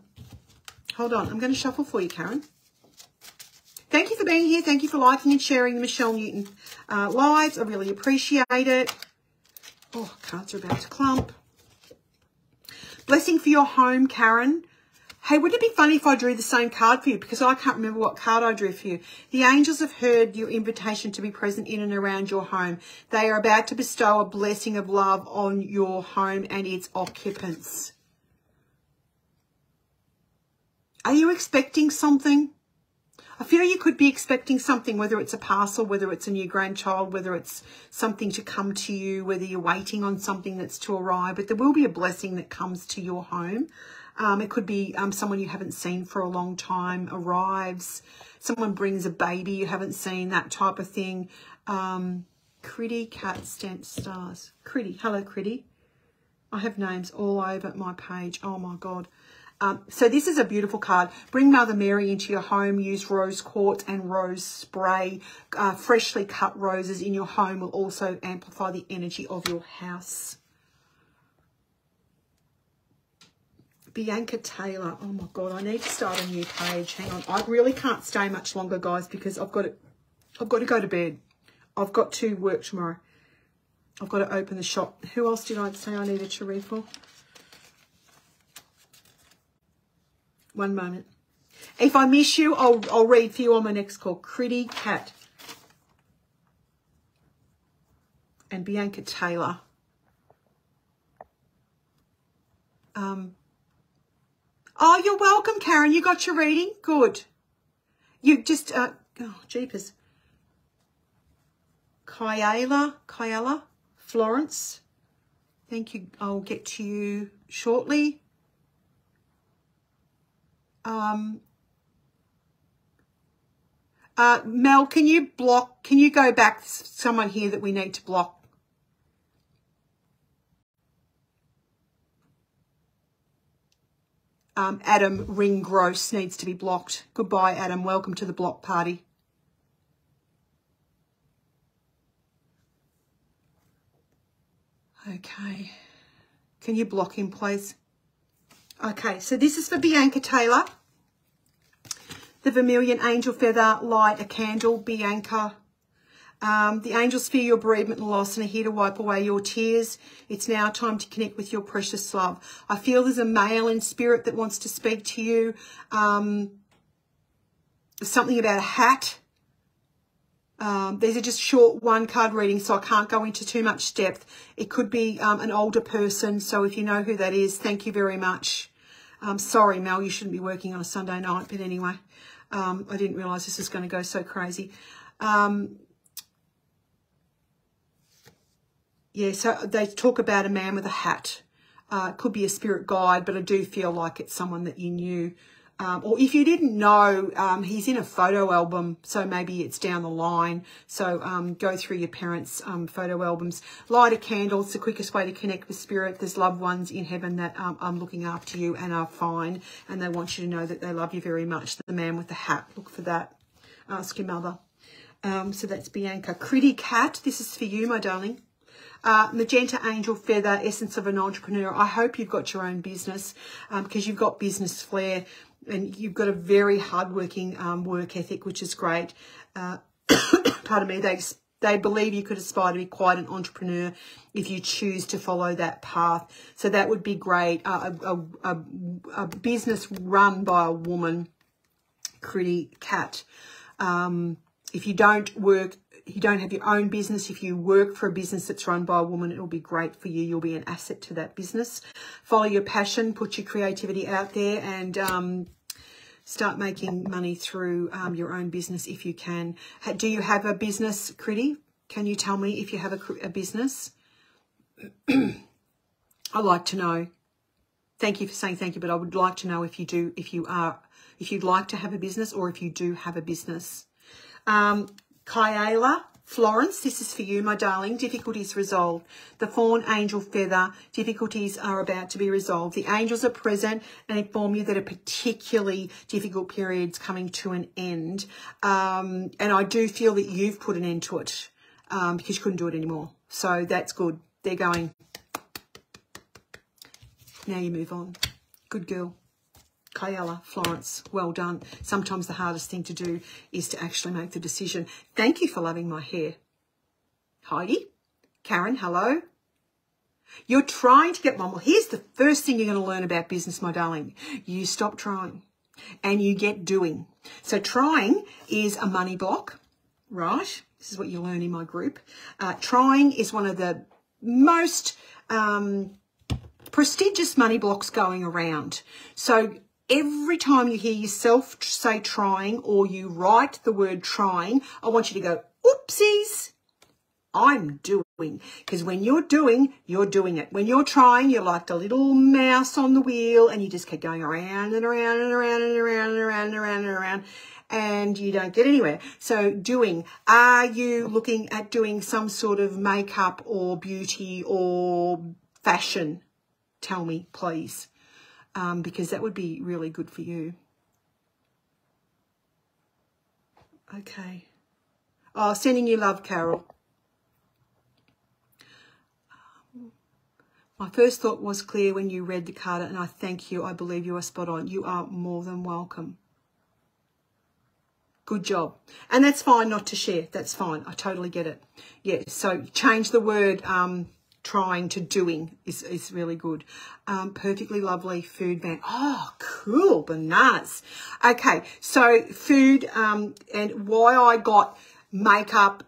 Hold on. I'm going to shuffle for you, Karen. Thank you for being here. Thank you for liking and sharing the Michelle Newton lives. I really appreciate it. Oh, cards are about to clump. Blessing for your home, Karen. Hey, wouldn't it be funny if I drew the same card for you? Because I can't remember what card I drew for you. The angels have heard your invitation to be present in and around your home. They are about to bestow a blessing of love on your home and its occupants. Are you expecting something? I feel you could be expecting something, whether it's a parcel, whether it's a new grandchild, whether it's something to come to you, whether you're waiting on something that's to arrive. But there will be a blessing that comes to your home. It could be someone you haven't seen for a long time arrives. Someone brings a baby you haven't seen, that type of thing. Critty, cat, stent, stars. Critty. Hello, Critty. I have names all over my page. Oh, my God. So this is a beautiful card. Bring Mother Mary into your home. Use rose quartz and rose spray. Freshly cut roses in your home will also amplify the energy of your house. Bianca Taylor. Oh my God, I need to start a new page. Hang on. I really can't stay much longer, guys, because I've got to go to bed. I've got to work tomorrow. I've got to open the shop. Who else did I say I needed to read for? One moment. If I miss you, I'll read for you on my next call. Critty Cat and Bianca Taylor. Oh, you're welcome, Karen. You got your reading? Good. You just, oh, jeepers. Kyla, Florence. Thank you. I'll get to you shortly. Mel, can you go back? Someone here that we need to block. Adam Ringgross needs to be blocked. Goodbye, Adam. Welcome to the block party. Okay. Can you block him, please? Okay, so this is for Bianca Taylor. The Vermilion Angel Feather, light a candle, Bianca. The angels fear your bereavement and loss and are here to wipe away your tears. It's now time to connect with your precious love. I feel there's a male in spirit that wants to speak to you. Something about a hat. These are just short one-card readings, so I can't go into too much depth. It could be an older person, so if you know who that is, thank you very much. Sorry, Mel, you shouldn't be working on a Sunday night, but anyway, I didn't realise this was going to go so crazy. Yeah, so they talk about a man with a hat. It could be a spirit guide, but I do feel like it's someone that you knew. Or if you didn't know, he's in a photo album, so maybe it's down the line. So go through your parents' photo albums. Light a candle. It's the quickest way to connect with spirit. There's loved ones in heaven that are looking after you and are fine, and they want you to know that they love you very much. The man with the hat. Look for that. Ask your mother. So that's Bianca. Critty Cat. This is for you, my darling. Magenta Angel Feather, Essence of an Entrepreneur. I hope you've got your own business because you've got business flair and you've got a very hardworking work ethic, which is great. Pardon me. They believe you could aspire to be quite an entrepreneur if you choose to follow that path. So that would be great. A business run by a woman, Critty Cat. If you don't have your own business, if you work for a business that's run by a woman, it'll be great for you. You'll be an asset to that business. Follow your passion, put your creativity out there, and start making money through your own business if you can. Do you have a business, Critty? Can you tell me if you have a business? I'd like to know. Thank you for saying thank you, but I would like to know if you do, if you'd like to have a business or if you do have a business. Kyla, Florence, this is for you, my darling. Difficulties resolved. The Fawn Angel Feather, difficulties are about to be resolved. The angels are present and inform you that a particularly difficult period's coming to an end. And I do feel that you've put an end to it because you couldn't do it anymore. So that's good. They're going. Now you move on. Good girl. Kyla, Florence, well done. Sometimes the hardest thing to do is to actually make the decision. Thank you for loving my hair. Heidi, Karen, hello. You're trying to get one. Well, here's the first thing you're going to learn about business, my darling. You stop trying and you get doing. So trying is a money block, right? This is what you learn in my group. Trying is one of the most prestigious money blocks going around. So every time you hear yourself say trying or you write the word trying, I want you to go, oopsies, I'm doing. Because when you're doing it. When you're trying, you're like the little mouse on the wheel and you just keep going around and around and around and around and around and around and around and you don't get anywhere. So doing, are you looking at doing some sort of makeup or beauty or fashion? Tell me, please. Because that would be really good for you. Okay. Oh, sending you love, Carol. My first thought was clear when you read the card, and I thank you. I believe you are spot on. You are more than welcome. Good job. And that's fine not to share. That's fine. I totally get it. Yeah, so change the word trying to doing is really good. Perfectly lovely food van. Oh, cool. Bananas. Okay, so food and why I got makeup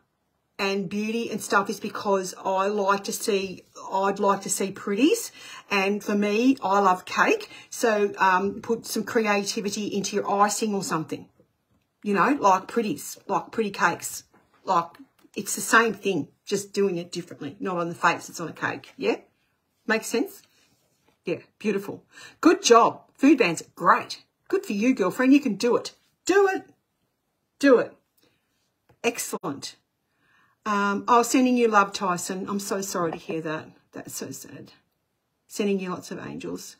and beauty and stuff is because I'd like to see pretties, and for me, I love cake. So put some creativity into your icing or something, you know, like pretties, like pretty cakes. Like it's the same thing, just doing it differently, not on the face, it's on a cake. Yeah, makes sense? Yeah, beautiful. Good job. Food vans are great. Good for you, girlfriend. You can do it. Do it. Do it. Excellent. Oh, sending you love, Tyson. I'm so sorry to hear that. That's so sad. Sending you lots of angels.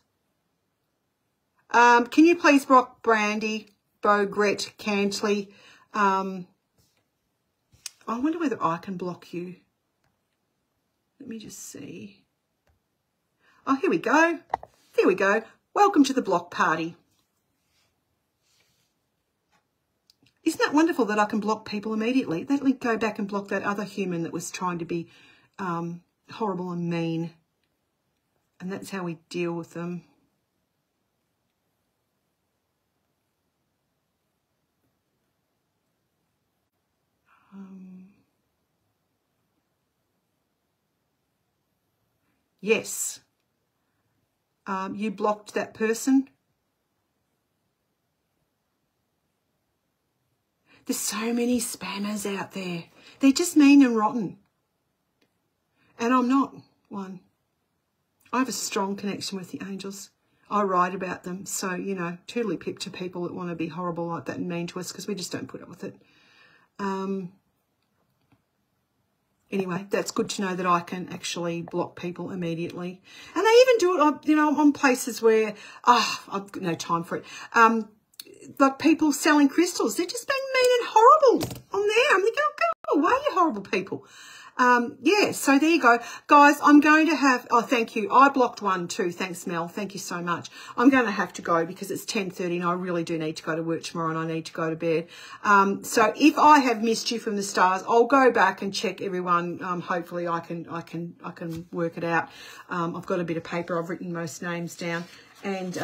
Can you please block Brandy, Bogret, Cantley? I wonder whether I can block you. Let me just see. Oh, here we go. Here we go. Welcome to the block party. Isn't that wonderful that I can block people immediately? Let me go back and block that other human that was trying to be horrible and mean. And that's how we deal with them. Yes. You blocked that person. There's so many spammers out there. They're just mean and rotten. And I'm not one. I have a strong connection with the angels. I write about them. So, you know, toodly pip to people that want to be horrible like that and mean to us, because we just don't put up with it. Anyway, that's good to know that I can actually block people immediately. And I even do it, you know, on places where, I've got no time for it. Like people selling crystals, they're just being mean and horrible on there. I'm thinking, go away, you horrible people. Yeah, so there you go. Guys, I'm going to have, oh, thank you. I blocked one too. Thanks, Mel. Thank you so much. I'm going to have to go because it's 10:30 and I really do need to go to work tomorrow and I need to go to bed. So if I have missed you from the stars, I'll go back and check everyone. Hopefully I can work it out. I've got a bit of paper. I've written most names down. And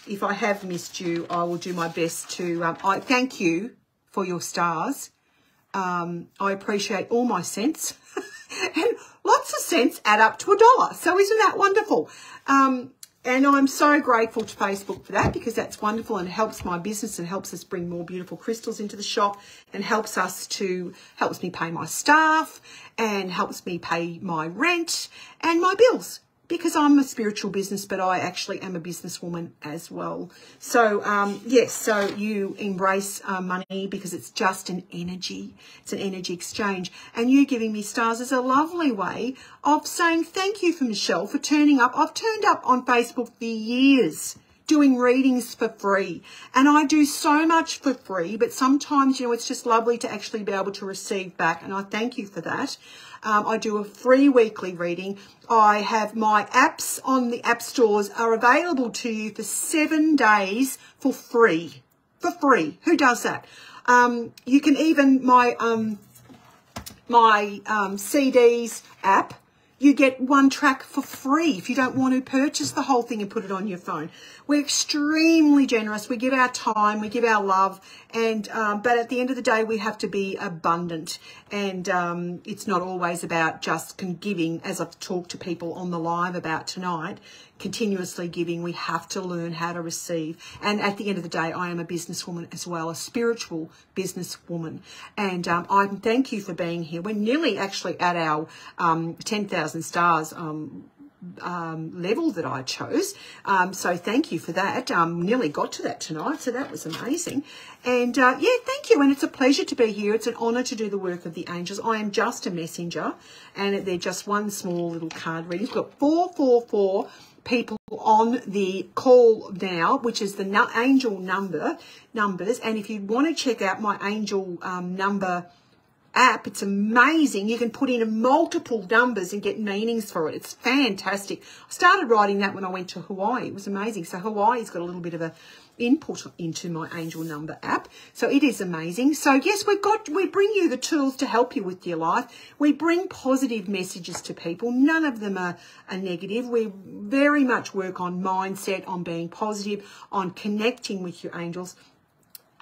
if I have missed you, I will do my best to, I thank you for your stars. I appreciate all my cents. And lots of cents add up to $1. So isn't that wonderful? And I'm so grateful to Facebook for that, because that's wonderful and helps my business and helps us bring more beautiful crystals into the shop and helps me pay my staff and helps me pay my rent and my bills. Because I'm a spiritual business, but I actually am a businesswoman as well. So, yes, so you embrace money because it's just an energy. It's an energy exchange. And you giving me stars is a lovely way of saying thank you for Michelle for turning up. I've turned up on Facebook for years doing readings for free. And I do so much for free, but sometimes, you know, it's just lovely to actually be able to receive back. And I thank you for that. I do a free weekly reading. I have my apps on the app stores are available to you for 7 days for free. For free. Who does that? You can even, my CDs app, you get 1 track for free if you don't want to purchase the whole thing and put it on your phone. We're extremely generous. We give our time, we give our love, and but at the end of the day, we have to be abundant. And it's not always about just giving, as I've talked to people on the live about tonight, continuously giving. We have to learn how to receive. And at the end of the day, I am a businesswoman as well, a spiritual businesswoman. And I thank you for being here. We're nearly actually at our 10,000 stars level that I chose. So thank you for that. Nearly got to that tonight, so that was amazing. And yeah, thank you. And it's a pleasure to be here. It's an honor to do the work of the angels. I am just a messenger, and they're just one small little card reading. We've got 444 people on the call now, which is the angel numbers. And if you want to check out my angel number app. It's amazing. You can put in multiple numbers and get meanings for it. It's fantastic. I started writing that when I went to Hawaii. It was amazing. So Hawaii's got a little bit of a input into my angel number app. So it is amazing. So yes, we bring you the tools to help you with your life. We bring positive messages to people. None of them are negative. We very much work on mindset, on being positive, on connecting with your angels.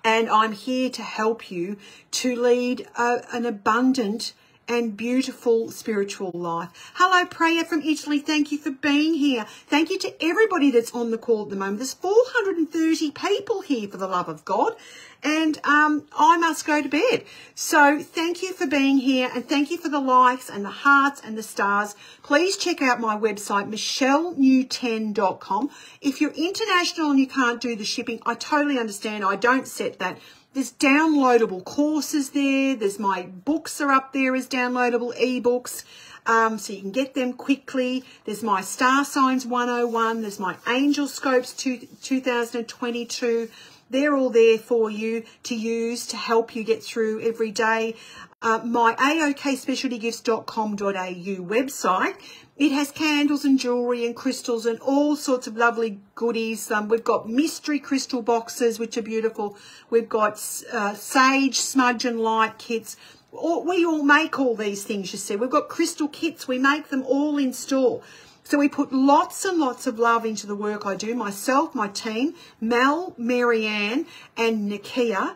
And I'm here to help you to lead an abundant and beautiful spiritual life. Hello, Prayer from Italy. Thank you for being here. Thank you to everybody that's on the call at the moment. There's 430 people here, for the love of God. And I must go to bed. So thank you for being here, and thank you for the likes and the hearts and the stars. Please check out my website, michellenewten.com. If you're international and you can't do the shipping, I totally understand. I don't set that. There's downloadable courses there. There's my books are up there as downloadable ebooks. So you can get them quickly. There's my Star Signs 101. There's my Angel Scopes 2022. They're all there for you to use to help you get through every day. My aokspecialtygifts.com.au website, it has candles and jewellery and crystals and all sorts of lovely goodies. We've got mystery crystal boxes, which are beautiful. We've got sage, smudge and light kits. We all make all these things, you see. We've got crystal kits. We make them all in store. So we put lots and lots of love into the work I do. Myself, my team, Mel, Marianne and Nakia,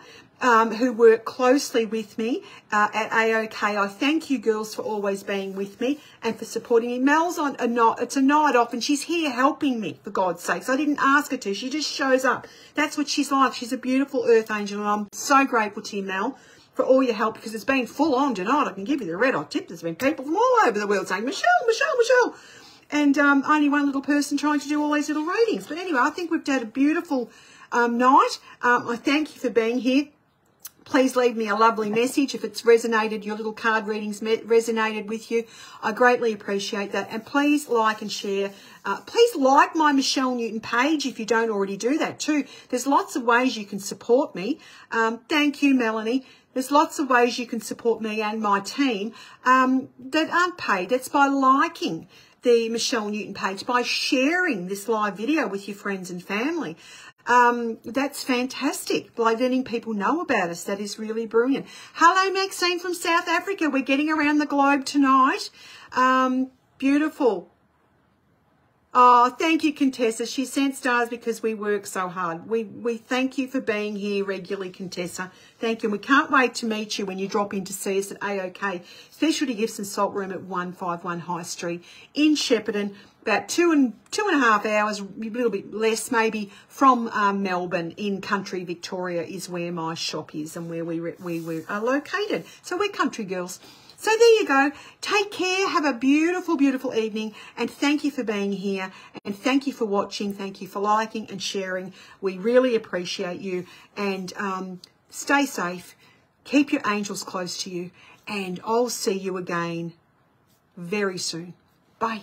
who work closely with me at AOK. I thank you girls for always being with me and for supporting me. Mel's on it's a night off and she's here helping me, for God's sakes. I didn't ask her to. She just shows up. That's what she's like. She's a beautiful earth angel, and I'm so grateful to you, Mel, for all your help, because it's been full on tonight. I can give you the red hot tip. There's been people from all over the world saying, Michelle, Michelle, Michelle. And only one little person trying to do all these little readings. But anyway, I think we've had a beautiful night. I thank you for being here. Please leave me a lovely message if it's resonated, your little card readings resonated with you. I greatly appreciate that. And please like and share. Please like my Michelle Newton page if you don't already do that too. There's lots of ways you can support me. Thank you, Melanie. There's lots of ways you can support me and my team that aren't paid. That's by liking the Michelle Newton page, by sharing this live video with your friends and family. That's fantastic. By letting people know about us, that is really brilliant. Hello, Maxine from South Africa. We're getting around the globe tonight. Beautiful. Oh, thank you, Contessa. She sent stars because we work so hard. We thank you for being here regularly, Contessa. Thank you. And we can't wait to meet you when you drop in to see us at AOK Specialty Gifts and Salt Room at 151 High Street in Shepparton. About two and a half hours, a little bit less maybe, from Melbourne in country Victoria is where my shop is and where we are located. So we're country girls. So there you go. Take care. Have a beautiful, beautiful evening. And thank you for being here. And thank you for watching. Thank you for liking and sharing. We really appreciate you. And stay safe. Keep your angels close to you. And I'll see you again very soon. Bye.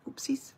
Oopsies.